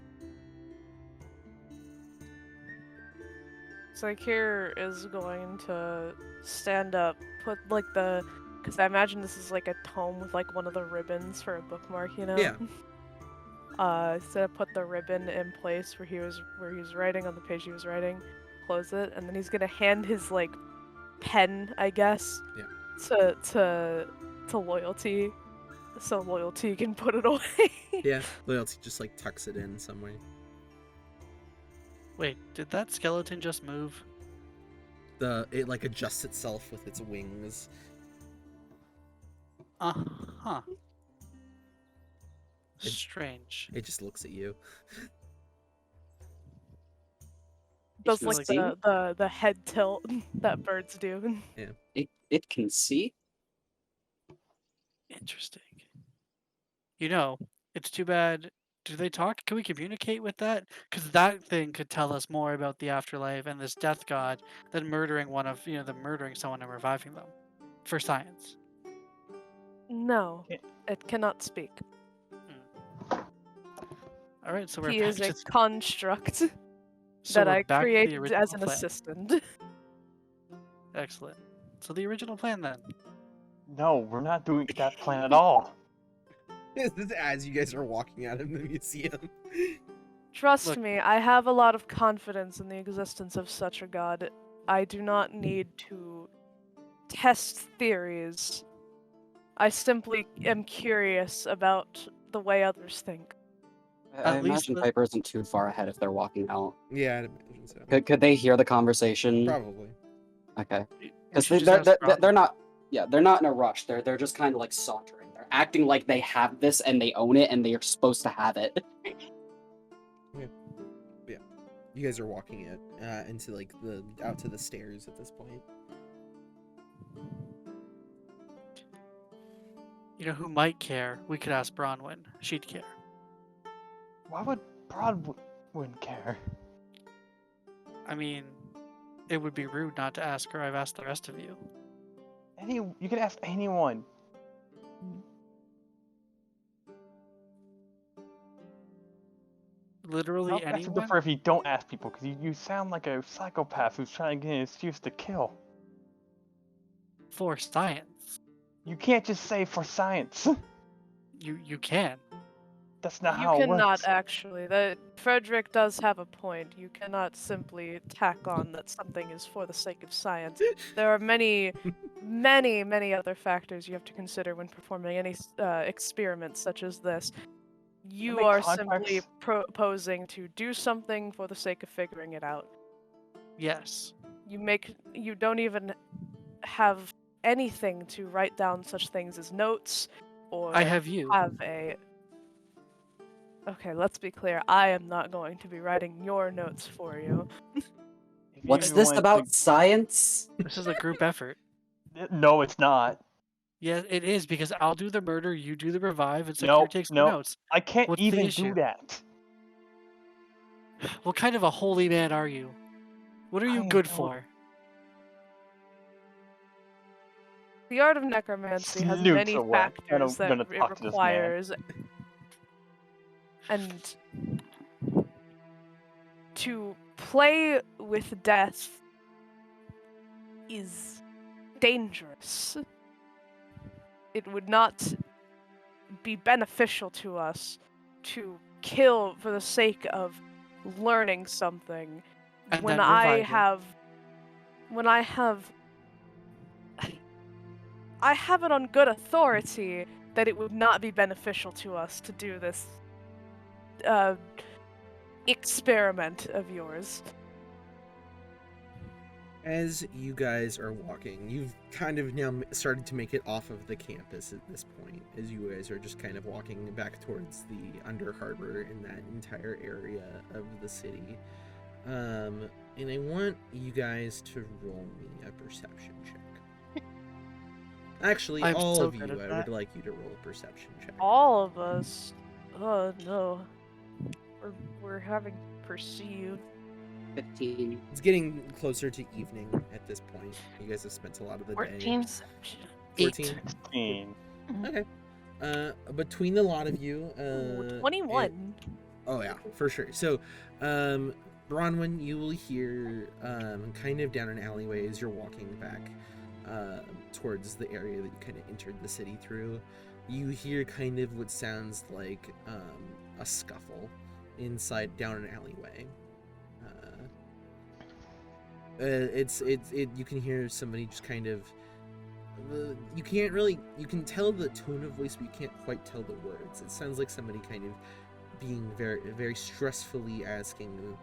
Sakir is going to stand up, put because I imagine this is like a tome with one of the ribbons for a bookmark, you know? Yeah. So put the ribbon in place where he was writing on the page he was writing, close it, and then he's gonna hand his pen, I guess, to Loyalty, so Loyalty can put it away. Yeah, Loyalty just tucks it in somewhere. Wait, did that skeleton just move? It adjusts itself with its wings. Uh-huh. It- Strange. It just looks at you. Does feels the head tilt that birds do. It can see. Interesting. You know, it's too bad. Do they talk? Can we communicate with that? Because that thing could tell us more about the afterlife and this death god than murdering them murdering someone and reviving them for science. No, Yeah. it cannot speak. All right, so we're He back is a to, construct so that we're I back to the created original as an plan. assistant. Excellent. So the original plan then. No, we're not doing that plan at all. As you guys are walking out of the museum. Trust Look- me, I have a lot of confidence in the existence of such a god. I do not need to test theories. I simply am curious about the way others think. I At least imagine the- Piper isn't too far ahead if they're walking out. Yeah, I'd imagine so. Could they hear the conversation? Probably. Okay. We Because should just ask Rob. they're not. Yeah, they're not in a rush. They're just kind of sauntering. They're acting like they have this and they own it and they are supposed to have it. You guys are walking it into out to the stairs at this point. You know who might care? We could ask Bronwyn. She'd care. Why would Broadwin care? I mean, it would be rude not to ask her. I've asked the rest of you. You can ask anyone. Literally I'll actually anyone? prefer if you don't ask people, because you sound like a psychopath who's trying to get an excuse to kill. For science. You can't just say for science. You can. That's not You how it cannot works. actually. Frederick does have a point. You cannot simply tack on that something is for the sake of science. There are many, many other factors you have to consider when performing any experiment such as this. You make are contracts. simply proposing to do something for the sake of figuring it out. Yes. You don't even have anything to write down such things as notes or I have you. have a. Okay, let's be clear. I am not going to be writing your notes for you. What's this about science? This is a group effort. No, it's not. Yeah, it is, because I'll do the murder, you do the revive, and No, Secure takes the no. notes. I can't What's the even issue? do that. What kind of a holy man are you? What are you I good don't- for? The art of necromancy has Snoots many away. factors I'm gonna that it talk to this man. requires, and to play with death is dangerous. It would not be beneficial to us to kill for the sake of learning something And when then I revive you. I have it on good authority that it would not be beneficial to us to do this experiment of yours. As you guys are walking, you've kind of now started to make it off of the campus at this point, as you guys are just kind of walking back towards the Under Harbor in that entire area of the city. And I want you guys to roll me a perception check. Actually, I'm all so of you, good at I that. would like you to roll a perception check. All of us. Oh no. We're having perceived. 15. It's getting closer to evening at this point. You guys have spent a lot of the day. 14. 14? 16. Okay. Between the lot of you, 21. oh yeah, for sure. So, Bronwyn, you will hear, kind of down an alleyway as you're walking back, towards the area that you kind of entered the city through. You hear kind of what sounds like, a scuffle inside down an alleyway. You can hear somebody just kind of, you can tell the tone of voice, but you can't quite tell the words. It sounds like somebody kind of being very, very stressfully asking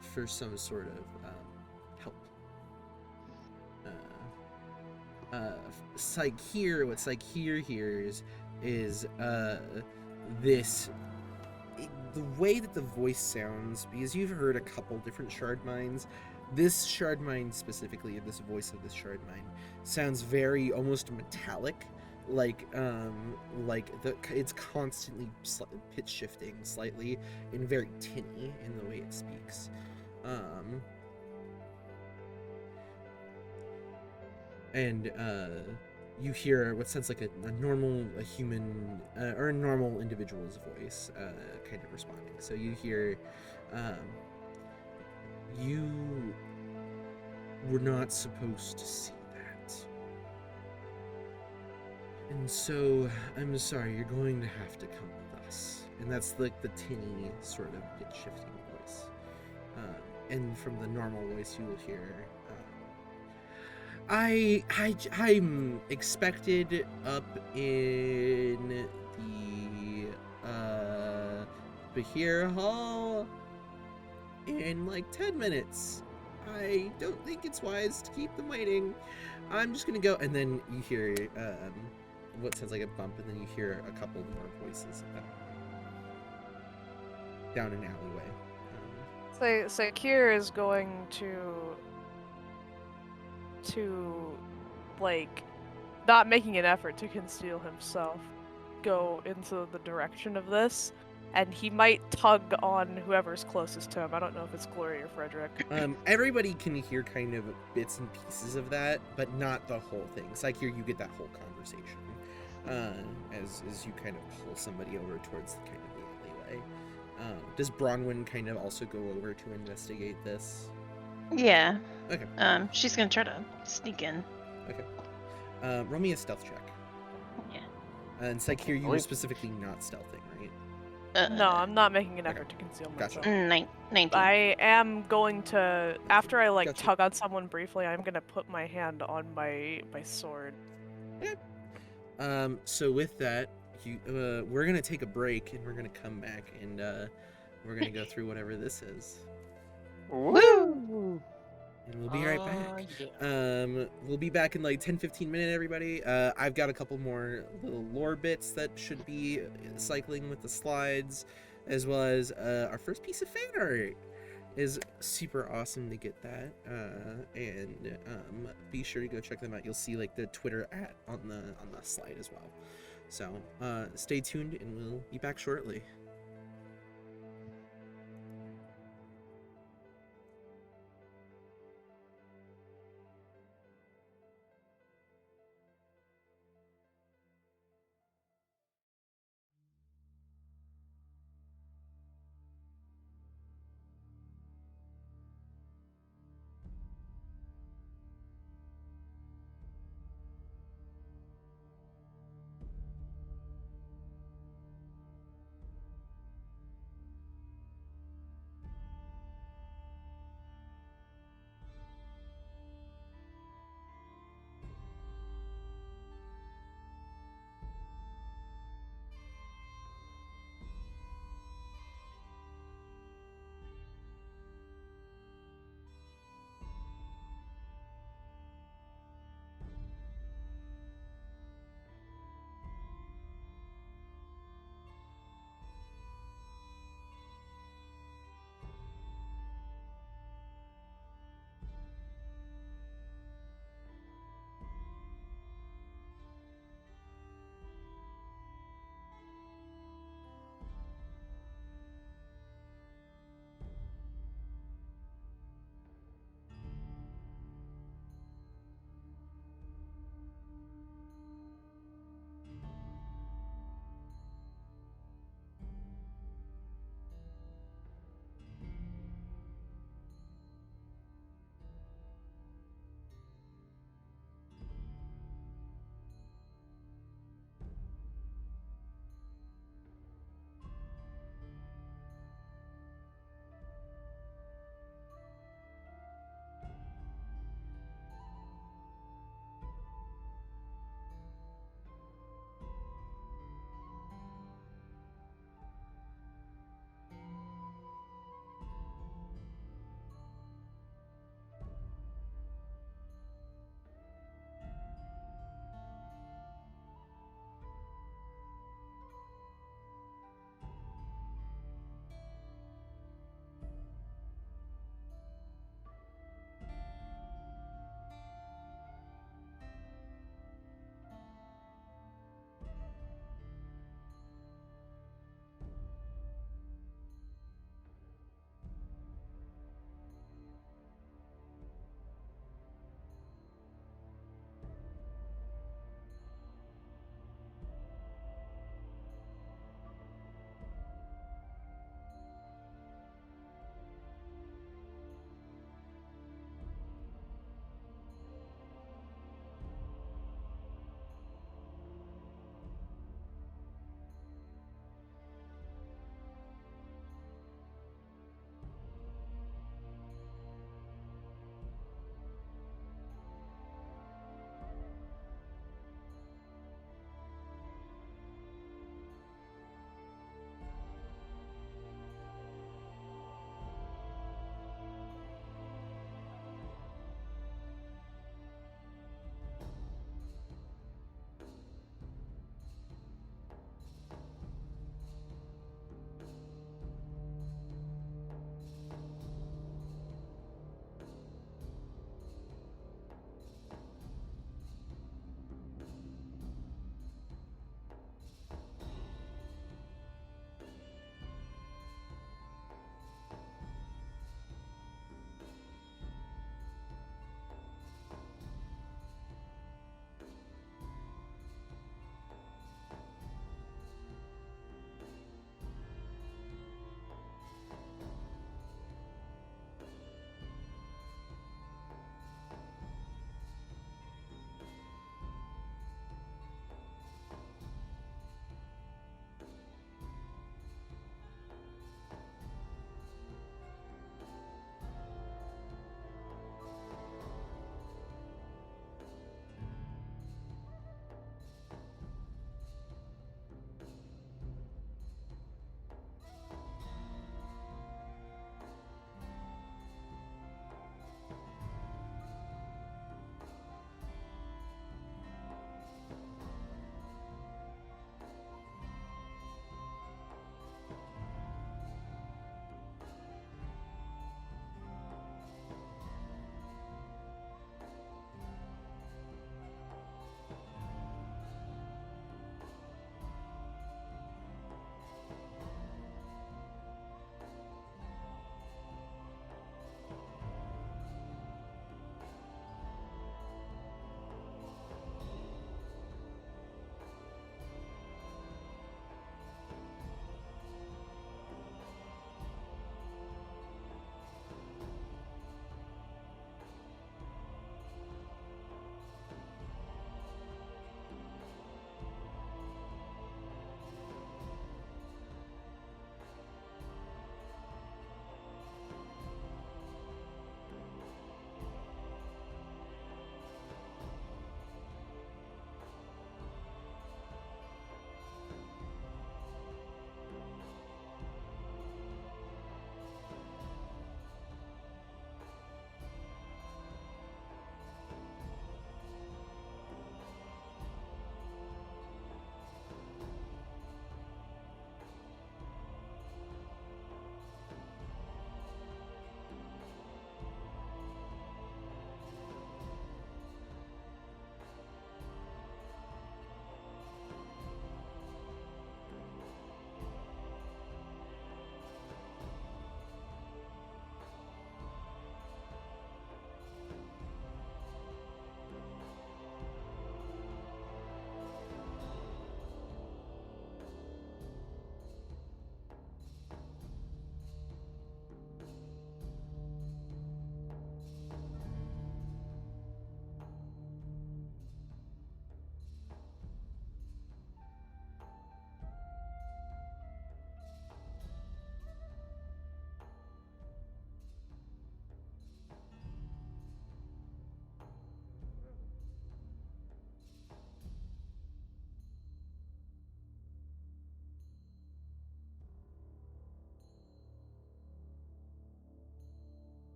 for some sort of help. What Psyche hears is this. The way that the voice sounds, because you've heard a couple different shard minds, this shard mind specifically, this voice of this shard mind, sounds very almost metallic, like it's constantly pitch shifting slightly and very tinny in the way it speaks. And you hear what sounds like a human or a normal individual's voice kind of responding. So you hear, you were not supposed to see that. And so, I'm sorry, you're going to have to come with us. And that's like the tinny sort of pitch shifting voice. And from the normal voice you will hear, I'm expected up in the Bahir Hall in like 10 minutes. I don't think it's wise to keep them waiting. I'm just gonna go. And then you hear what sounds like a bump, and then you hear a couple more voices down an alleyway. So Kier is going to to, like, not making an effort to conceal himself, go into the direction of this, and he might tug on whoever's closest to him. I don't know if it's Glory or Frederick. Everybody can hear kind of bits and pieces of that, but not the whole thing. It's like here you get that whole conversation as you kind of pull somebody over towards the kind of the alleyway. Does Bronwyn kind of also go over to investigate this? Yeah. Okay. She's gonna try to sneak in. Okay. Roll me a stealth check. Yeah. And it's like here you were specifically not stealthing, right? No, I'm not making an Okay. effort to conceal Gotcha. myself. 19. I am going to, after I like Gotcha. tug on someone briefly, I'm gonna put my hand on my sword. So with that, we're gonna take a break and we're gonna come back and we're gonna go through whatever this is, Woo! and we'll be right back. We'll be back in like 10-15 minutes, everybody. I've got a couple more little lore bits that should be cycling with the slides, as well as our first piece of fan art is super awesome to get that. And be sure to go check them out. You'll see like the Twitter on the slide as well. So stay tuned, and we'll be back shortly.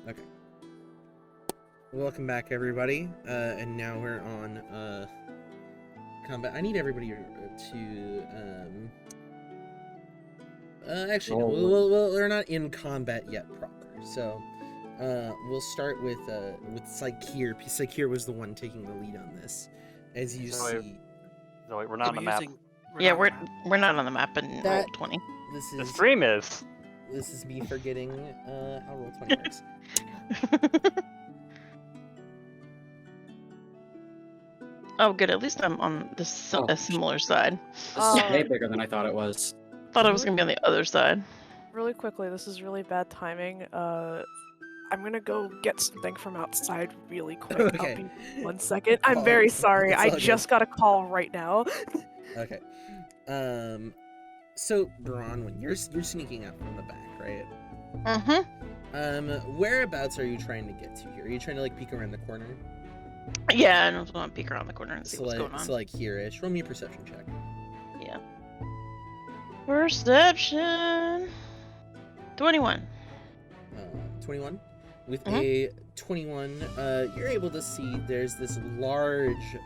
Okay. Welcome back, everybody. And now we're on combat. I need everybody to actually no, we're not in combat yet proper. So we'll start with Psykir. Psykir was the one taking the lead on this, as you see. So we're not on the map. We're not on the map in That- Roll20. The stream is. This is me forgetting how Roll20 works. Oh, good. At least I'm on a similar side. This is way bigger than I thought it was. Thought I was gonna be on the other side. Really quickly, this is really bad timing. I'm gonna go get something from outside really quick. Okay. I'll be 1 second. I'm very sorry. It's I all just got a call right now. Okay. So Bronwyn, you're sneaking up from the back, right? Mm-hmm. Whereabouts are you trying to get to here? Are you trying to like peek around the corner? Yeah, and I just want to peek around the corner and see So what's like, going on. so like here-ish. Roll me a perception check. Yeah. Perception. 21. 21. With Mhm. a 21, you're able to see there's this large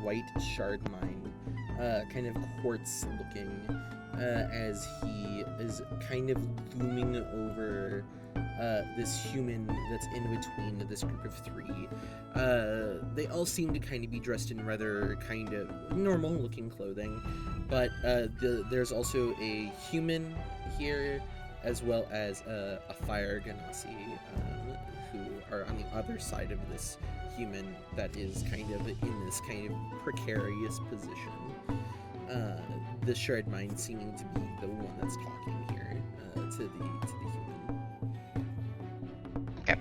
white shard mine, kind of quartz-looking, as he is kind of looming over this human that's in between this group of three. They all seem to kind of be dressed in rather kind of normal-looking clothing, but there's also a human here, as well as a fire ganassi, who are on the other side of this human that is kind of in this kind of precarious position. The shard mind seeming to be the one that's talking here to the human. Okay.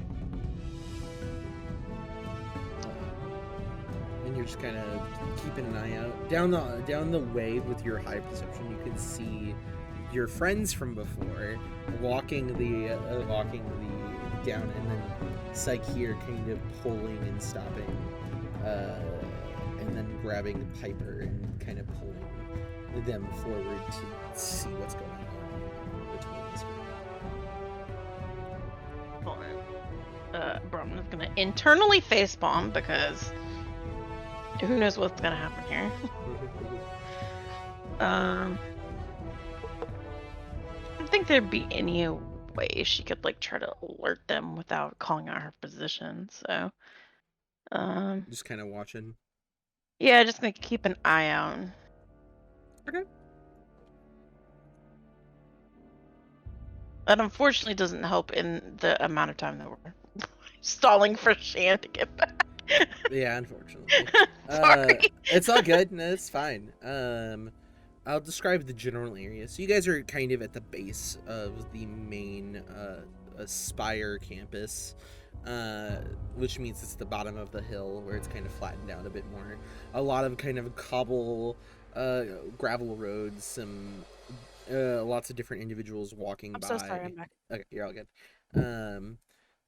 And you're just kind of keeping an eye out down the way with your high perception. You can see your friends from before walking the down, and then Psykir kind of pulling and stopping, and then grabbing Piper and kind of pulling them forward to see what's going on between this group. Hold on. Brahman is gonna internally facepalm because who knows what's gonna happen here. I don't think there'd be any way she could like try to alert them without calling out her position. So, Just kind of watching. yeah, just gonna keep an eye out. Okay. That unfortunately doesn't help in the amount of time that we're stalling for Shan to get back. Yeah, unfortunately. Sorry. It's all good. No, it's fine. I'll describe the general area. So you guys are kind of at the base of the main Spire campus, which means it's the bottom of the hill where it's kind of flattened out a bit more. A lot of kind of gravel roads, some lots of different individuals walking by. I'm so sorry, I'm back. Okay, you're all good.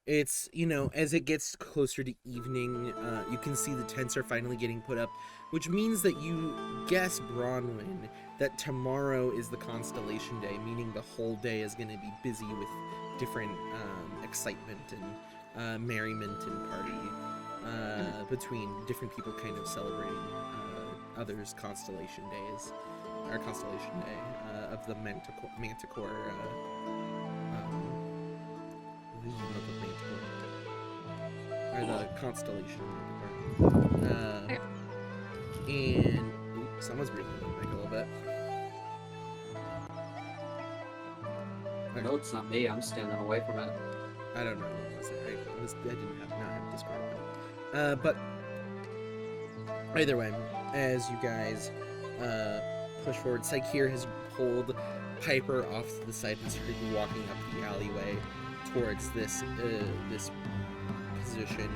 It's, as it gets closer to evening, you can see the tents are finally getting put up, which means that you guess, Bronwyn, that tomorrow is the Constellation Day, meaning the whole day is going to be busy with different excitement and merriment and party between different people kind of celebrating others' Constellation Days, or Constellation Day of the Manticore vision of the Manticore, or the Constellation Manticore. And someone's breathing back a little bit. No, it's not me. I'm standing away from it. I don't know what was it. I didn't have Discord. But either way, as you guys push forward, Psykir has pulled Piper off to the side and started walking up the alleyway towards this position.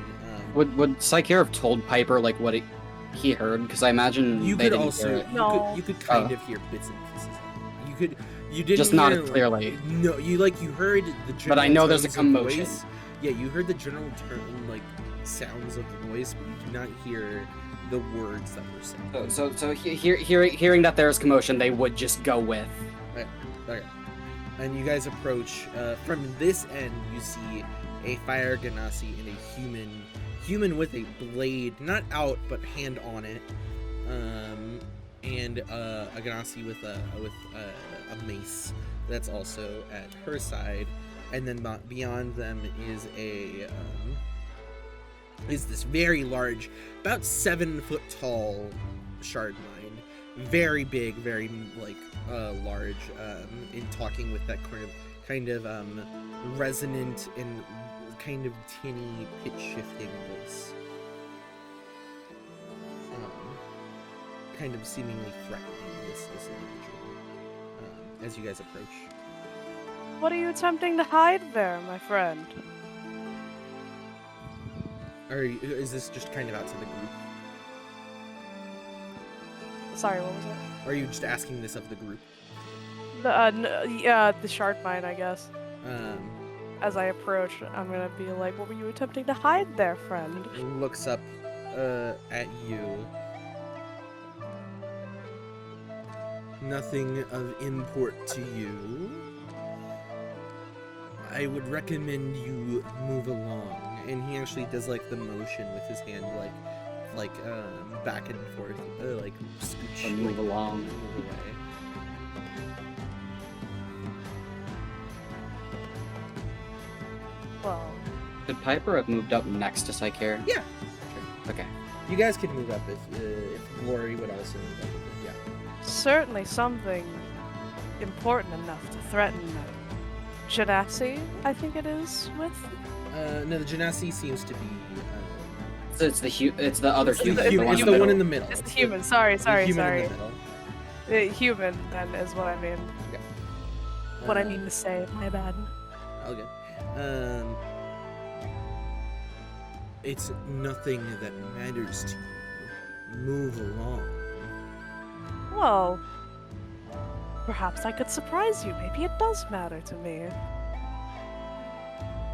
Would Psykir have told Piper like what he heard? Because I imagine You they could didn't also hear it. you could kind of hear bits and pieces. You didn't Just not hear, as clearly. No, you heard the general But I know there's a tones of commotion. voice. Yeah, you heard the general sounds of the voice, but you did not hear the words that were said. So hearing that there's commotion, they would just go with. Okay. And you guys approach from this end. You see a fire genasi, and a human with a blade, not out but hand on it, and a genasi with a mace that's also at her side, and then beyond them is this very large, about 7 foot tall shard mine, very big, very large, in talking with that kind of resonant and kind of tinny pitch shifting voice, kind of seemingly threatening this individual as you guys approach. What are you attempting to hide there, my friend? Is this just kind of out to the group? Sorry, what was it? Or are you just asking this of the group? The shard mine, I guess. Um, As I approach, I'm gonna be like, what were you attempting to hide there, friend? looks up at you. Nothing of import to you. I would recommend you move along. And he actually does like the motion with his hand, like back and forth, like scooch, And move along. move away. Well, Could Piper have moved up next to Psyche? Yeah. Okay. You guys can move up if Glory would also move up. Yeah. certainly something important enough to threaten Genasi, I think it is, with. No, the Genasi seems to be. So it's the other It's human. the it's one in the middle. It's the human, sorry. The human in the middle. Human, then, is what I mean. Yeah. What I mean to say, my bad. All good. It's nothing that matters to you. Move along. Well, perhaps I could surprise you. Maybe it does matter to me.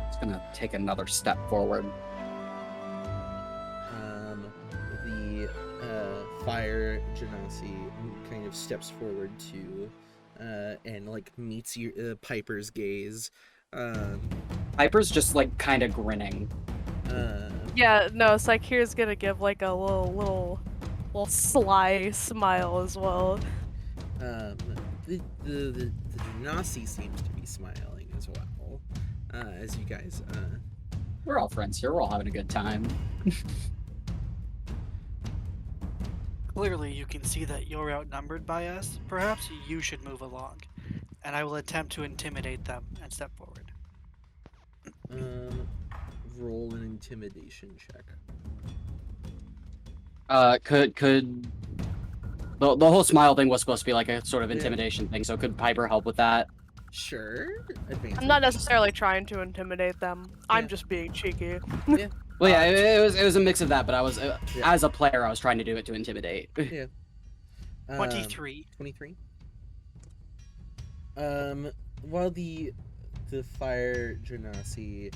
It's gonna take another step forward. The fire genasi kind of steps forward to and like meets your Piper's gaze. Piper's just like kind of grinning. Yeah, no, Psyche's gonna give like a little sly smile as well. The genasi seems to be smiling as well. As you guys We're all friends here. We're all having a good time. Clearly, you can see that you're outnumbered by us. Perhaps you should move along, and I will attempt to intimidate them and step forward. roll an intimidation check. Could the whole smile thing was supposed to be like a sort of intimidation thing, so could Piper help with that? Sure. Advantage. I'm not necessarily trying to intimidate them. I'm Yeah. just being cheeky. Well, yeah, it was a mix of that, but I was as a player, I was trying to do it to intimidate. Yeah. 23. 23. While the fire genasi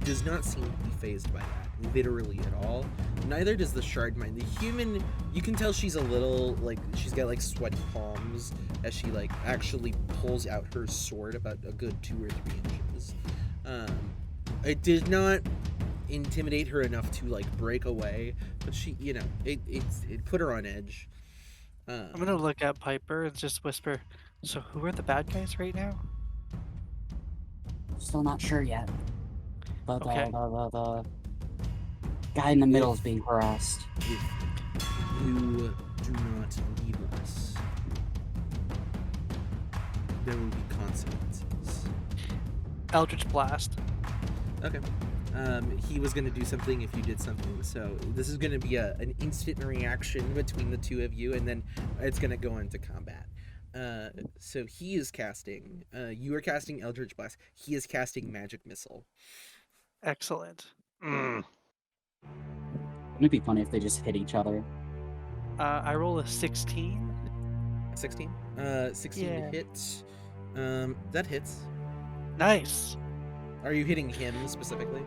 does not seem to be phased by that, literally at all. Neither does the shard mine. The human, you can tell she's a little like she's got like sweaty palms as she like actually pulls out her sword about a good 2 or 3 inches. It did not intimidate her enough to like break away, but she, it put her on edge. I'm gonna look at Piper and just whisper, so who are the bad guys right now? Still not sure yet. But Okay. the guy in the middle is being harassed. If you do not leave us, there will be consequences. Eldritch Blast. Okay. He was going to do something if you did something, so this is going to be an instant reaction between the two of you, and then it's going to go into combat. So he is casting, you are casting Eldritch Blast, he is casting Magic Missile. Excellent. Wouldn't it be funny if they just hit each other? I roll a 16. 16? 16 Yeah. to hit. That hits. Nice. Are you hitting him specifically?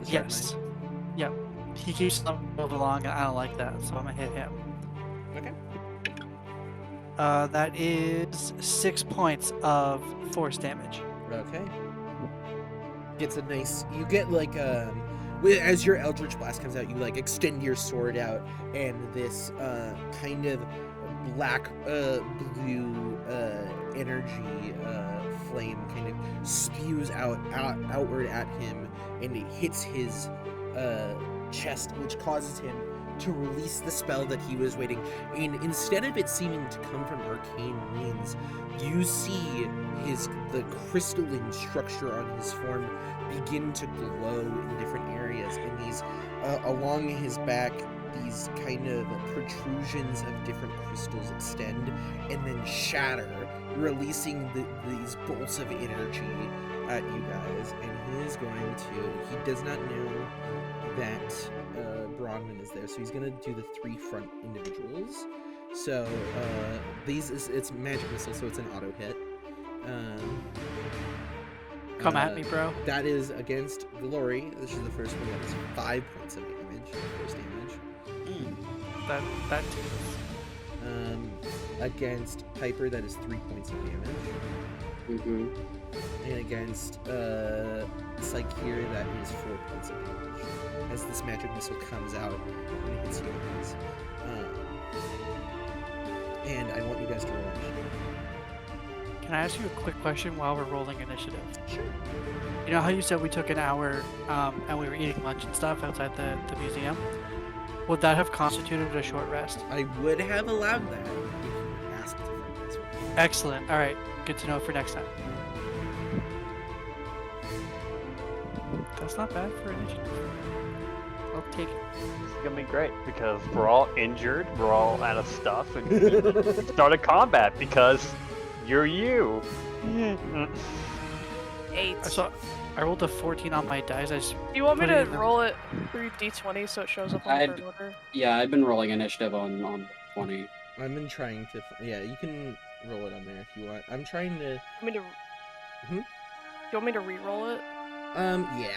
The shard Yes. mine? Yep. He keeps moving along, and I don't like that, so I'm gonna hit him. Okay. That is 6 points of force damage. Okay. gets a nice. You get like as your Eldritch Blast comes out, you like extend your sword out, and this kind of black blue energy flame kind of spews outward at him, and it hits his chest, which causes him to release the spell that he was waiting. And instead of it seeming to come from arcane means, you see the crystalline structure on his form begin to glow in different areas, and these along his back, these kind of protrusions of different crystals extend and then shatter, releasing these bolts of energy at you guys. And he does not know that Bronwyn is there, so he's gonna do the 3 front individuals. So it's magic missile, so it's an auto hit. Come at me, bro. That is against Glory. This is the first one. That is 5 points of damage. First damage. That Against Piper, that is 3 points of damage. Mm-hmm. And against Psyche, that is 4 points of damage. As this magic missile comes out and it hits you guys. And I want you guys to roll initiative. Can I ask you a quick question while we're rolling initiative? Sure. You know how you said we took an hour and we were eating lunch and stuff outside the museum? Would that have constituted a short rest? I would have allowed that if you asked for this one. Excellent. All right. Good to know for next time. That's not bad for initiative. I'll take it. It's gonna be great because we're all injured, we're all out of stuff, and started combat because you're you. 8. So I rolled a 14 on my dice. Do you want me put it to in the- roll it through D20 so it shows up on I'd- third order? Yeah, I've been rolling initiative on 20. I've been trying to. Yeah, you can roll it on there if you want. I'm trying to. You want me to? Hmm? You want me to re-roll it? Yeah.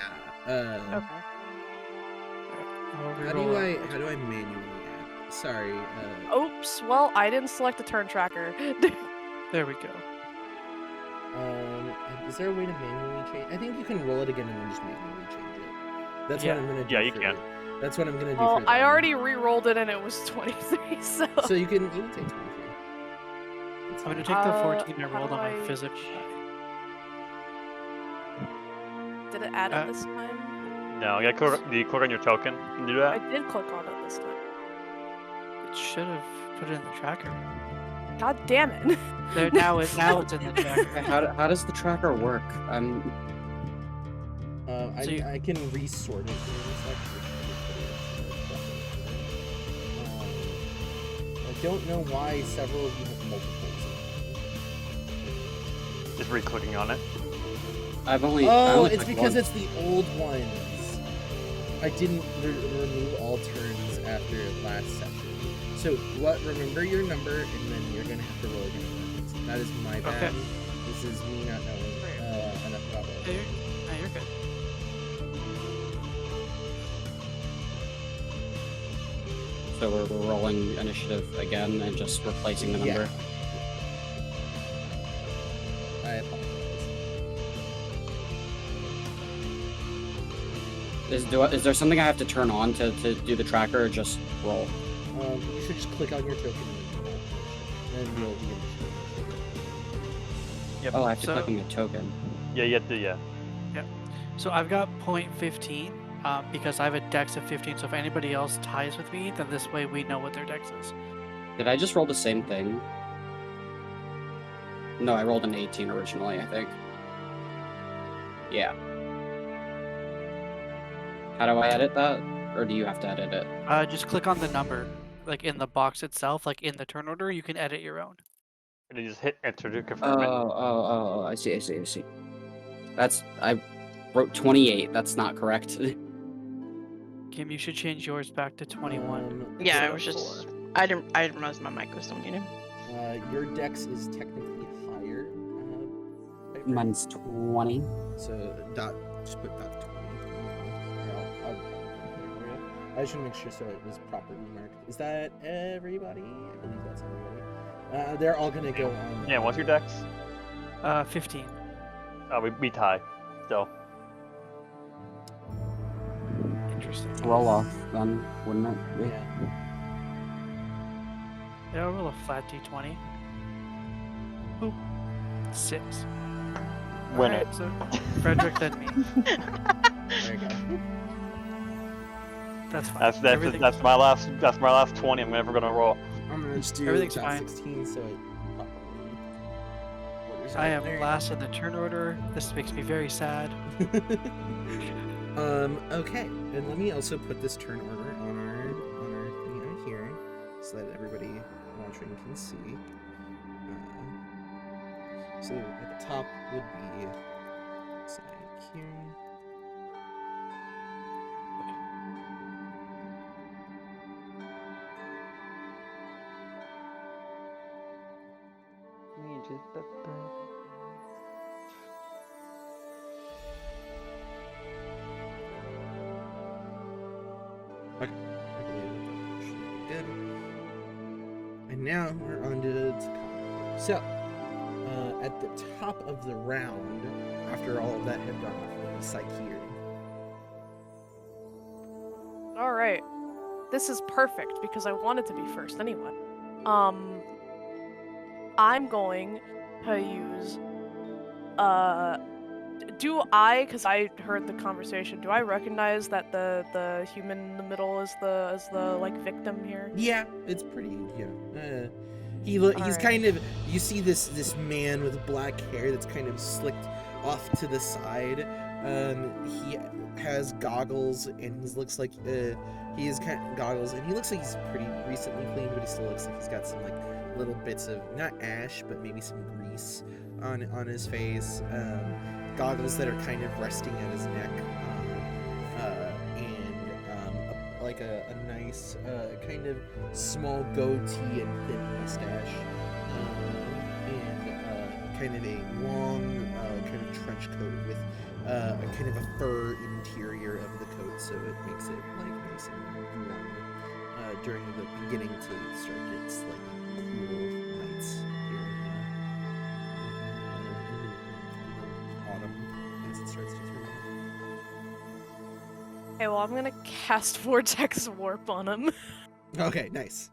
Okay. I'll How reroll do it. I manually add? Sorry. Oops. Well, I didn't select the turn tracker. There we go. Is there a way to manually change? I think you can roll it again and then just manually change it. That's Yeah. what I'm gonna do. Yeah, you for can. That's what I'm gonna do. Well, for I them. already re-rolled it and it was 23. So. So you can take 23. That's I'm gonna fine. take the 14 I how rolled do on my I- physics. Did it add Uh, it this time? No, you gotta click, do you click on your token and do I that? did click on it this time. It should have put it in the tracker. God damn it. There now it's in the tracker. How does the tracker work? So you- I can resort it here. I don't know why several of you have multiples. Just re-clicking on it. I Oh, only it's clicked because once. it's the old ones. I didn't remove all turns after last session. So remember your number, and then you're gonna have to roll again. That is my bad. Okay. This is me not knowing enough about it. You're good. So we're rolling initiative again and just replacing the number. I apologize. Is there something I have to turn on to do the tracker, or just roll? You should just click on your token and roll the initiative. Yep. Oh, I have to So- click on the token. Yeah, you have to, yeah. So I've got point 15 because I have a dex of 15. So if anybody else ties with me, then this way we know what their dex is. Did I just roll the same thing? No, I rolled an 18 originally, I think. Yeah. How do I edit that? Or do you have to edit it? Just click on the number, like in the box itself, like in the turn order. You can edit your own. And you just hit enter to confirm it. Oh, I see. I wrote 28, that's not correct. Kim, you should change yours back to 21. Yeah, So it was just. four. I didn't realize my mic was still muted. Your dex is technically higher. Piper. Mine's 20. So just put dot 20. I should make sure so it was properly marked. Is that everybody? I believe that's everybody. They're all gonna go on. Yeah, what's your dex? 15. We tie. So, Interesting. Roll off then, wouldn't it? be? Yeah. Yeah, I'll roll a flat d20. Ooh, 6. Winner. Alright, so Frederick then me. There you go. That's fine. That's my last 20 I'm never gonna roll. I'm gonna just do Everything's that fine. 16, so it properly orders I out am there. last in the turn order. This makes me very sad. Okay, and let me also put this turn order on our thing out here, so that everybody watching can see. So at the top would be side here. Okay, I believe that should be good. And now we're on to Takako. So, at the top of the round, after all of that had gone off, was Saikiri. All right. This is perfect because I wanted to be first anyway. I'm going to use because I heard the conversation, do I recognize that the human in the middle is the like victim here? Yeah, it's pretty. Yeah, he's Alright. kind of. You see this man with black hair that's kind of slicked off to the side. He has goggles and he looks like he has kind of goggles and he looks like he's pretty recently cleaned, but he still looks like he's got some like little bits of not ash, but maybe some grease on his face. Goggles that are kind of resting at his neck, like a nice kind of small goatee and thin mustache, and kind of a long kind of trench coat with a kind of a fur interior of the coat, so it makes it like nice and warm during the beginning to start its like cool nights here in autumn as it starts to turn. Okay, well, I'm gonna cast Vortex Warp on him. Okay, nice.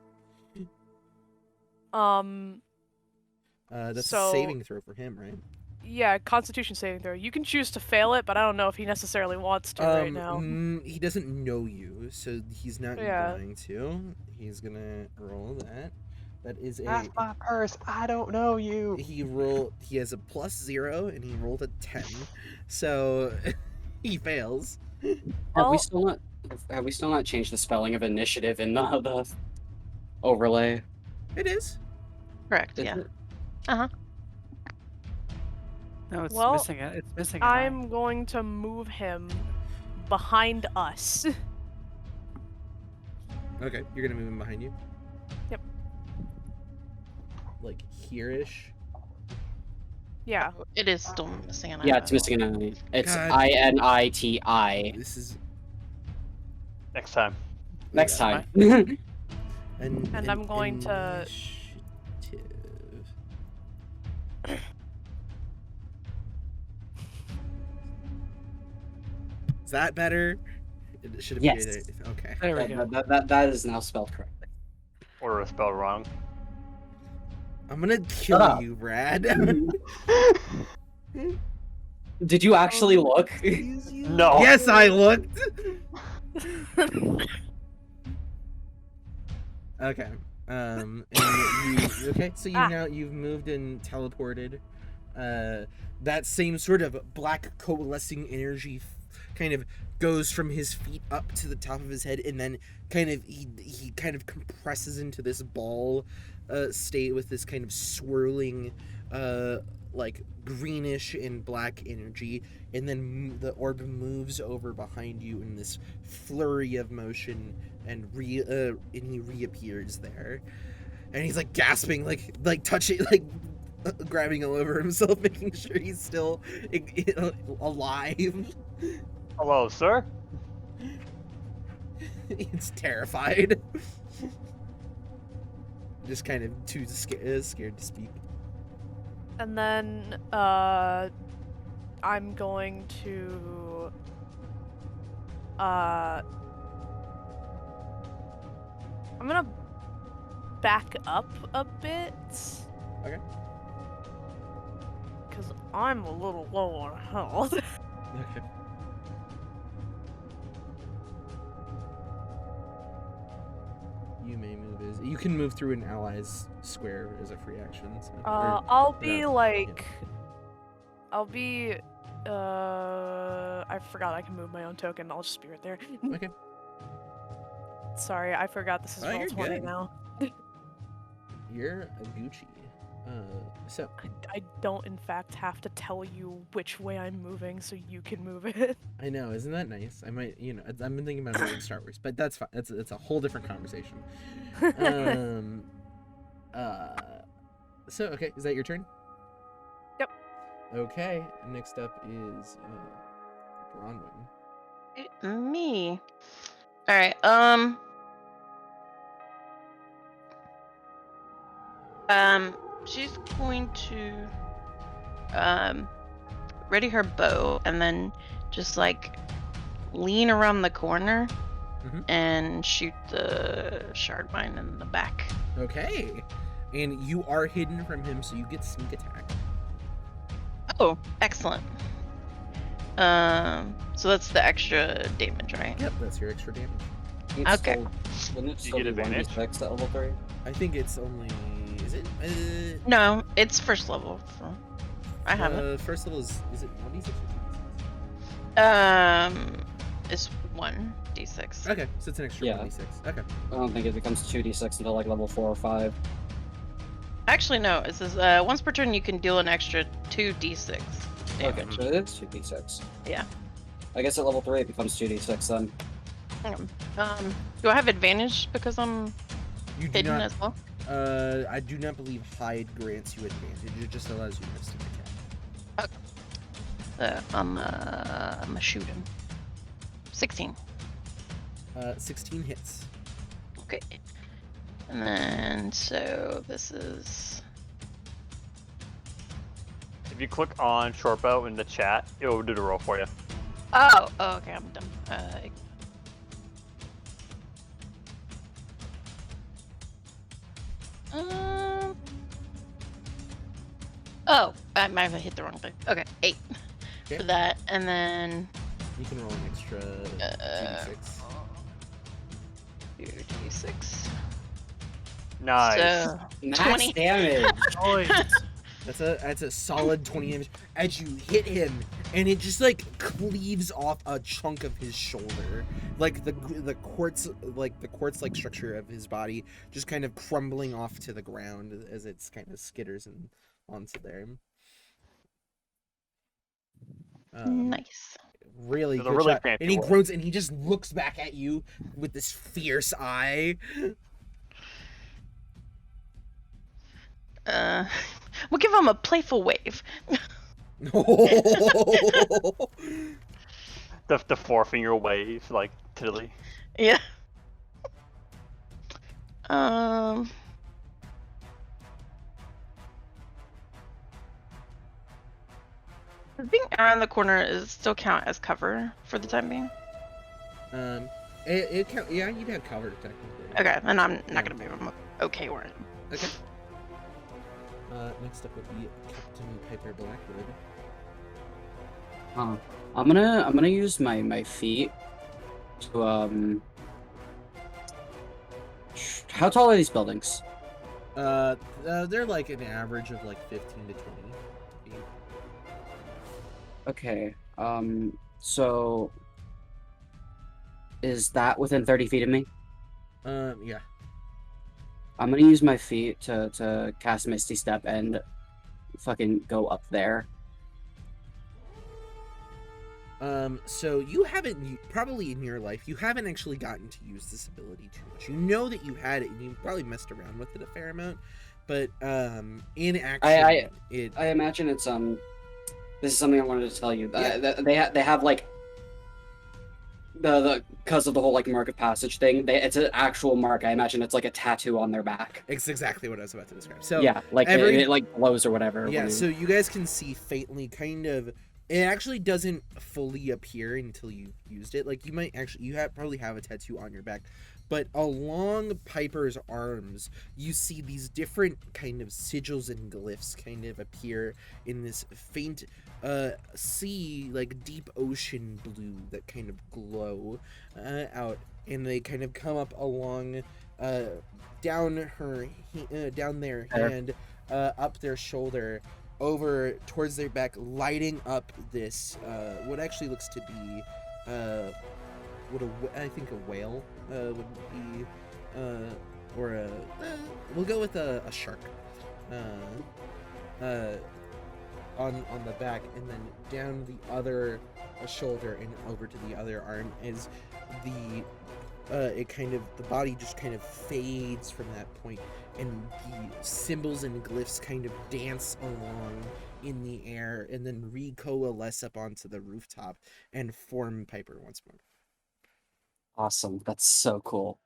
That's a So- saving throw for him, right? Yeah, Constitution saving throw. You can choose to fail it, but I don't know if he necessarily wants to right now. He doesn't know you, so he's not Yeah. going to. He's gonna roll that. That is a. That's my purse. I don't know you. He has a +0 and he rolled a 10, so he fails. Have Well- we still not changed the spelling of initiative in the overlay? It is. Correct. Is Yeah. it? No, it's Well, missing it. It's missing an eye. I'm going to move him behind us. Okay, you're gonna move him behind you. Yep. Like here-ish. Yeah. It is still missing an eye. Yeah, it's missing an I. It's God. INITI. This is Next time. Next yeah. time. And I'm going to- Initiative. Is that better? It should have Yes. been okay. There we go. that is now spelled correctly. Or a spell wrong. I'm gonna kill up. you, Brad. Did you actually look? No. Yes, I looked. Okay. And you okay? So you've moved and teleported. That same sort of black coalescing energy kind of goes from his feet up to the top of his head, and then kind of he kind of compresses into this ball state with this kind of swirling like greenish and black energy, and then the orb moves over behind you in this flurry of motion, and he reappears there, and he's like gasping, like touching, like grabbing all over himself, making sure he's still alive. Hello, sir. It's terrified. Just kind of too scared to speak. And then I'm going to I'm gonna back up a bit. Okay. Because I'm a little low on health. Okay. You may move as you can move through an ally's square as a free action. So, I'll be without- like, I'll be. I forgot I can move my own token. I'll just be right there. Okay. Sorry, I forgot this is Oh, roll you're 20 good. now. You're a Gucci. So I don't, in fact, have to tell you which way I'm moving so you can move it. I know, isn't that nice? I might, I've been thinking about moving Star Wars, but that's fine. That's a whole different conversation. So okay, is that your turn? Yep. Okay, next up is Bronwyn. Me. All right. She's going to ready her bow and then just like lean around the corner Mhm. and shoot the shard mine in the back. Okay, and you are hidden from him, so you get sneak attack. Oh, excellent. So that's the extra damage, right? Yep, that's your extra damage. Okay. Wouldn't it You still get be advantage? 1d6 at level 3? I think it's only. Is it? No, it's first level. So I have it. First level is it 1d6 or 2d6? It's 1d6. Okay, so it's an extra Yeah. 1d6. Okay. I don't think it becomes 2d6 until like level 4 or 5. Actually, no. It says once per turn you can deal an extra 2d6 Okay, damage. so it is 2d6. Yeah. I guess at level 3 it becomes 2d6 then. Do I have advantage because I'm You do hidden not. as well? I do not believe hide grants you advantage. It just allows you to sneak attack. I'm a shooting. 16. 16 hits. Okay. And then so this is If you click on short bow in the chat, it will do the roll for you. oh okay, I'm done. Oh, I might have hit the wrong thing. Okay, 8 Okay. for that, and then You can roll an extra 2d6. 2d6. Nice. So Max 20. damage! That's a solid 20 damage as you hit him, and it just like cleaves off a chunk of his shoulder, like the quartz like structure of his body just kind of crumbling off to the ground as it's kind of skitters and onto there. Nice. Really It's a good really shot. fancy And he one. groans and he just looks back at you with this fierce eye. We'll give him a playful wave. The forefinger wave, like Tilly. Yeah. Being around the corner is still count as cover for the time being. It count, yeah, you'd have cover technically. Okay, and I'm not gonna be okay where I am. Okay. Next up would be Captain Piper Blackwood. I'm gonna use my feet to How tall are these buildings? They're like an average of like 15 to 20 feet. Okay. So is that within 30 feet of me? Yeah. I'm gonna use my feet to cast Misty Step and fucking go up there. So you haven't, probably in your life, you haven't actually gotten to use this ability too much. You know that you had it, and you probably messed around with it a fair amount, but, in action, I imagine it's this is something I wanted to tell you. Yeah. They have like the because of the whole like mark of passage thing. It's an actual mark. I imagine it's like a tattoo on their back. it's exactly what I was about to describe. So Yeah, like every- it like glows or whatever. yeah, when so you guys can see faintly kind of It actually doesn't fully appear until you've used it. Like, you might actually, probably have a tattoo on your back, but along Piper's arms, you see these different kind of sigils and glyphs kind of appear in this faint sea, like deep ocean blue that kind of glow out, and they kind of come up along down their hand, up their shoulder, over towards their back, lighting up this what actually looks to be I think a whale would be, or we'll go with a shark on the back, and then down the other shoulder and over to the other arm is the the body just kind of fades from that point, and the symbols and glyphs kind of dance along in the air and then recoalesce up onto the rooftop and form Piper once more. Awesome. That's so cool.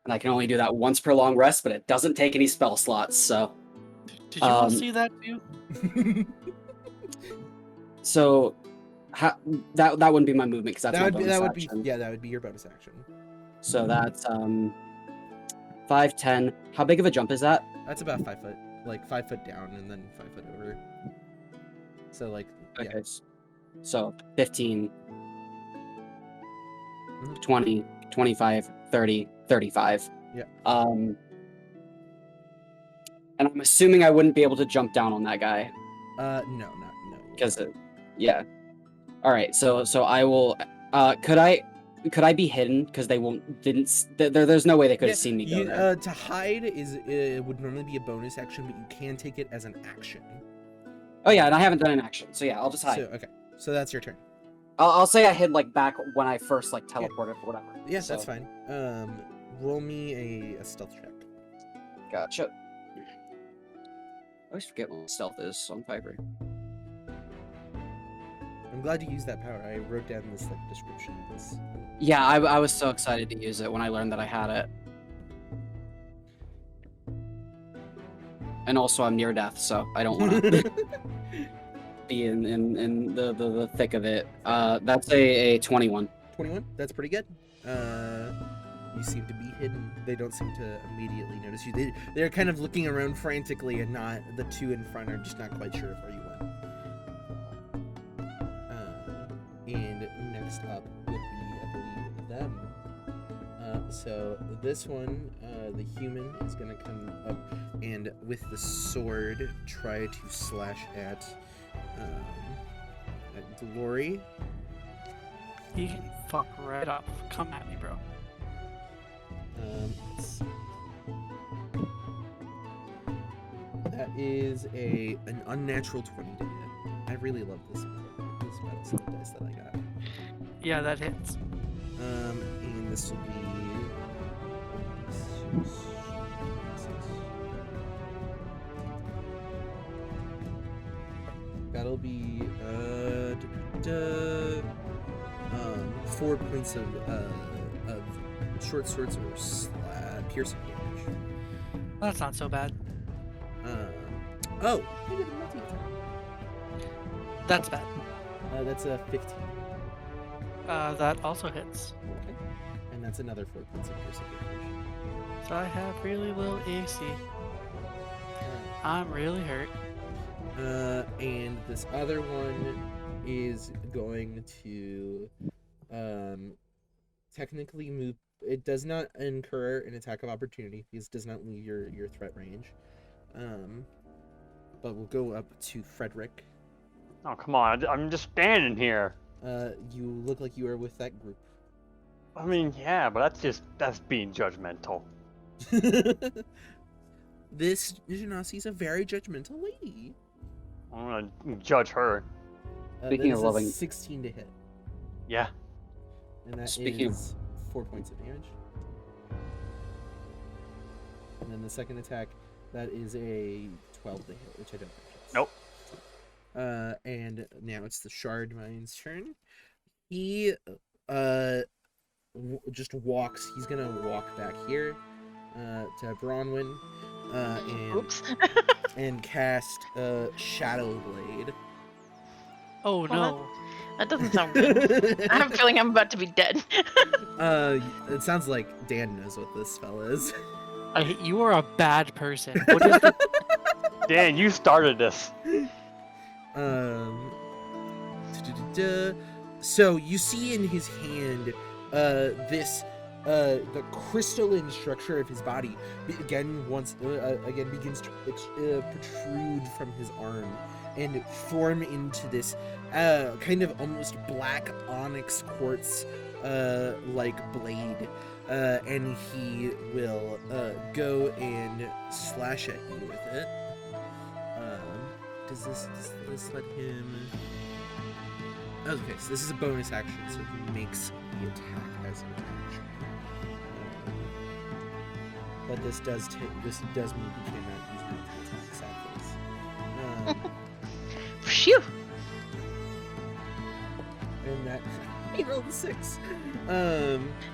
And I can only do that once per long rest, but it doesn't take any spell slots, so... Did you all see that too? So, that wouldn't be my movement, because that's my bonus that action. that would be your bonus action. So that's 5, 10. How big of a jump is that? That's about 5 foot, like 5 foot down and then 5 foot over. So like, Okay. yeah. So 15, Mhm. 20, 25, 30, 35. Yeah. And I'm assuming I wouldn't be able to jump down on that guy. No. Because yeah. All right. So I will. Could I be hidden? Because they there's no way they could have seen me go there. To hide it would normally be a bonus action, but you can take it as an action. Oh yeah, and I haven't done an action, so yeah, I'll just hide. So that's your turn. I'll say I hid like back when I first like teleported or whatever. Yeah, that's fine. Roll me a stealth check. Gotcha. I always forget what stealth is on Piper. I'm glad you used that power. I wrote down this like description of this. Yeah, I was so excited to use it when I learned that I had it. And also I'm near death, so I don't want to be in the thick of it. That's a 21. 21? That's pretty good. You seem to be hidden. They don't seem to immediately notice you. They're kind of looking around frantically, and not the two in front are just not quite sure where you went. And next up would be, I believe, them. So this one, the human, is going to come up and with the sword try to slash at Glory. You can fuck right up. Come at me, bro. Let's see. That is an unnatural 20 to hit. I really love this medicine dice that I got. Yeah, that hits. And this will be that'll be 4 points of short swords or piercing damage. That's not so bad. Oh, I get a multi-attack. That's bad. That's a 15. That also hits. Okay. And that's another 4 points of piercing damage. So I have really low AC. I'm really hurt. And this other one is going to technically move. It does not incur an attack of opportunity because it does not leave your threat range. But we'll go up to Frederick. Oh, come on. I'm just standing here. You look like you are with that group. I mean, yeah, but that's being judgmental. This Genasi is a very judgmental lady. I'm gonna judge her. Speaking of loving... 16 to hit. Yeah. And that Speaking is 4 points of damage. And then the second attack, that is a 12 to hit, which I don't think hits. Nope. And now it's the Shard Mine's turn. He just walks. He's gonna walk back here to Bronwyn Oops. and cast Shadow Blade. Oh Well, no. That doesn't sound good. I have a feeling I'm about to be dead. It sounds like Dan knows what this spell is. You are a bad person. What is the Dan, you started this. Um, so you see in his hand, the crystalline structure of his body again begins to protrude from his arm and form into this kind of almost black onyx quartz like blade, and he will go and slash at you with it. Does this let him? Okay, so this is a bonus action, so he makes the attack as an action. But this does mean he cannot use multiple attacks at this. Phew. And that he rolled a 6.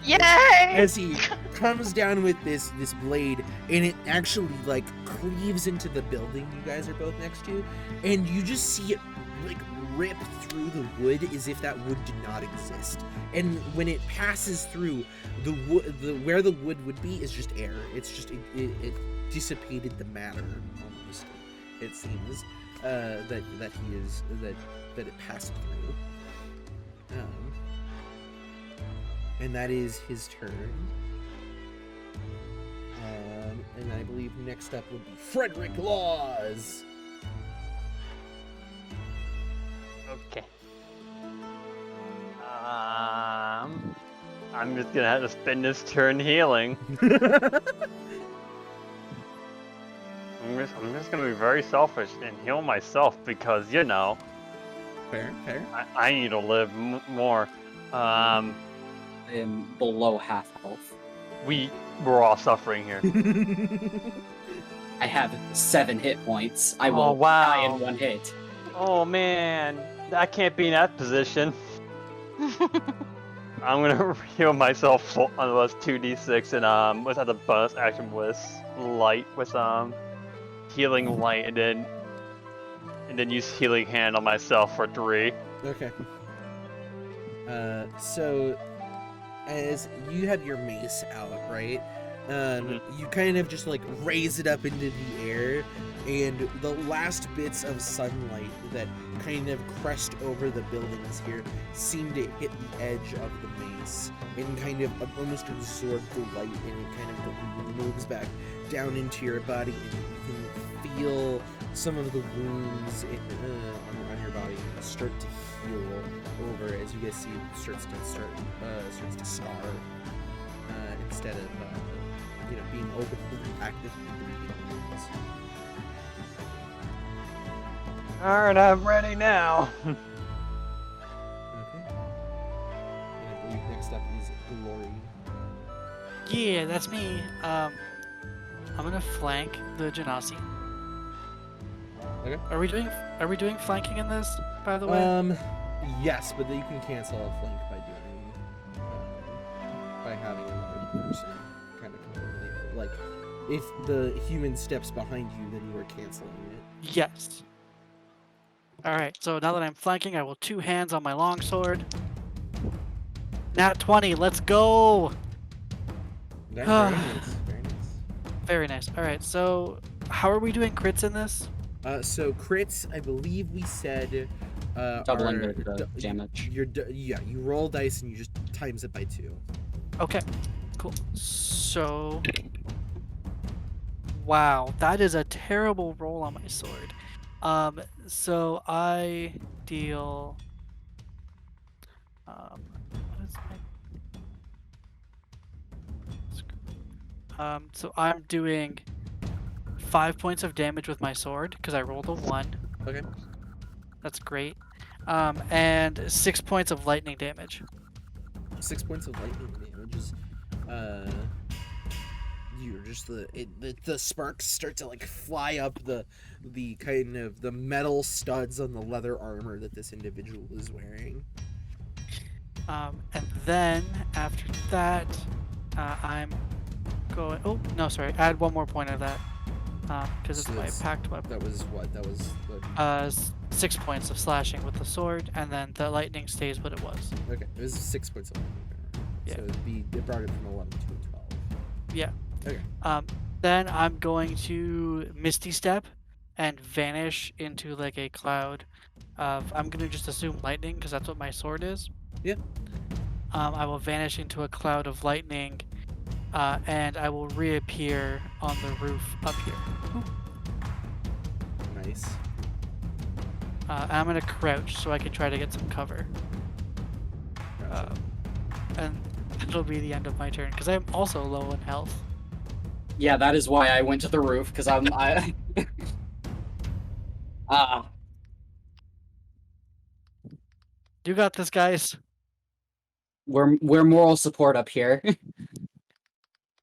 Yay! As he comes down with this blade, and it actually like cleaves into the building you guys are both next to, and you just see it like rip through the wood as if that wood did not exist. And when it passes through where the wood would be is just air. It's just it dissipated the matter almost. It seems that it passed through. And that is his turn. And I believe next up would be Frederick Laws. Okay. I'm just gonna have to spend this turn healing. I'm just gonna be very selfish and heal myself because, you know, Fair. I need to live more. I am below half health. We're all suffering here. I have 7 hit points. I Oh, will wow. die in 1 hit. Oh man, I can't be in that position. I'm gonna heal myself on those 2d6 and without the bonus action with light with healing light and then use healing hand on myself for 3. Okay. So as you have your mace out, right? You kind of just like raise it up into the air, and the last bits of sunlight that kind of crest over the buildings here seem to hit the edge of the mace and kind of almost absorb the light, and it kind of moves back down into your body, and you can feel some of the wounds on your body start to heal over as you guys see it starts to scar instead of being openly actively bleeding wounds. Alright, I'm ready now. Okay. And I believe next up is Glory. Yeah, that's me. I'm gonna flank the Genasi. Okay. Are we doing flanking in this, by the way? Yes, but then you can cancel a flank by having another person kind of completely, like, if the human steps behind you, then you are canceling it. Yes. Alright, so now that I'm flanking, I will 2 hands on my longsword. Nat 20, let's go! Very nice. Very nice. Alright, so how are we doing crits in this? So crits, I believe we said Doubling are the damage. You roll dice and you just times it by 2. Okay, cool. So... Wow, that is a terrible roll on my sword. So I deal... what is my... so I'm doing 5 points of damage with my sword, because I rolled a 1. Okay. That's great. And 6 points of lightning damage. 6 points of lightning damage is you're just the sparks start to like fly up the kind of the metal studs on the leather armor that this individual is wearing. And then after that, I'm going. Oh no, sorry. Add 1 more point of that. because it's So my that's- packed weapon. That was what? That was the... 6 points of slashing with the sword, and then the lightning stays what it was. Okay, it was 6 points of lightning. Yeah. So it brought it from 11 to 12. Yeah. Okay. Then I'm going to Misty Step and vanish into like a cloud of, I'm gonna just assume lightning because that's what my sword is. Yeah. I will vanish into a cloud of lightning, and I will reappear on the roof up here. Nice. I'm gonna crouch so I can try to get some cover. And that'll be the end of my turn because I'm also low in health. Yeah, that is why I went to the roof, because You got this, guys. we're moral support up here.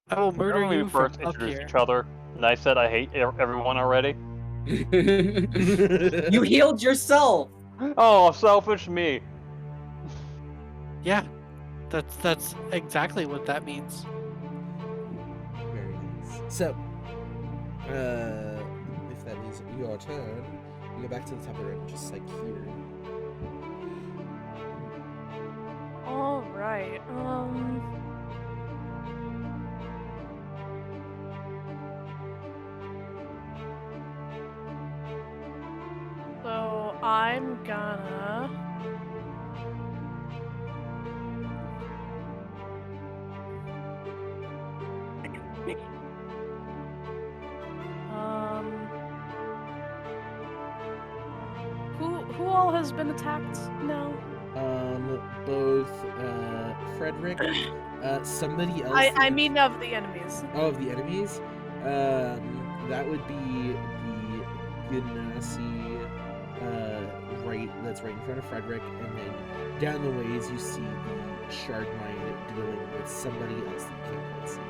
I will murder Remember when you we from first up introduced here. each other, and I said I hate everyone already? You healed yourself. Oh, selfish me. Yeah, that's exactly what that means. Very nice. So, if that is your turn, you go back to the top of the room, just like here. All right. So I'm gonna. Who all has been attacked now? Both Frederick, somebody else. I mean of the enemies. Oh, of the enemies. That would be the Genasi, that's right in front of Frederick, and then down the ways you see the Shard Mine dealing with somebody else that you can't quite see.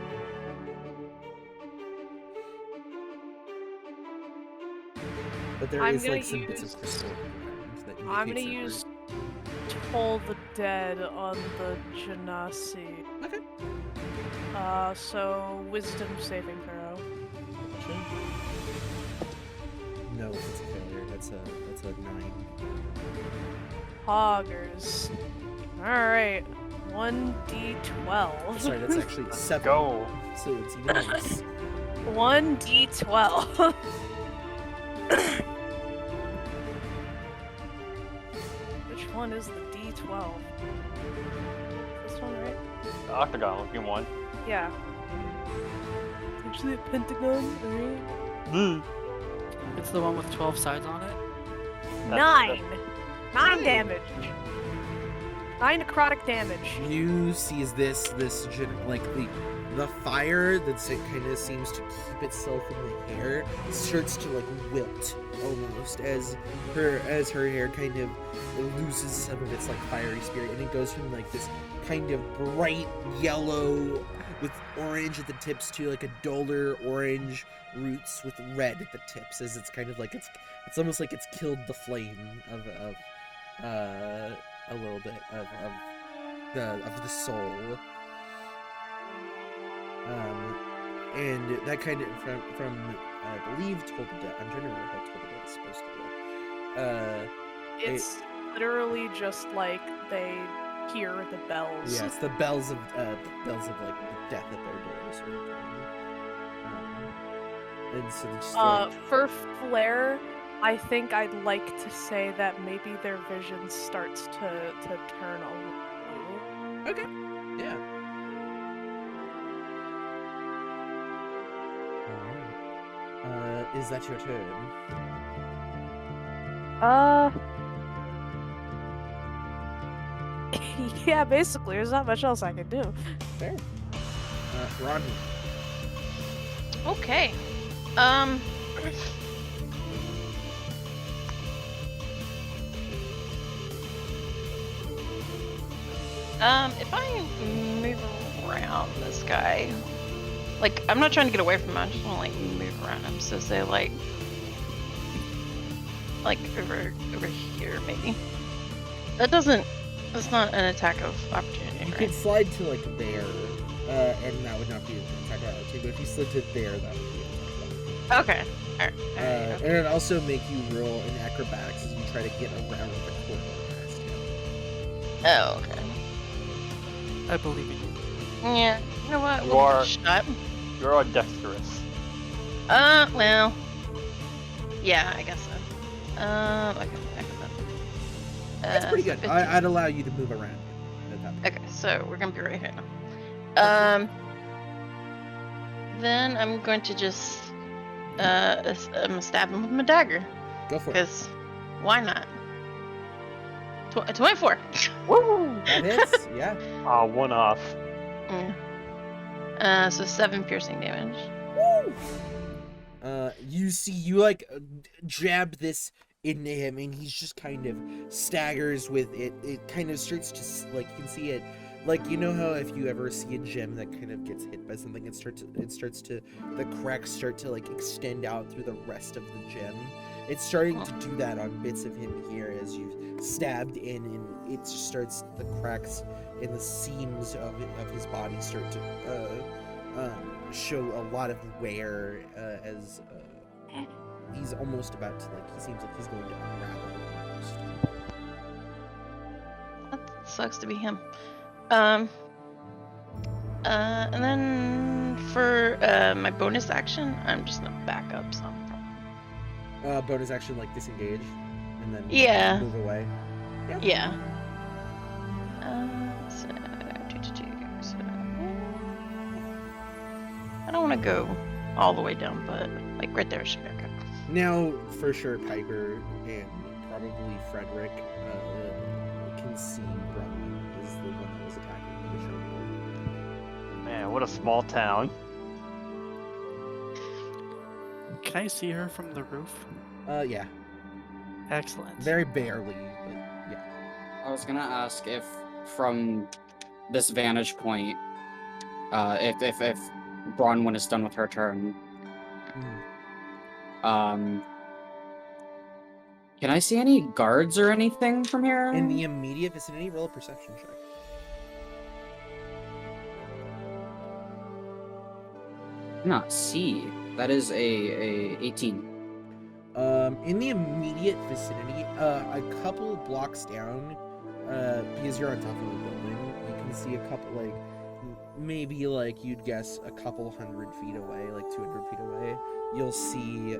But there I'm is gonna like some bits use- of crystal around that I'm gonna indicates that use Toll the Dead on the Genasi. Okay. So Wisdom saving throw. No, it's a failure. That's a 9. Hoggers. Alright. 1d12. Sorry, that's actually 7. Go. So it's even worse. 1d12. Which one is the d12? This one, right? The octagon looking one. Yeah. Actually a pentagon, alright. It's the one with 12 sides on it. 9! 9 damage! 9 necrotic damage. You see is this like the fire that's it kind of seems to keep itself in the hair starts to like wilt almost as her hair kind of loses some of its like fiery spirit, and it goes from like this kind of bright yellow with orange at the tips to like a duller orange roots with red at the tips, as it's kind of like it's almost like it's killed the flame of a little bit of the soul. And that kind of from I believe Toll the Dead. I'm trying to remember how Toll the Dead is supposed to look. It's literally just like they hear the bells. Yeah, it's the bells of like the death at their door sort of thing. And so just like, For Flare, I think I'd like to say that maybe their vision starts to turn a little blue. okay, yeah. Is that your turn? Yeah, basically, there's not much else I can do. Fair. Rodney. Okay. If I move around this guy, like, I'm not trying to get away from him, I just want to, like, move around him. So say, like over here, maybe. That's not an attack of opportunity, You right? could slide to like there, and that would not be an attack of opportunity. But if you slid to there, that would be an attack of opportunity. Okay. Alright. And it'll also make you roll an acrobatics as you try to get around the corridor past him. Oh, okay. I believe in you. Yeah. You know what? You We'll are- give it a shot. You're dexterous. Well. Yeah, I guess so. Okay. That's pretty good. 15. I'd allow you to move around at that point. Okay, so we're gonna be right here now. Then I'm going to just I'm gonna stab him with my dagger, Go for it. because why not? 24. Woo! That hits. Yeah. One off. So 7 piercing damage. Woo! You like jab this into him, and he's just kind of staggers with it. It kind of starts to like, you can see it, like, you know how if you ever see a gem that kind of gets hit by something, it starts to the cracks start to like extend out through the rest of the gem. It's starting to do that on bits of him here as you stabbed in, and it starts, the cracks in the seams of his body start to show a lot of wear as he's almost about to, like, he seems like he's going to unravel almost. That sucks to be him. And then for my bonus action, I'm just gonna back up some. Bonus action, like disengage, and then Yeah. move away. Yeah. So, so I don't want to go all the way down, but like right there should be okay. Now, for sure, Piper and probably Frederick can see Bronwyn is the one that was attacking the show. Man, what a small town. Can I see her from the roof? Yeah, Excellent. very barely, but yeah. I was gonna ask if, from this vantage point, if Bronwyn is done with her turn, can I see any guards or anything from here? In the immediate vicinity, roll a perception check. Not see. That is a 18. In the immediate vicinity, a couple blocks down, because you're on top of the building, you can see a couple, like, maybe, like, you'd guess a couple 100 feet away, like 200 feet away, you'll see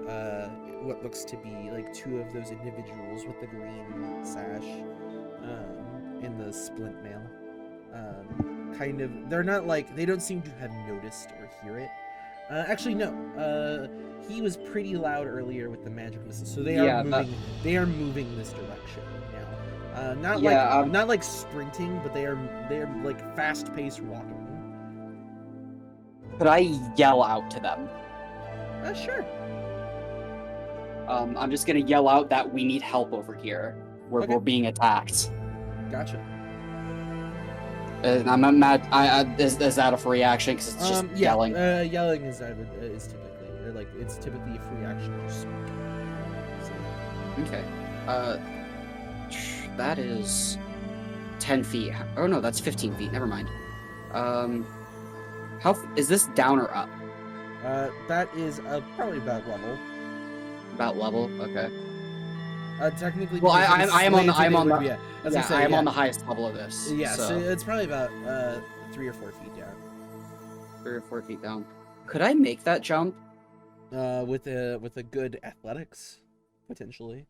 what looks to be like 2 of those individuals with the green sash in the splint mail. Kind of, they're not like, they don't seem to have noticed or hear it. Actually, no. He was pretty loud earlier with the magic missile, so they are moving. They are moving this direction now. Not like sprinting, but they are like fast-paced walking. Could I yell out to them? Sure. I'm just gonna yell out that we need help over here. We're being attacked. Gotcha. And I'm mad. Is that a free action? Because it's just yelling. Yelling is typically, or like, it's typically a free action to speak. So. Okay. That is 10 feet. Oh no, that's 15 feet. Never mind. How is this down or up? That is probably about level. About level. Okay. Technically. Well, I am on the on the highest level of this. Yeah, so it's probably about 3 or 4 feet down. 3 or 4 feet down. Could I make that jump? With a good athletics, potentially.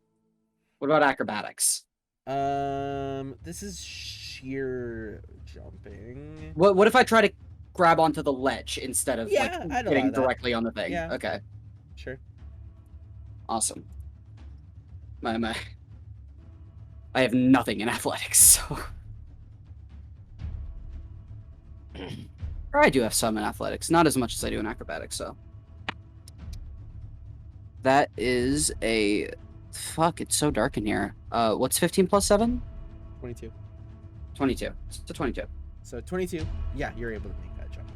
What about acrobatics? This is sheer jumping. What if I try to grab onto the ledge instead of I'd allow getting that. directly on the thing? Yeah. Okay. Sure. Awesome. I have nothing in athletics, so. Or I do have some in athletics, not as much as I do in acrobatics, so. That is a. Fuck, it's so dark in here. What's 15 plus 7? 22. 22. It's a 22. So 22. Yeah, you're able to make that jump.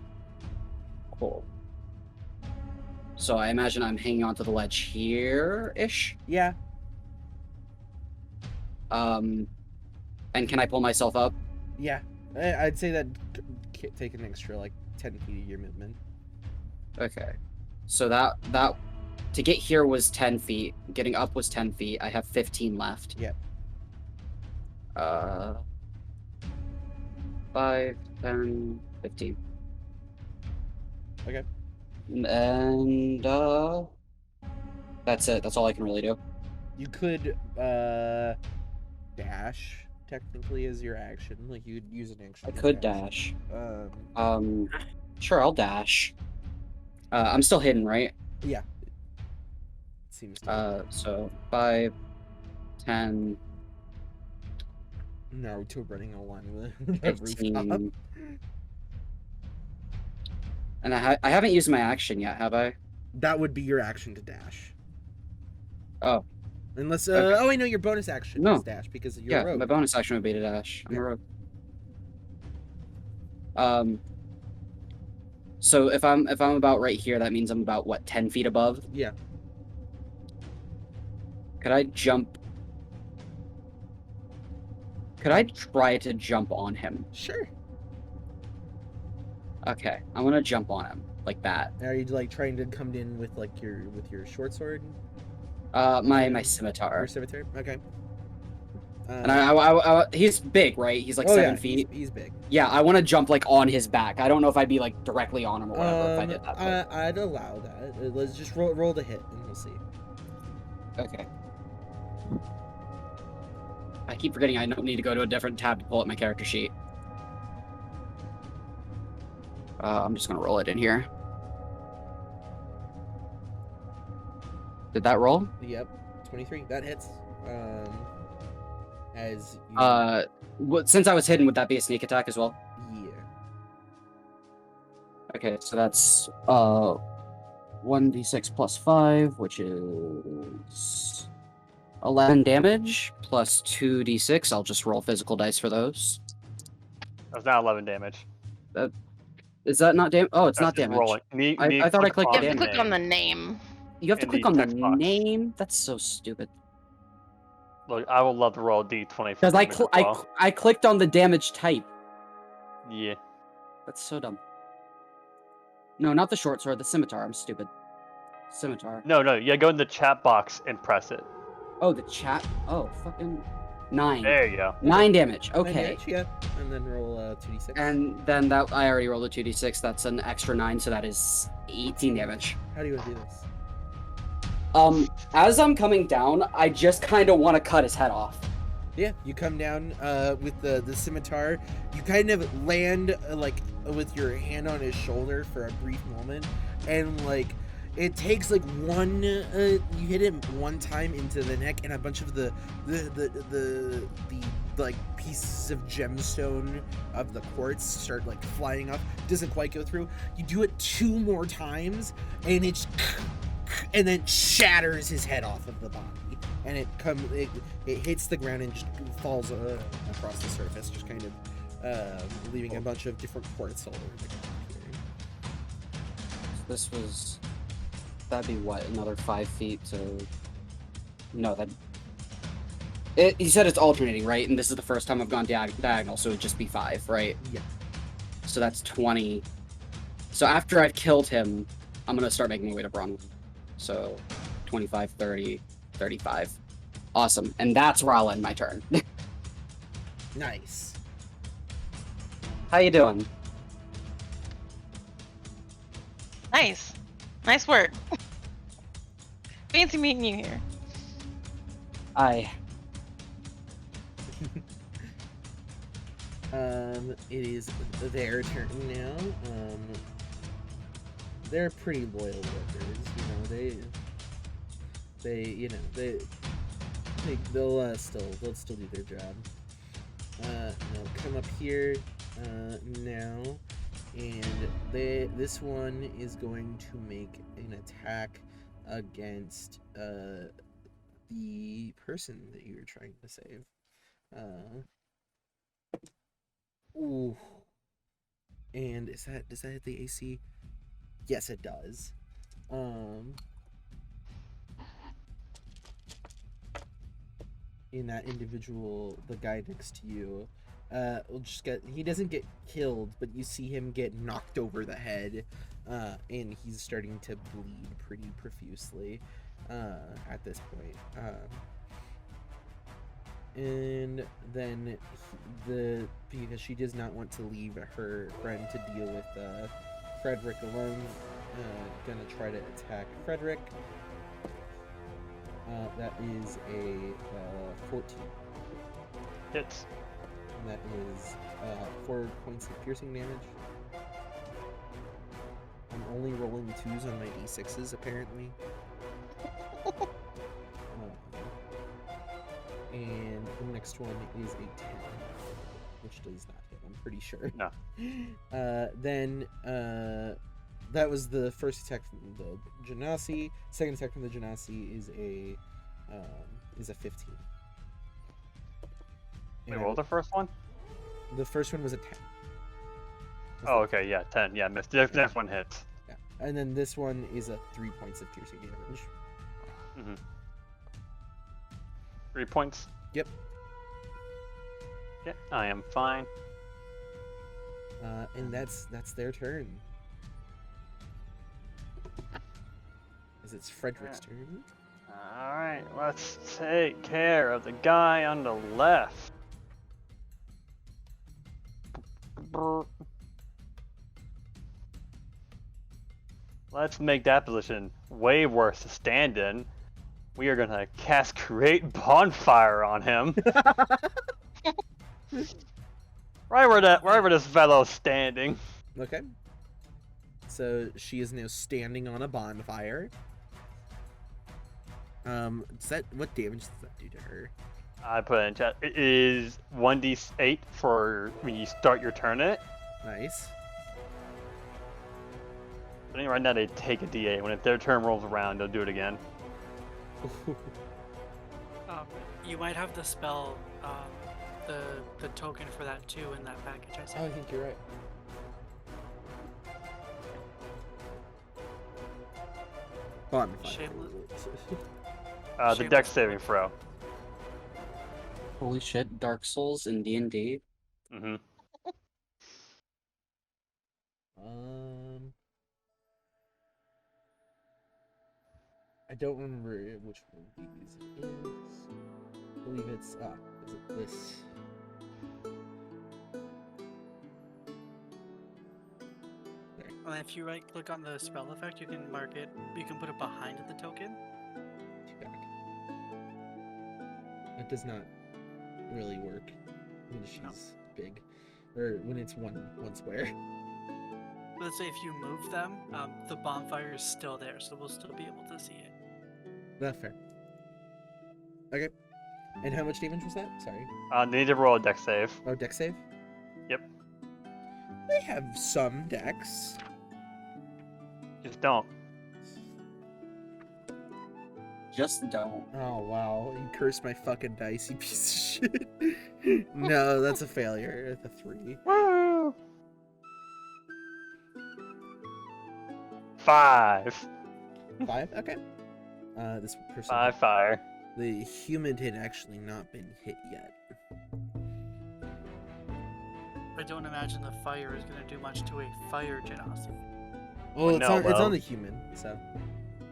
Cool. So I imagine I'm hanging onto the ledge here-ish. Yeah. And can I pull myself up? Yeah. I'd say that take an extra like 10 feet of your movement. Okay. So that to get here was 10 feet. Getting up was 10 feet. I have 15 left. Yep. 5, 10, 15. Okay. And that's it. That's all I can really do. You could dash technically as your action. Like you'd use an action. I to could dash. Um, Sure, I'll dash. I'm still hidden, right? yeah. It seems to So 5, 10, Naruto running along the rooftop. 15. And I haven't used my action yet, have I? That would be your action to dash. Oh. Unless Okay. oh wait, no, your bonus action No. is dash because you're Yeah, a rogue. my bonus action would be to dash. I'm a rogue. So if I'm about right here, that means I'm about what, 10 feet above? Yeah. Could I jump? Could I try to jump on him? Sure. Okay, I'm gonna jump on him like that. Are you like trying to come in with like your short sword? My scimitar. Your scimitar? Okay. And I he's big, right? He's like 7 feet. He's big. Yeah, I want to jump like on his back. I don't know if I'd be like directly on him or whatever if I did that. But... I'd allow that. Let's just roll the hit and we'll see. Okay. I keep forgetting I don't need to go to a different tab to pull up my character sheet. I'm just gonna roll it in here. Did that roll? Yep. 23. That hits. As you... Since I was hidden, would that be a sneak attack as well? Yeah. Okay, so that's 1d6 plus 5, which is 11 damage plus 2d6. I'll just roll physical dice for those. That's not 11 damage. Is that not damage? Oh, it's That's not just damage. rolling. I thought I clicked You have to damage. click on the name. You have to in click the on the text box. name? That's so stupid. Look, I would love to roll a d20. Because I clicked on the damage type. Yeah. That's so dumb. No, not the short sword, the scimitar. I'm stupid. Scimitar. No, you go in the chat box and press it. Oh, the chat. Oh, fucking 9. There you go. 9 damage. Nine Okay. damage, yeah. And then roll 2d6. And then that I already rolled a 2d6. That's an extra 9, so that is 18 damage. How do you want to do this? As I'm coming down, I just kind of want to cut his head off. Yeah, you come down with the scimitar. You kind of land like with your hand on his shoulder for a brief moment, and like it takes like one. You hit him one time into the neck, and a bunch of the like pieces of gemstone of the quartz start like flying up. Doesn't quite go through. You do it 2 more times, and it's and then shatters his head off of the body. And it hits the ground and just falls across the surface, just kind of leaving a bunch of different quartz all over the ground here. That'd be what, another 5 feet to... No, you said it's alternating, right? And this is the first time I've gone diagonal, so it'd just be 5, right? Yeah. So that's 20. So after I've killed him, I'm gonna start making my way to Bronwyn. So 25, 30, 35. Awesome. And that's where I'll end my turn. Nice. How you doing? Nice. Nice work. Fancy meeting you here. It is their turn now. They're pretty loyal workers, they'll still do their job. They'll come up here now, and this one is going to make an attack against the person that you were trying to save. Ooh. And does that hit the AC? Yes, it does. In that individual, the guy next to you, he doesn't get killed, but you see him get knocked over the head, and he's starting to bleed pretty profusely at this point. And then because she does not want to leave her friend to deal with Frederick alone, gonna try to attack Frederick. That is a 14. Hits. And that is 4 points of piercing damage. I'm only rolling 2s on my d6s, apparently. And the next one is a 10, which does not hit, I'm pretty sure. No. Then that was the first attack from the Genasi. Second attack from the Genasi is a 15. Wait, what was the first one? The first one was a 10. Oh, okay, yeah, 10. Yeah, missed. The next one hits. Yeah. And then this one is a 3 points of piercing damage. Mm-hmm. 3 points? Yep. Yeah, I am fine. And that's their turn. As it's Frederick's turn. Alright, let's take care of the guy on the left. Let's make that position way worse to stand in. We are gonna cast Create Bonfire on him. right where this fellow's standing. Okay. So she is now standing on a bonfire. What damage does that do to her? I put it in chat. It is 1d8 for when you start your turn in it. Nice. I think right now they take a d8. When their turn rolls around, they'll do it again. You might have the spell, the token for that too in that package I Oh, sent. I think you're right. Bonfire. Shameless. The dex saving throw. Holy shit, Dark Souls in D&D? Mm-hmm. I don't remember which one of these it is. I believe it's is it this? There. And if you right click on the spell effect, you can mark it. You can put it behind the token. Back. That does not really work when she's big, or when it's one square. Let's say if you move them, the bonfire is still there, so we'll still be able to see it. Not fair. Okay. And how much damage was that? Sorry. They need to roll a dex save. Oh, dex save? Yep. They have some dex. Just don't. Just don't. Oh, wow. You cursed my fucking dice, you piece of shit. No, that's a failure. That's a 3. Woo! 5. 5? Okay. This person... 5 fire. The human had actually not been hit yet. I don't imagine the fire is going to do much to a fire genasi. Well, it's, no, it's well. on the human, so...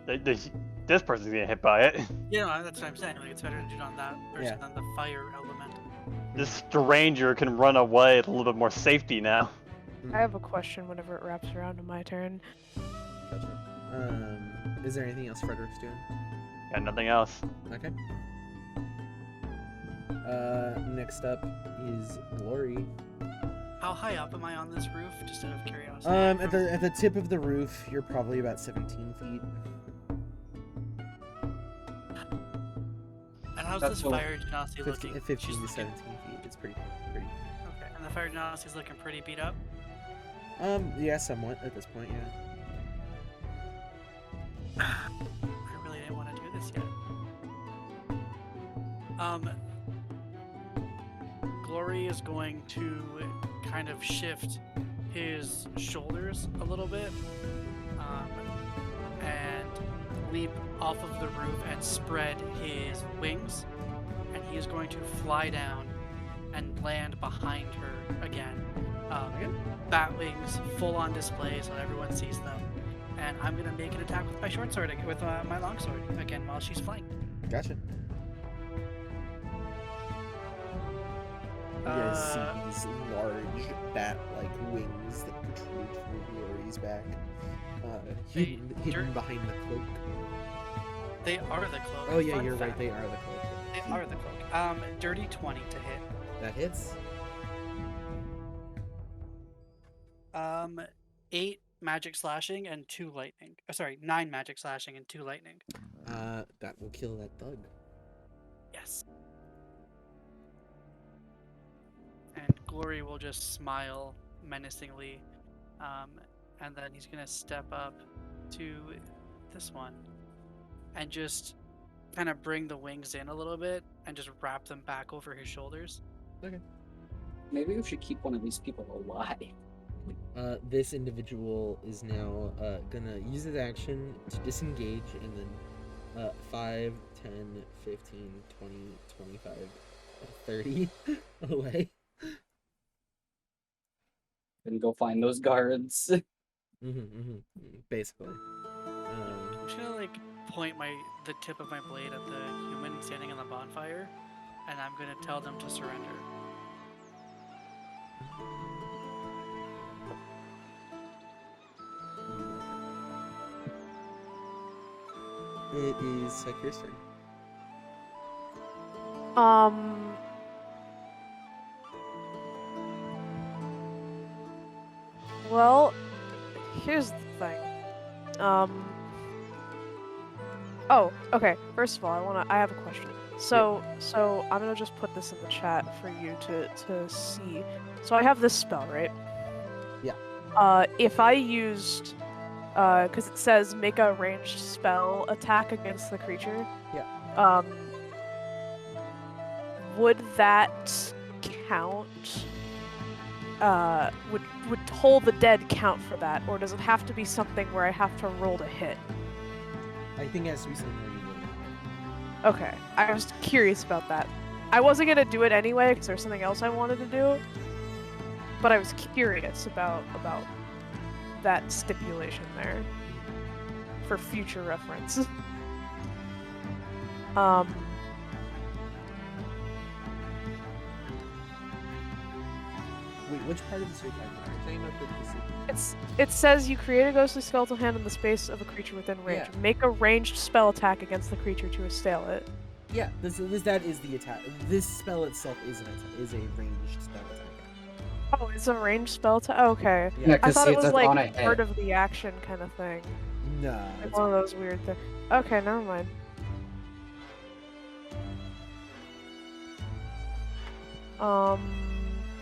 This person's getting hit by it. Yeah, no, that's what I'm saying. Like, it's better to do it on that person Yeah. than the fire element. This stranger can run away with a little bit more safety now. I have a question whenever it wraps around to my turn. Gotcha. Is there anything else Frederick's doing? Got nothing else. Okay. Next up is Glory. How high up am I on this roof? Just out of curiosity. At the tip of the roof, you're probably about 17 feet. And how's That's this cool. fire genasi looking? 15 She's to looking- 17 feet. It's pretty. Okay, and the fire genasi's looking pretty beat up. Yeah, somewhat at this point, yeah. I really didn't want to do this yet. Glory is going to kind of shift his shoulders a little bit, and leap off of the roof and spread his wings, and he is going to fly down and land behind her again. Bat wings, full on display, so everyone sees them. And I'm gonna make an attack with my short sword, with my long sword again while she's flying. Gotcha. You guys see these large bat-like wings that protrude from Rory's back, hidden behind the cloak. They are the cloak. Oh yeah, Fun you're right. fact. They are the cloak. They are the cloak. Dirty 20 to hit. That hits. 8 magic slashing and 2 lightning. Sorry, 9 magic slashing and 2 lightning. That will kill that thug. Yes. And Glory will just smile menacingly, and then he's gonna step up to this one and just kind of bring the wings in a little bit and just wrap them back over his shoulders. Okay. Maybe we should keep one of these people alive. This individual is now gonna use his action to disengage, and then 5, 10, 15, 20, 25, 30 away. And go find those guards. Basically. I'm just gonna point the tip of my blade at the human standing on the bonfire, and I'm gonna tell them to surrender. It is Sakira's turn. Well, here's the thing. Oh, okay. First of all, I have a question. So I'm gonna just put this in the chat for you to see. So I have this spell, right? Yeah. If I used, because it says make a ranged spell attack against the creature. Yeah. Would that count? Would Toll the Dead count for that, or does it have to be something where I have to roll to hit? I think it has to be something where you roll. Okay, I was curious about that. I wasn't gonna do it anyway because there's something else I wanted to do, but I was curious about that stipulation there for future reference. Wait, which part of this are you talking about? Are you talking about the It says you create a ghostly skeletal hand in the space of a creature within range. Yeah. Make a ranged spell attack against the creature to assail it. Yeah, that is the attack. This spell itself is a ranged spell attack. Oh, it's a ranged spell attack? Okay. Yeah, I because thought it was on a like hit. part of the action kind of thing. No, Like it's one of those weird things. Okay, never mind.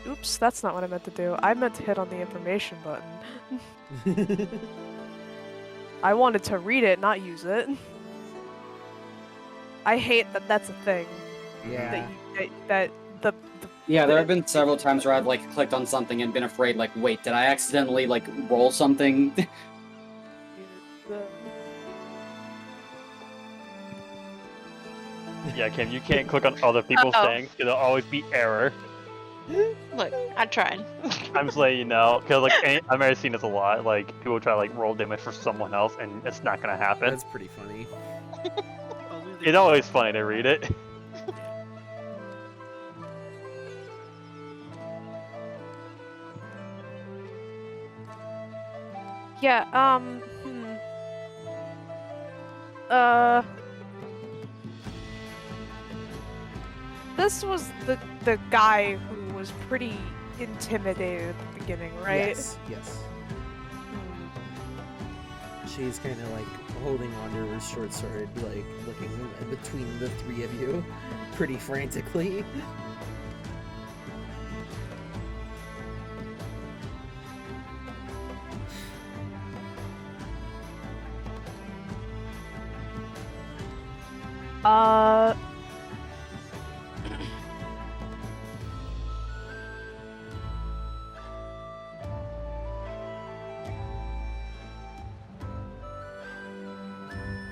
Oops, that's not what I meant to do. I meant to hit on the information button. I wanted to read it, not use it. I hate that that's a thing. yeah. Yeah, there have been several times where I've clicked on something and been afraid, wait, did I accidentally roll something? Yeah, Kim, you can't click on other people's Uh-oh. things because there'll always be error. Look, I tried. I'm just letting you know, because I've already seen this a lot. People try to roll damage for someone else, and it's not gonna happen. That's pretty funny. It's always funny to read it. Yeah, this was the guy who was pretty intimidated at the beginning, right? Yes. Hmm. She's kind of holding onto her short sword, looking between the three of you, pretty frantically.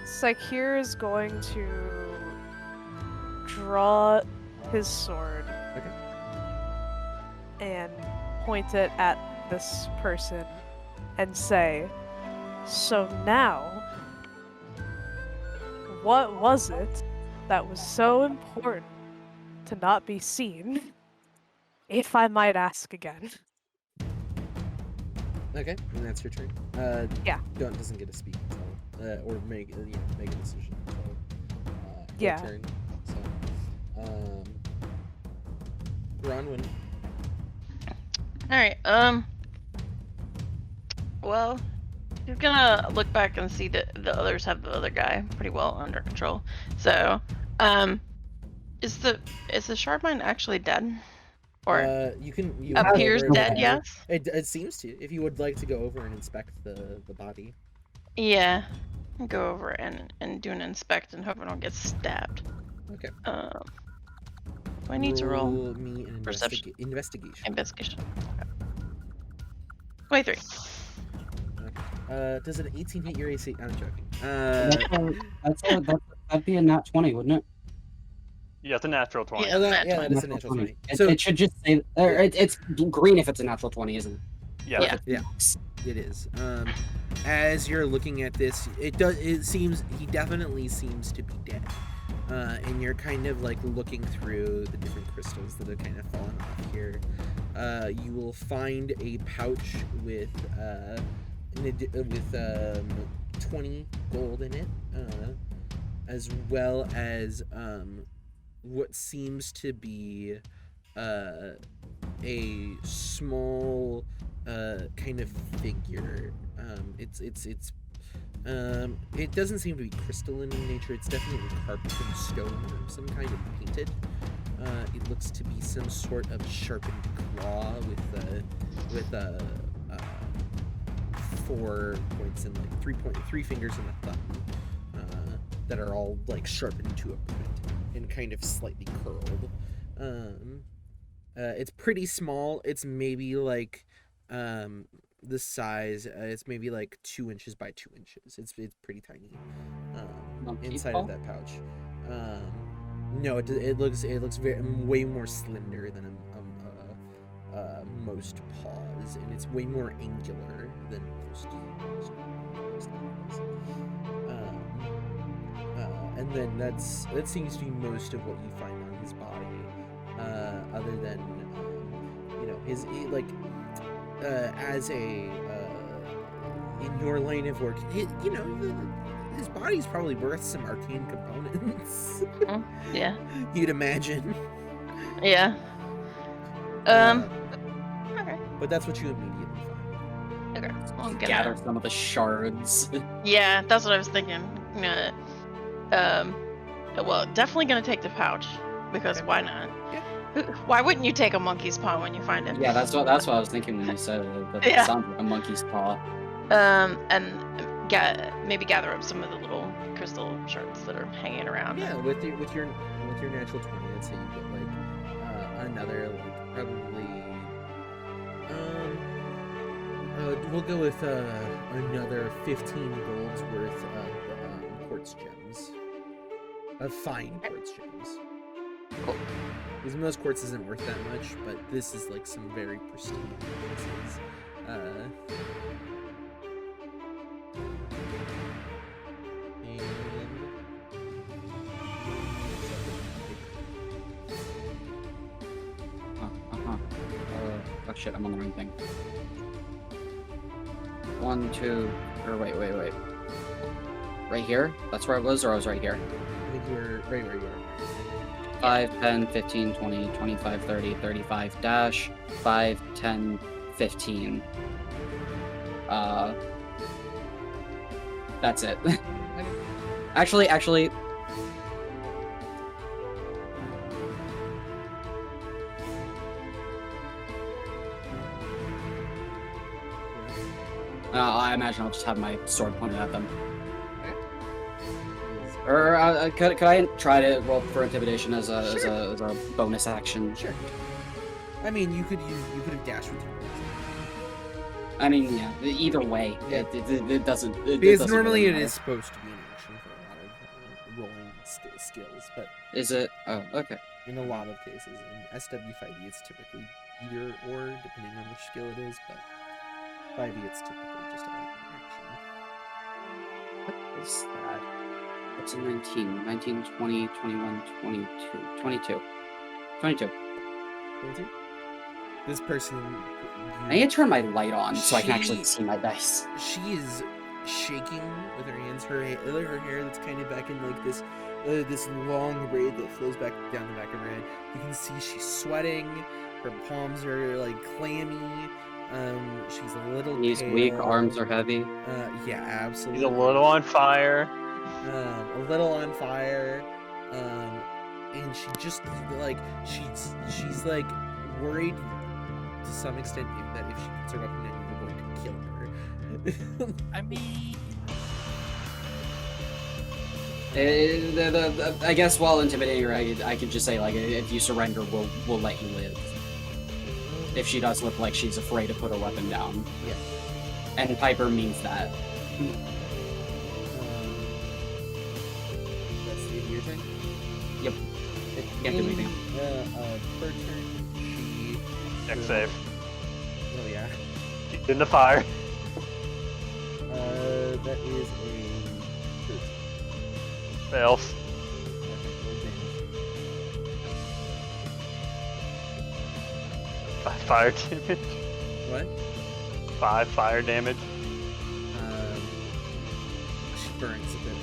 Sakir is going to draw his sword. Okay. point it at this person and say, "So now, what was it that was so important to not be seen, if I might ask again?" Okay, and that's your turn. Yeah. Doesn't get to speak until, or make make a decision until Yeah. your turn. So, Bronwyn. All right. Well, he's gonna look back and see that the others have the other guy pretty well under control. So, is the Shardmine actually dead? Or You can appears go over dead? it. Yes. It seems to. If you would like to go over and inspect the body. Yeah. Go over and do an inspect and hope I don't get stabbed. Okay. Do I need to roll me an perception? investigation. Investigation. Okay. 23. Does an 18 hit your AC? I'm joking. That'd be a nat 20, wouldn't it? Yeah, it's a natural 20. Yeah, nat yeah, 20. that is a natural 20. It should just say, it's green if it's a natural 20, isn't it? Yeah. Yeah, it is. As you're looking at this, he definitely seems to be dead. And you're kind of like looking through the different crystals that have kind of fallen off here. You will find a pouch with 20 gold in it, as well as what seems to be a small kind of figure. It doesn't seem to be crystalline in nature. It's definitely carved from stone or some kind of painted. It looks to be some sort of sharpened claw with 4 points and like 3 fingers and a thumb that are all like sharpened to a point and kind of slightly curled. It's pretty small. It's maybe like the size. It's maybe like 2 inches by 2 inches. It's pretty tiny. Inside of that pouch. No, it looks way more slender than most paws, and it's way more angular than most paws. And then that seems to be most of what you find on his body, other than his as a in your line of work, his body's probably worth some arcane components. Yeah. You'd imagine. Yeah. Okay. But that's what you immediately find. Okay. Well, I'm gonna Gather some of the shards. Yeah, that's what I was thinking. Well, definitely gonna take the pouch because why not? Yeah. Why wouldn't you take a monkey's paw when you find it? Yeah, that's what I was thinking when you said it. That Yeah. sounds like a monkey's paw. And maybe gather up some of the little crystal shards that are hanging around. Yeah, with your natural 20, I'd say you get like another like probably we'll go with another 15 golds worth of quartz gems. Of fine quartz gems. Cool. Because most quartz isn't worth that much, but this is like some very pristine pieces. Oh shit, I'm on the wrong thing. 1, 2, or wait. Right here? That's where I was, or I was right here? I think you were right where you are. 5, 10, 15, 20, 25, 30, 35, dash, 5, 10, 15. That's it. Actually, I imagine I'll just have my sword pointed at them. Or could I try to roll for intimidation as a bonus action? Sure. I mean, you could have dashed with your weapon. I mean, yeah. Either way, Yeah. it doesn't. Because doesn't normally really it matter. is supposed to be an action for a lot of rolling skills, but Is it? Oh, okay. in a lot of cases in SW5e, it's typically either or, depending on which skill it is, but 5e it's typically just a action. What is that? What's a 19? 19, 20, 21, 22. 22. 22. 22? This person. I need to turn my light on so I can She- actually see my dice. She is shaking with her hands. Her hair that's kind of back in like this long braid that flows back down the back of her head. You can see she's sweating. Her palms are like clammy. She's a little Knees pale. weak, arms are heavy. Yeah, He's absolutely. a little on fire. A little on fire. And she just like she's like worried to some extent that if she puts her weapon in, we're going to kill her. I mean, I guess while intimidating her, I could just say like, if you surrender, we'll let you live. If she does look like she's afraid to put her weapon down. Yeah. And Piper means that. That's the end of your turn? Yep. Can't do anything. Her turn, she... Deck save. Oh, yeah. She's in the fire. That is a... 13. Fails. Okay, 5 fire damage. what? 5 fire damage. She burns a bit more.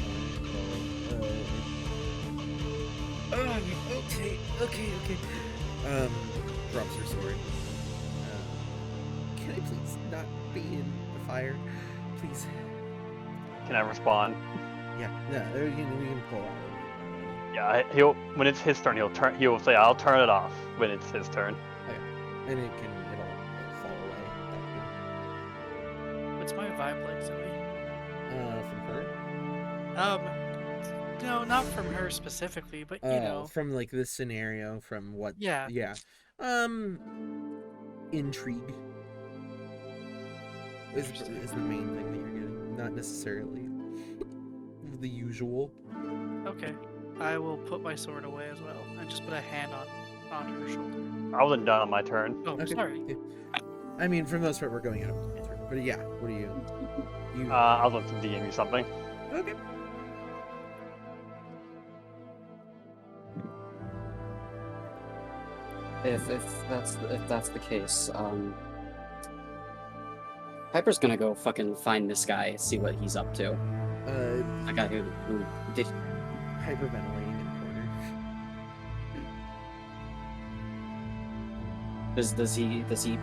Okay. Drops her sword. Can I please not be in the fire? Please. Can I respond? Yeah, we can pull out. Yeah, when it's his turn, he'll say, "I'll turn it off" when it's his turn. And it'll fall away. what's my vibe like, Zoe? From her? No, not from her specifically, but you know. From like this scenario, from what? Yeah. Yeah. Intrigue is the main thing that you're getting, not necessarily the usual. Okay. I will put my sword away as well and just put a hand on her shoulder. I wasn't done on my turn. Oh, Okay. sorry. Yeah. I mean, for the most part, we're going out of the turn. But yeah, what do you? I'll let them DM you something. Okay. If that's the case, Piper's gonna go fucking find this guy, see what he's up to. A guy who did. Hyperventilating in the corner. Does he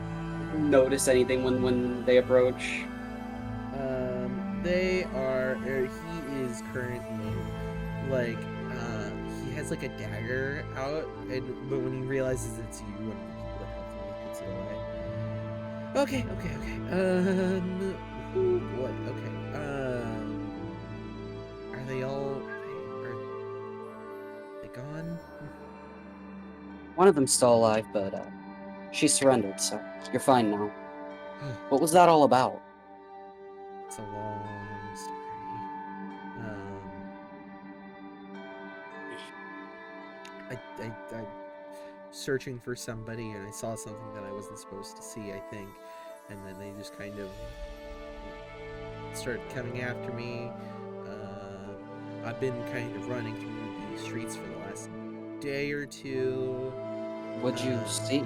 notice anything when they approach? They are. He is currently like. He has like a dagger out, but when he realizes it's you, one of the people that helped him, he puts it away. Okay. Oh boy. Okay. Are they all? Are they gone? One of them's still alive, but she surrendered, so you're fine now. What was that all about? It's a long story. I searching for somebody, and I saw something that I wasn't supposed to see, I think, and then they just kind of started coming after me. I've been kind of running through the streets for the last day or two. What'd you see?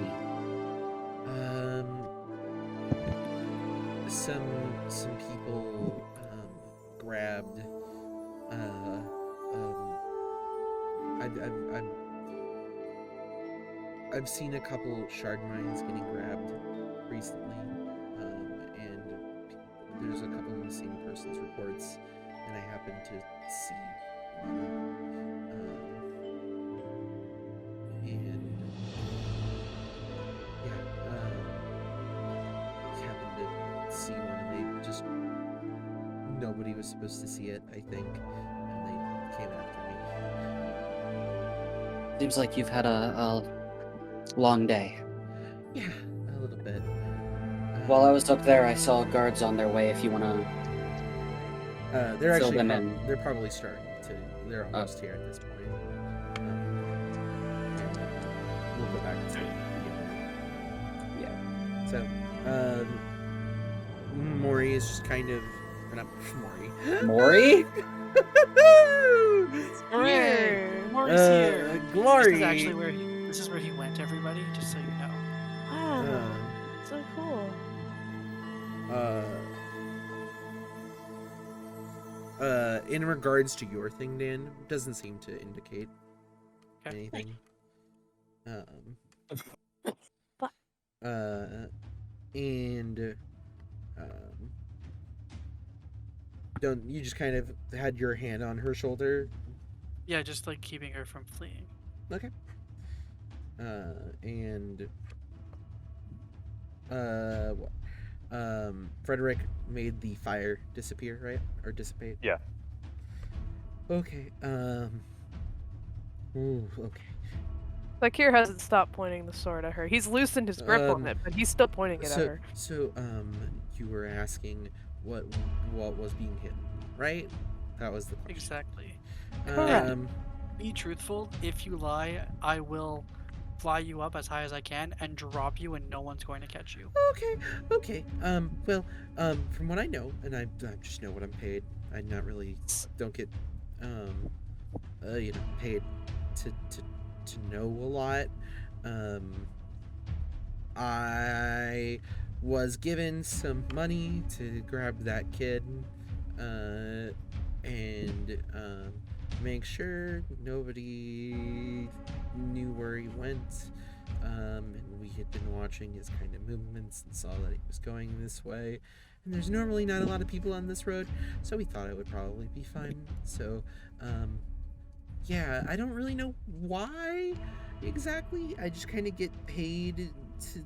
Some people grabbed. I've seen a couple shard mines getting grabbed recently, and there's a couple missing persons reports, and I happened to see one. Happened to see one, and they just nobody was supposed to see it, I think, and they came after me. Seems like you've had a long day. Yeah, a little bit. While I was up there, I saw guards on their way. If you wanna, They're fill actually them in. they're probably starting to. They're almost here at this point. And we'll go back to the beginning. So, Maury is just kind of, or not Maury. Maury? Hooray! Maury's here. Glory. This is actually where he went, everybody, just so you know. Wow. So cool. In regards to your thing, Dan, doesn't seem to indicate Okay. anything. But- And don't you just kind of had your hand on her shoulder? Yeah, just like keeping her from fleeing. Okay. And what? Frederick made the fire disappear, right? Or dissipate? Yeah. Okay. Ooh, okay. Zakir hasn't stopped pointing the sword at her. He's loosened his grip on it, but he's still pointing it at her. So, you were asking what was being hidden, right? That was the question. Exactly. Correct. Be truthful. If you lie, I will fly you up as high as I can and drop you, and no one's going to catch you. Okay. Well, from what I know, and I just know what I'm paid. I don't get, paid to know a lot. I was given some money to grab that kid, and make sure nobody knew where he went. And we had been watching his kind of movements and saw that he was going this way. And there's normally not a lot of people on this road, so we thought it would probably be fine. So, yeah, I don't really know why exactly. I just kind of get paid to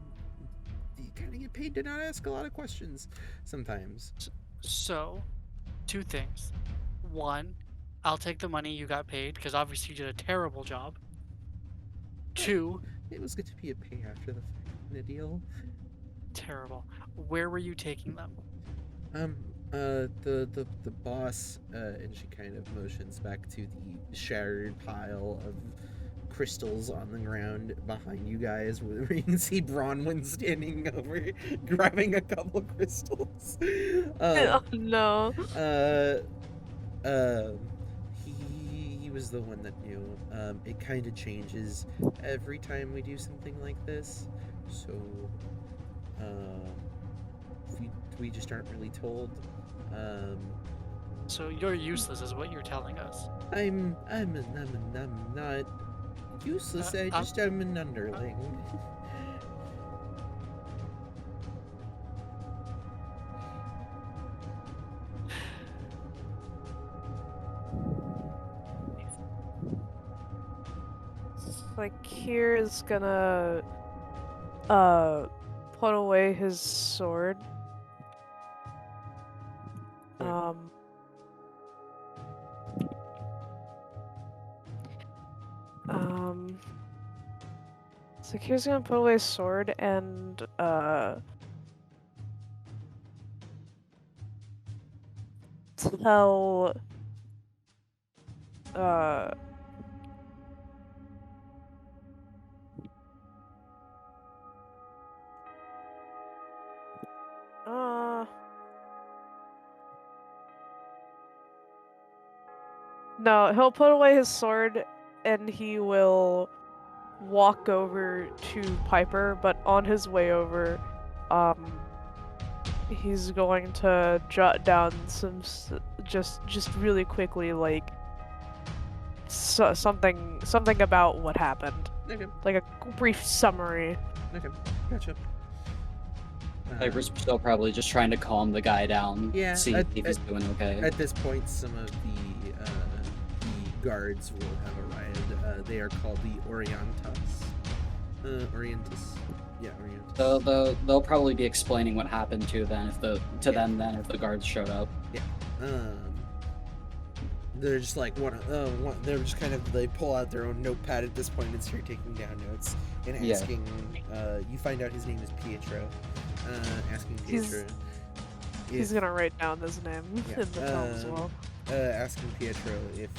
not ask a lot of questions sometimes. So, two things. One, I'll take the money you got paid, because obviously you did a terrible job. Two, It was good to be a pay after the fact in a deal. terrible. Where were you taking them? The boss, and she kind of motions back to the shattered pile of crystals on the ground behind you guys, where you can see Bronwyn standing over, grabbing a couple crystals. Oh no. He was the one that knew. It kind of changes every time we do something like this, so we just aren't really told. So you're useless, is what you're telling us. I'm not useless. I'm an underling. Like, Kyr's gonna put away his sword. So Kyr's gonna put away his sword and tell no, he'll put away his sword and he will walk over to Piper, but on his way over, he's going to jot down some just really quickly, like something about what happened. Okay. Like a brief summary. Okay. Gotcha. Piper's still probably just trying to calm the guy down. Yeah, See if he's doing okay. At this point, some of the guards will have arrived. They are called the Orientas. Orientus. Yeah, Orientus. So they'll probably be explaining what happened to them if the guards showed up. Yeah. They're just like they're just kind of, they pull out their own notepad at this point and start taking down notes and asking. You find out his name is Pietro. Asking Pietro. He's gonna write down his name in the tome as well. Asking Pietro if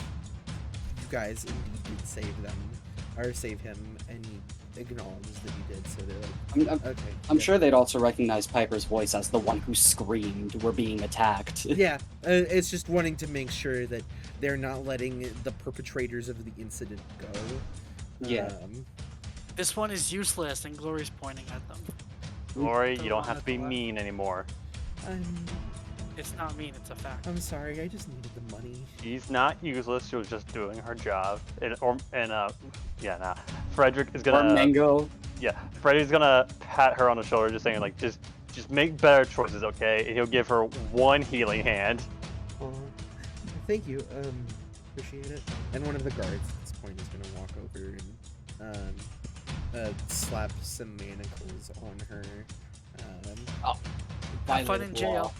you guys indeed did save them, or save him, and acknowledge that you did, so they're like, okay. I'm yeah. sure they'd also recognize Piper's voice as the one who screamed, "We're being attacked." Yeah, it's just wanting to make sure that they're not letting the perpetrators of the incident go. Yeah. This one is useless, and Glory's pointing at them. Glory, The you don't one have to at be the left. mean anymore. It's not mean, it's a fact. I'm sorry, I just needed the money. She's not useless. She was just doing her job. Frederick is Or gonna. Mango. Yeah, Freddy's gonna pat her on the shoulder, just saying like, just make better choices, okay? And he'll give her one healing hand. Thank you. Appreciate it. And one of the guards at this point is gonna walk over and slap some manacles on her. Have fun in jail.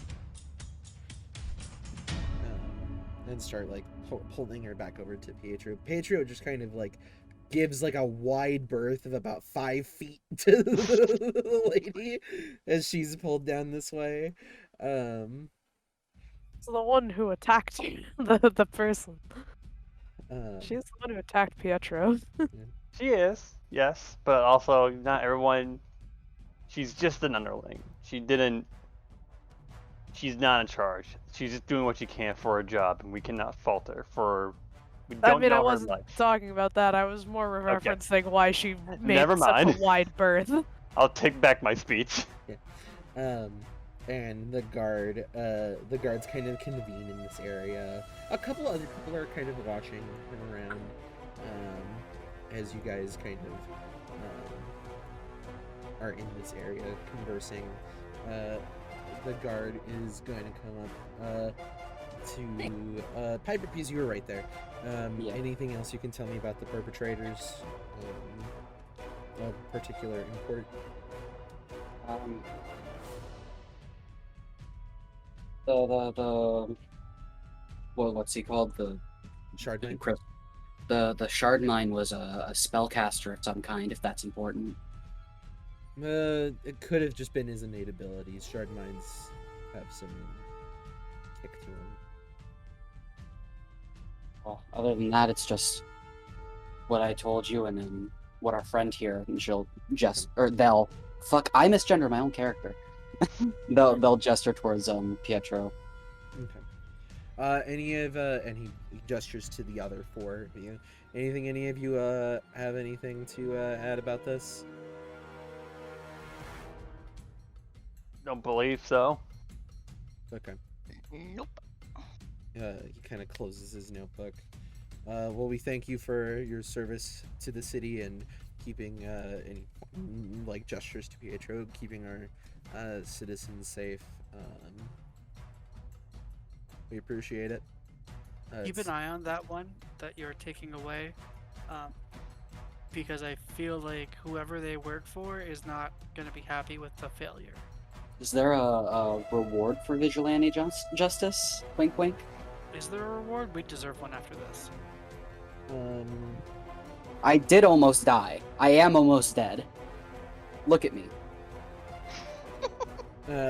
And start like holding her back over to Pietro. Pietro just kind of like gives like a wide berth of about 5 feet to the lady as she's pulled down this way. So the one who attacked you, the person. She's the one who attacked Pietro. She is, yes, but also not everyone. She's just an underling. She's not in charge. She's just doing what she can for her job, and we cannot fault her for. We don't I know her wasn't life. talking about that. I was more Okay. referencing why she made Never such mind. a wide berth. I'll take back my speech. And the guards kind of convene in this area. A couple other people are kind of watching and around, as you guys kind of are in this area conversing. The guard is going to come up to Piper, because you were right there. Yeah. Anything else you can tell me about the perpetrators of particular import? What's he called? The Chardonnay? the shard mine was a spellcaster of some kind, if that's important. It could have just been his innate abilities. Shard mines have some kick to them. Well, other than that, it's just what I told you, and then what our friend here, and they'll. Fuck, I misgender my own character. they'll gesture towards Pietro. Okay. And he gestures to the other 4 of you. Any of you have anything to add about this? Don't believe so. Okay. Nope. He kind of closes his notebook. Well, we thank you for your service to the city and keeping any like gestures to Pietro, keeping our citizens safe. We appreciate it. Keep an eye on that one that you're taking away, because I feel like whoever they work for is not going to be happy with the failure. Is there a reward for vigilante justice? Wink, wink. Is there a reward? We deserve one after this. I did almost die. I am almost dead. Look at me.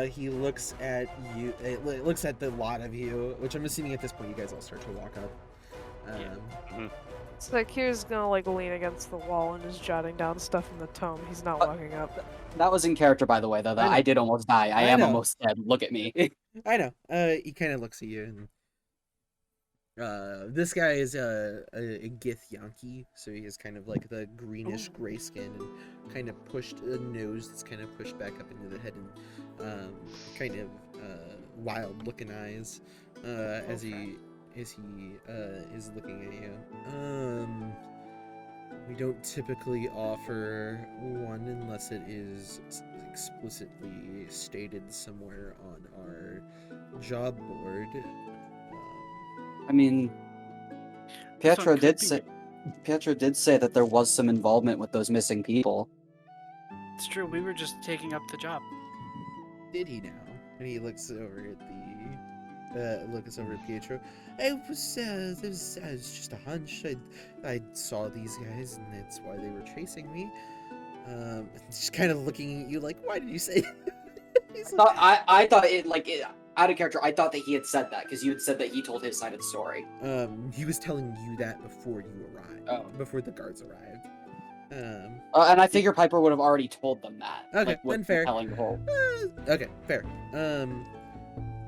He looks at you. Looks at the lot of you, which I'm assuming at this point you guys all start to walk up. It's like Kira's gonna like lean against the wall and is jotting down stuff in the tome. He's not walking up. That was in character, by the way, though. That I did almost die. I am know. almost dead. Look at me. I know. He kind of looks at you, and this guy is a Gith Yankee, so he has kind of like the greenish gray skin and kind of pushed a nose that's kind of pushed back up into the head, and kind of wild looking eyes as he is looking at you. We don't typically offer one unless it is explicitly stated somewhere on our job board. I mean, This one Pietro could did be- say. Pietro did say that there was some involvement with those missing people. It's true, we were just taking up the job. Did he now? And he looks over at Pietro. It was just a hunch. I saw these guys, and that's why they were chasing me. Just kind of looking at you like, why did you say? He's like, I thought out of character. I thought that he had said that because you had said that he told his side of the story. he was telling you that before you arrived. Oh. Before the guards arrived. And I figure Piper would have already told them that. Okay, like, then fair. Telling the whole. Okay, fair.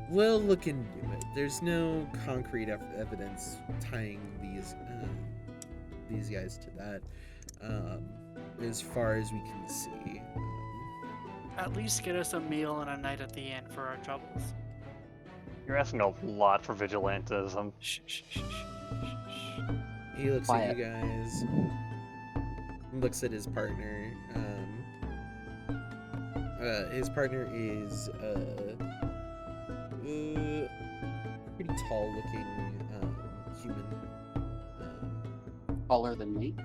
We'll look into it. There's no concrete evidence tying these guys to that, as far as we can see. At least get us a meal and a night at the inn for our troubles. You're asking a lot for vigilantism. Shh, shh, shh, shh, shh. He looks Quiet. at you guys, looks at his partner. His partner is pretty tall looking human. Taller than me.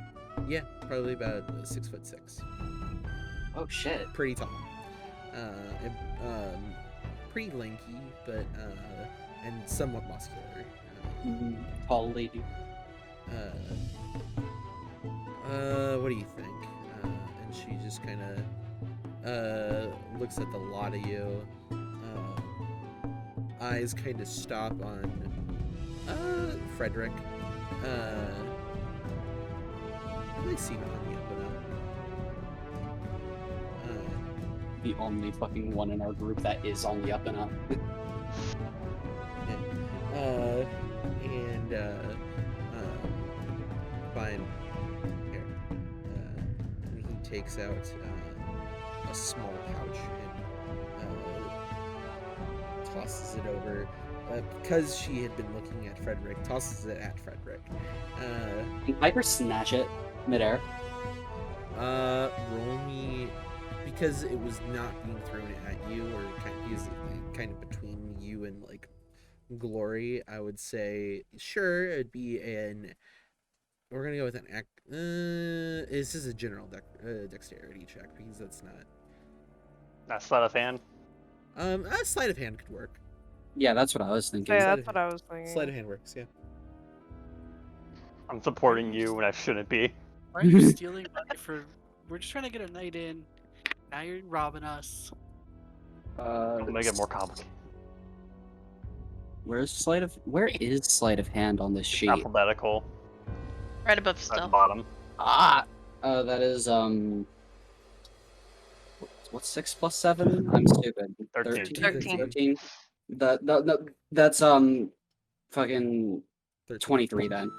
Yeah, probably about 6'6". Oh shit. Pretty tall. Pretty lanky, but and somewhat muscular. Tall lady. What do you think? And she just kind of looks at the lot of you. Eyes kind of stop on Frederick. They seem on the up and up. The only fucking one in our group that is on the up and up. Fine. Here. And he takes out a small pouch and tosses it over. Because she had been looking at Frederick, tosses it at Frederick. Can Piper snatch it midair? Roll me, because it was not being thrown at you, or kind of between you and like Glory. I would say sure it'd be an. We're gonna go with an act. This is a general dexterity check because that's not. Not sleight of hand. A sleight of hand could work. Yeah, that's what I was thinking. Yeah, that's what I was thinking. Sleight of hand works, yeah. I'm supporting you when I shouldn't be. Why are you stealing money for? We're just trying to get a night in. Now you're robbing us. It'll make it more complicated. Where is sleight of hand on this sheet? Alphabetical. Right above At the stealth. bottom. That is what's 6 plus 7? I'm stupid. 13. 13. That's fucking 23 then.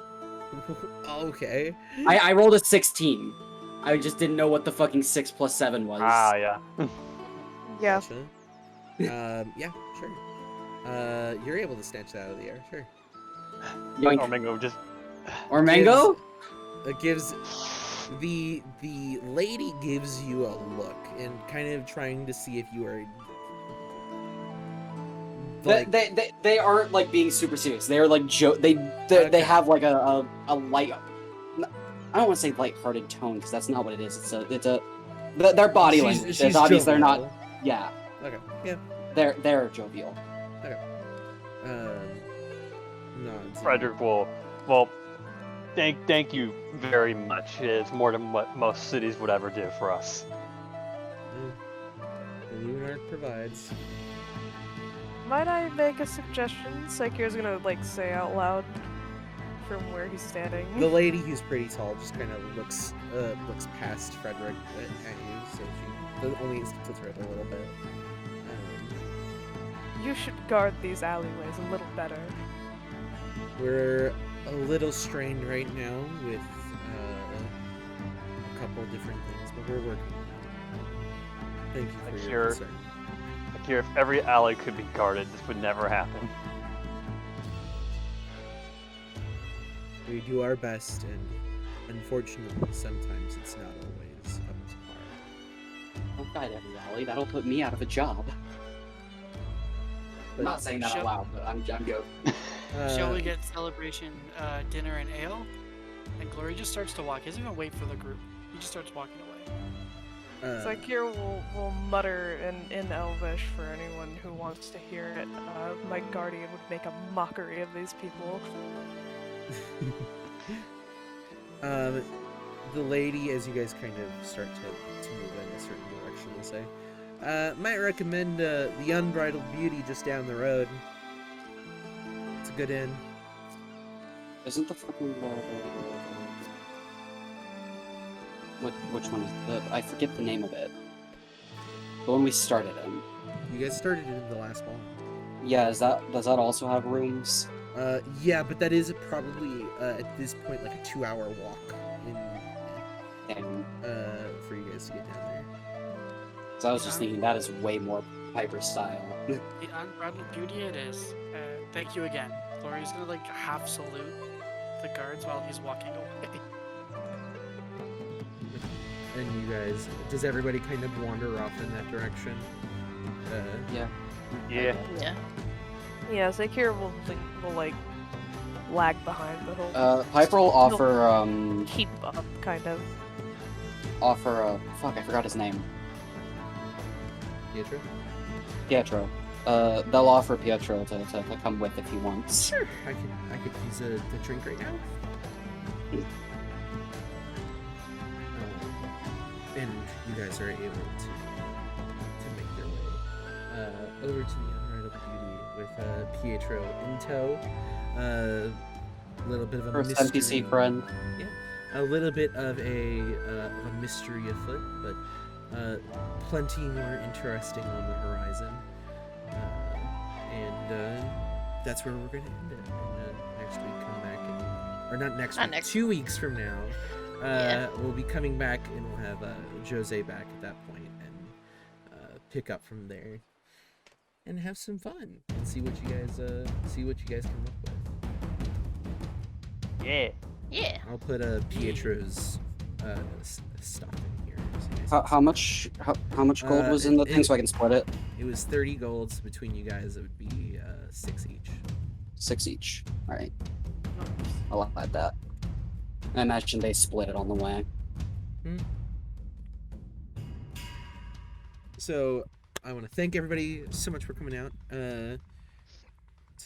Okay. I rolled a 16. I just didn't know what the fucking 6 plus 7 was. Yeah. Yeah. Gotcha. Yeah, sure. You're able to snatch that out of the air, sure. Yoink. Or mango just. Or mango? It gives the lady gives you a look and kind of trying to see if you are like, They aren't like being super serious. They're like they Okay. have like a light. I don't want to say lighthearted tone because that's not what it is. It's a their body language. It's obvious they're not. jovial. Yeah, Okay. Yeah. they're jovial. No. Frederick will. Well, thank you very much. It's more than what most cities would ever do for us. Lunark provides. Might I make a suggestion? Sakira's gonna like say out loud from where he's standing. The lady who's pretty tall just kind of looks past Frederick at you, so she only tilts her head a little bit. You should guard these alleyways a little better. We're a little strained right now with a couple different things, but we're working on it. Thank you for Like your your- concern. Like here, if every alley could be guarded, this would never happen. We do our best, and unfortunately, sometimes it's not always up to par. Don't guide every alley. That'll put me out of a job. I'm not saying that out Shall- loud, but I'm joking. Shall we get celebration dinner and ale? And Glory just starts to walk. He doesn't even wait for the group. He just starts walking away. Sakira will mutter in Elvish for anyone who wants to hear it. My guardian would make a mockery of these people. The lady, as you guys kind of start to move in a certain direction, will say, might recommend the Unbridled Beauty just down the road. It's a good inn. Isn't the fucking Which one is I forget the name of it. The one we started in. You guys started in the last ball. Yeah, does that also have rooms? Yeah, but that is probably at this point like a 2-hour walk Damn. for you guys to get down there. So I was just thinking that is way more Piper style. The unbridled beauty it is. Thank you again. Flori's gonna like half salute the guards while he's walking away. And you guys, does everybody kind of wander off in that direction? Yeah. Yeah. Yeah. Yeah, Zakir will like lag behind, but he'll Piper will offer keep up, kind of. fuck, I forgot his name. Pietro? Pietro. They'll offer Pietro to come with if he wants. Sure. I could use a drink right now. And you guys are able to make your way over to the Unbridled Beauty with Pietro in tow. A little bit of a First mystery. NPC friend. Yeah, a little bit of a mystery afoot, but plenty more interesting on the horizon. And that's where we're going to end it. And next week, come back or not next Not week, next 2 weeks from now. Yeah. We'll be coming back and we'll have Jose back at that point and pick up from there and have some fun and see what you guys come up with. Yeah. Yeah. I'll put Pietro's stuff in here. So you guys can How much gold was in the thing so I can split it? It was 30 golds between you guys. It would be 6 each. 6 each. All right. I'll add that. I imagine they split it on the way. So I want to thank everybody so much for coming out to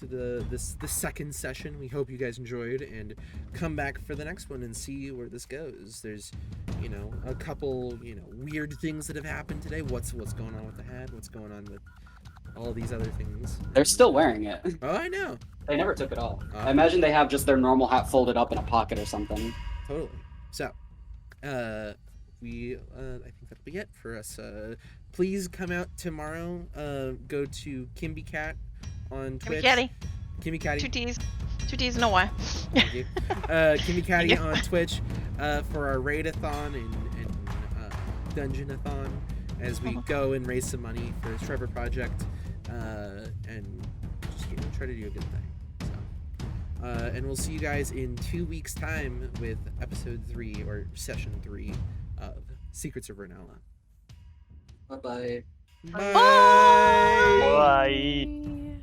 the second session. We hope you guys enjoyed and come back for the next one and see where this goes. There's a couple weird things that have happened today. What's going on with the hat? What's going on with all these other things? They're still wearing it. Oh, I know. They never took it off. I imagine they have just their normal hat folded up in a pocket or something. Totally. So, I think that'll be it for us. Please come out tomorrow. Go to Kimby Cat on Twitch. Kimmy Catty. 2 T's and a Y. Thank you. Kimmy Catty on Twitch for our raid-a-thon and dungeon-a-thon as we go and raise some money for the Trevor Project and just try to do a good thing. And we'll see you guys in 2 weeks' time with episode 3 or session 3 of Secrets of Renala. Bye-bye. Bye. Bye. Bye.